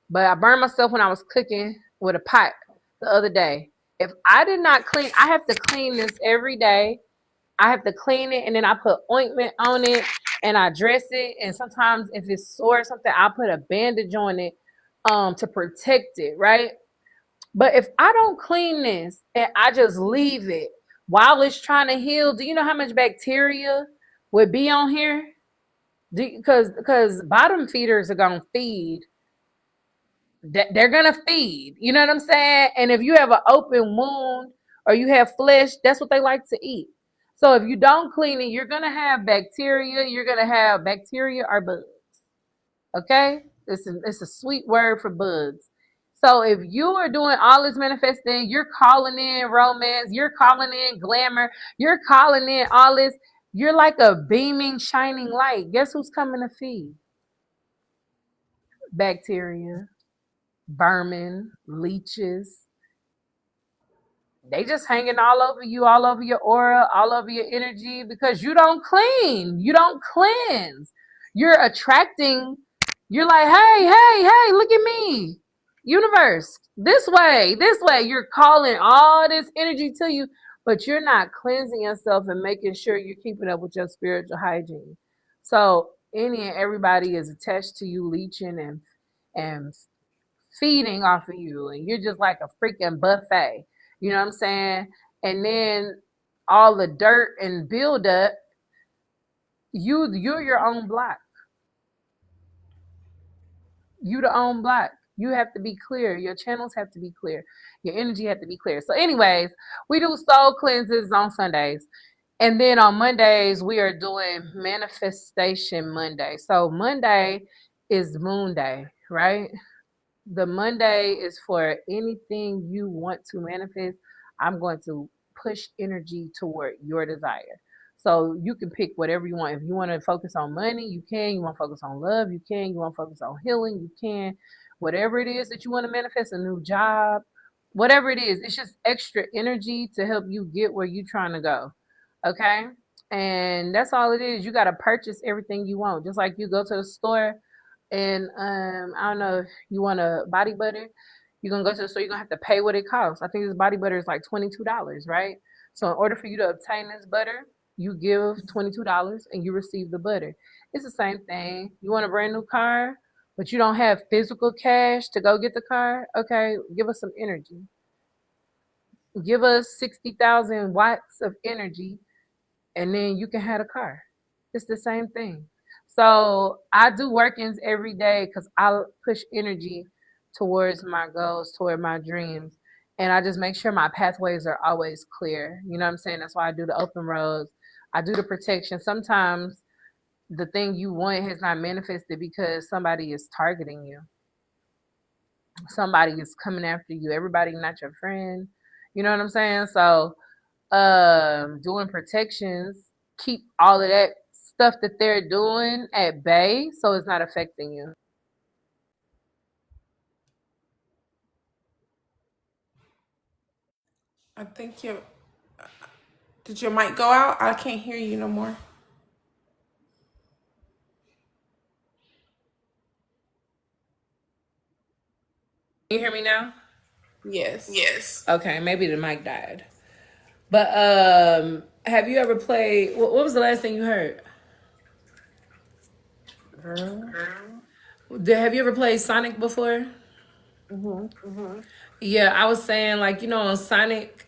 But I burned myself when I was cooking with a pot the other day. If I did not clean, I have to clean this every day. I have to clean it and then I put ointment on it and I dress it. And sometimes if it's sore or something, I put a bandage on it to protect it, right? But if I don't clean this and I just leave it while it's trying to heal, do you know how much bacteria would be on here? Because bottom feeders are gonna feed, they're gonna feed. You know what I'm saying? And if you have an open wound or you have flesh, that's what they like to eat. So if you don't clean it, you're gonna have bacteria. You're gonna have bacteria or bugs. Okay, it's a sweet word for bugs. So if you are doing all this manifesting, you're calling in romance, you're calling in glamour, you're calling in all this. You're like a beaming, shining light. Guess who's coming to feed? Bacteria, vermin, leeches. They just hanging all over you, all over your aura, all over your energy because you don't clean. You don't cleanse. You're attracting, you're like, hey, look at me. Universe, this way, this way. You're calling all this energy to you, but you're not cleansing yourself and making sure you're keeping up with your spiritual hygiene. So any and everybody is attached to you leeching and feeding off of you, and you're just like a freaking buffet. You know what I'm saying? And then all the dirt and buildup, you're your own block. You the own block. You have to be clear. Your channels have to be clear. Your energy have to be clear. So, anyways, we do soul cleanses on Sundays. And then on Mondays, we are doing manifestation Monday. So Monday is Moon Day, right? The Monday is for anything you want to manifest. I'm going to push energy toward your desire. So you can pick whatever you want. If you want to focus on money, you can. You want to focus on love, you can. You want to focus on healing, you can. Whatever it is that you want to manifest, a new job, whatever it is, it's just extra energy to help you get where you're trying to go. Okay? And that's all it is. You got to purchase everything you want. Just like you go to the store and I don't know if you want a body butter, you're gonna go to the store, you're gonna have to pay what it costs. I think this body butter is like $22, right? So in order for you to obtain this butter, you give $22 and you receive the butter. It's the same thing. You want a brand new car, but you don't have physical cash to go get the car? Okay, give us some energy. Give us 60,000 watts of energy and then you can have a car. It's the same thing. So I do workings every day because I push energy towards my goals, toward my dreams. And I just make sure my pathways are always clear. You know what I'm saying? That's why I do the open roads. I do the protection. Sometimes the thing you want has not manifested because somebody is targeting you. Somebody is coming after you. Everybody not your friend. You know what I'm saying? So doing protections keep all of that stuff that they're doing at bay so it's not affecting you. I think your did your mic go out? I can't hear you no more. You hear me now? Yes. Yes. Okay, maybe the mic died. But have you ever played? What was the last thing you heard? Girl. Have you ever played Sonic before? Hmm. Yeah, I was saying like on Sonic,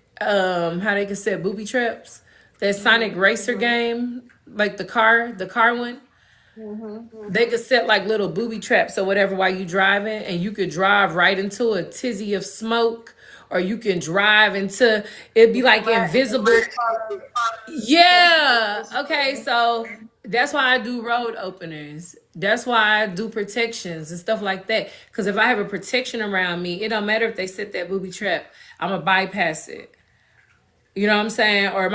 how they can set booby traps. That Sonic Hmm. Racer game, like the car one. Hmm. They could set like little booby traps or whatever while you driving, and you could drive right into a tizzy of smoke, or you can drive into it'd be The like flat and invisible. the Yeah. Okay. So that's why I do road openers. That's why I do protections and stuff like that. Because if I have a protection around me, it don't matter if they set that booby trap. I'm gonna bypass it. You know what I'm saying? Or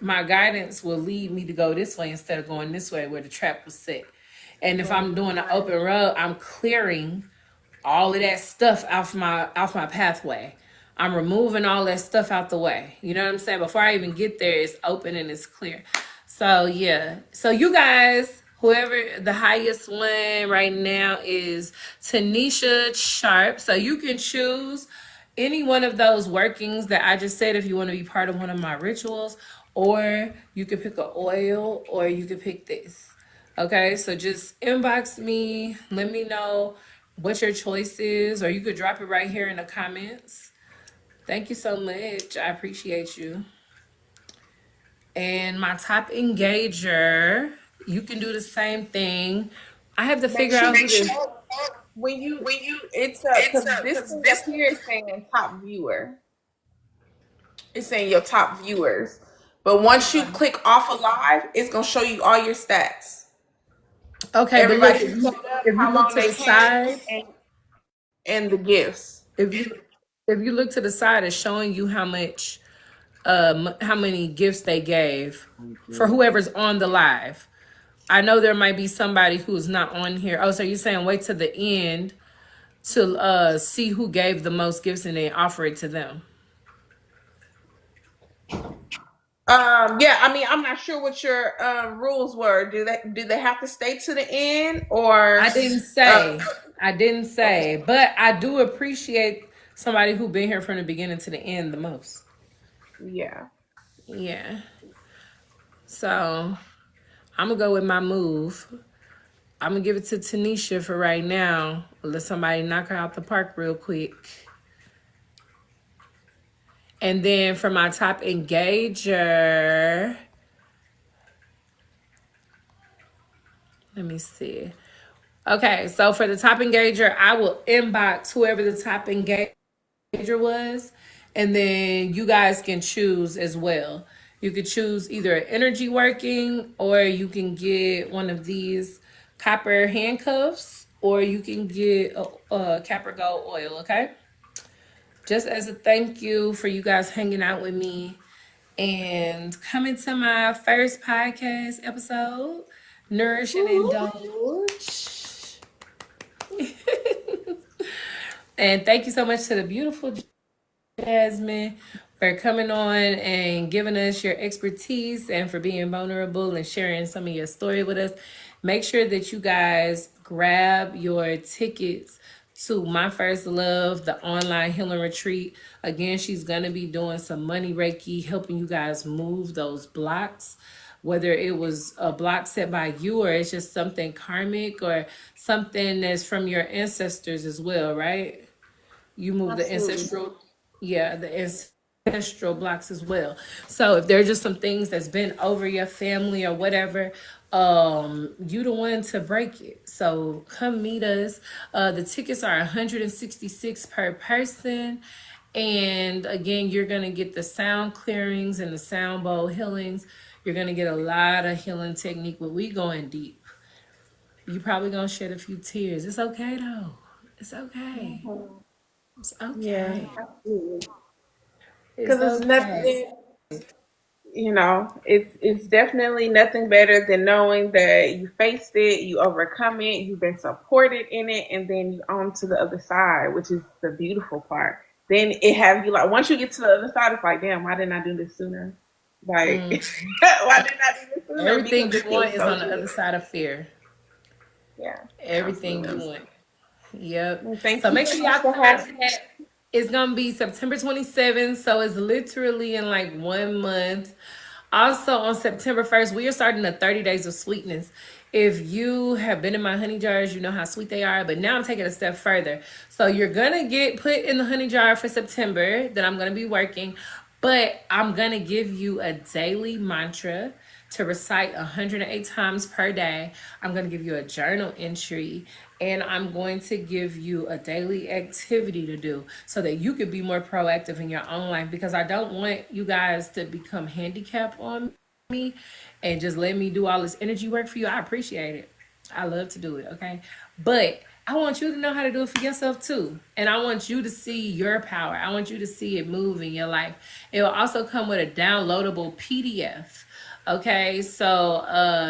my guidance will lead me to go this way instead of going this way where the trap was set. And if I'm doing an open road, I'm clearing all of that stuff off my pathway. I'm removing all that stuff out the way. You know what I'm saying? Before I even get there, it's open and it's clear. So yeah. So you guys, whoever the highest one right now is Tanisha Sharp. So you can choose any one of those workings that I just said if you want to be part of one of my rituals, or you could pick an oil, or you could pick this. Okay, so just inbox me, let me know what your choice is, or you could drop it right here in the comments. Thank you so much. I appreciate you. And my top engager, you can do the same thing. I have to Make figure sure out you who to. check when you it's because this thing up here is saying top viewer. It's saying your top viewers. But once you click off of live, it's gonna show you all your stats. Okay, but look, Everybody who showed up, if you how look long to they the came, side, and the gifts. if you if you look to the side, it's showing you how many gifts they gave for whoever's on the live. I know there might be somebody who's not on here. Oh, so you're saying wait to the end to see who gave the most gifts and then offer it to them. Yeah, I mean, I'm not sure what your rules were. Do they have to stay to the end or? I didn't Uh, say. I didn't say, but I do appreciate somebody who been here from the beginning to the end the most. yeah. Yeah. So I'm gonna go with my move. I'm gonna give it to Tanisha for right now. Let somebody knock her out the park real quick. And then for my top engager, let me see. Okay, so for the top engager, I will inbox whoever the top engager was, and then you guys can choose as well. You could choose either an energy working, or you can get one of these copper handcuffs, or you can get a copper gold oil, okay? Just as a thank you for you guys hanging out with me and coming to my first podcast episode, Nourish and Indulge. And thank you so much to the beautiful Jasmine for coming on and giving us your expertise and for being vulnerable and sharing some of your story with us. Make sure that you guys grab your tickets to My First Love, the online healing retreat. Again, she's going to be doing some money Reiki, helping you guys move those blocks, whether it was a block set by you or it's just something karmic or something that's from your ancestors as well, right? You move the Absolutely. ancestral, yeah, the ancestral blocks as well. So if there's just some things that's been over your family or whatever, you the one to break it. So come meet us. The tickets are 166 per person. And again, you're gonna get the sound clearings and the sound bowl healings. You're gonna get a lot of healing technique, but we going deep. You probably gonna shed a few tears. It's okay though. It's okay. Mhm. It's Yeah, okay. absolutely. It's Because it's okay. nothing, it's definitely nothing better than knowing that you faced it, you overcome it, you've been supported in it, and then you on to the other side, which is the beautiful part. then it have you like once you get to the other side, it's like, damn, why didn't I do this sooner? Like, Mm. why didn't I do this sooner? Everything Because you it want feels is so on the good. other side of fear. Yeah, Everything you absolutely. want. Yep. Well, thank So you make so sure much y'all for come out to having me. that. It's gonna be September 27th, so it's literally in like 1 month. Also on September 1st, we are starting the 30 days of sweetness. If you have been in my honey jars, you know how sweet they are. But now I'm taking a step further. So you're gonna get put in the honey jar for September that I'm gonna be working. But I'm gonna give you a daily mantra to recite 108 times per day. I'm going to give you a journal entry, and I'm going to give you a daily activity to do so that you could be more proactive in your own life, because I don't want you guys to become handicapped on me and just let me do all this energy work for you. I appreciate it. I love to do it, okay? But I want you to know how to do it for yourself too. And I want you to see your power. I want you to see it move in your life. It will also come with a downloadable PDF. Okay, so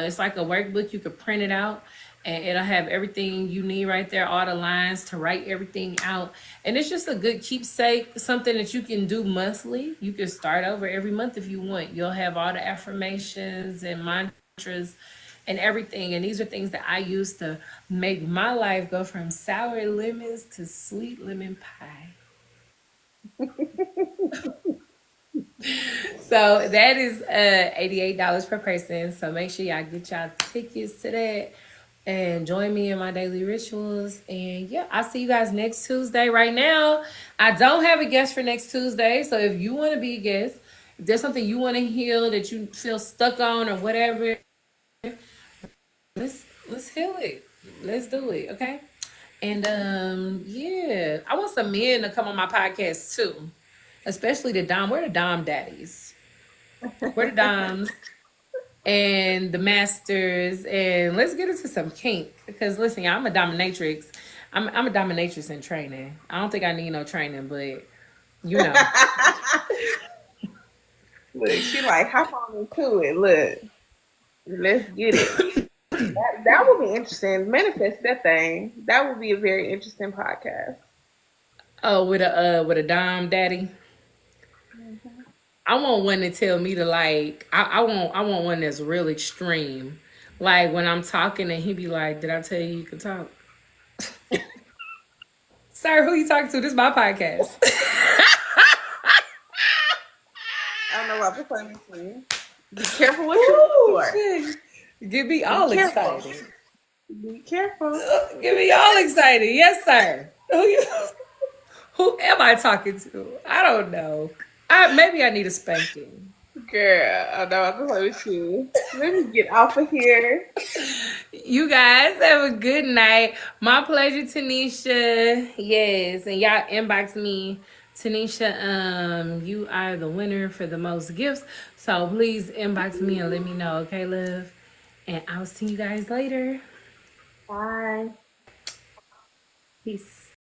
it's like a workbook. You could print it out and it'll have everything you need right there, all the lines to write everything out. And it's just a good keepsake, something that you can do monthly. You can start over every month if you want. You'll have all the affirmations and mantras and everything. And these are things that I use to make my life go from sour lemons to sweet lemon pie. So that is $88 per person. So make sure y'all get y'all tickets to that and join me in my daily rituals. And yeah, I'll see you guys next Tuesday. Right now, I don't have a guest for next Tuesday. So if you want to be a guest, if there's something you want to heal that you feel stuck on or whatever, let's heal it. Let's do it, okay? And yeah, I want some men to come on my podcast too, especially the Dom. Where the Dom daddies? Where the Doms and the Masters? And let's get into some kink, because listen, y'all, I'm a dominatrix. I'm a dominatrix in training. I don't think I need no training, but you know. Look, she like hop on into it. Look, let's get it. That would be interesting. Manifest that thing. That would be a very interesting podcast. Oh, with a Dom daddy. I want one to tell me to like. I want one that's real extreme. Like when I'm talking and he be like, "Did I tell you you could talk?" Sir, who you talking to? This is my podcast. I don't know about the funny thing. Be careful what you Ooh, look for. shit. Get me Be all careful. excited. Be careful. Get me all excited. Yes, sir. Who am I talking to? I don't know. Maybe I need a spanking. Girl, I know I'm play with you. Let me get off of here. You guys have a good night. My pleasure, Tanisha. Yes, and y'all inbox me, Tanisha. You are the winner for the most gifts. So please inbox me and let me know, okay, love. And I'll see you guys later. Bye. Peace.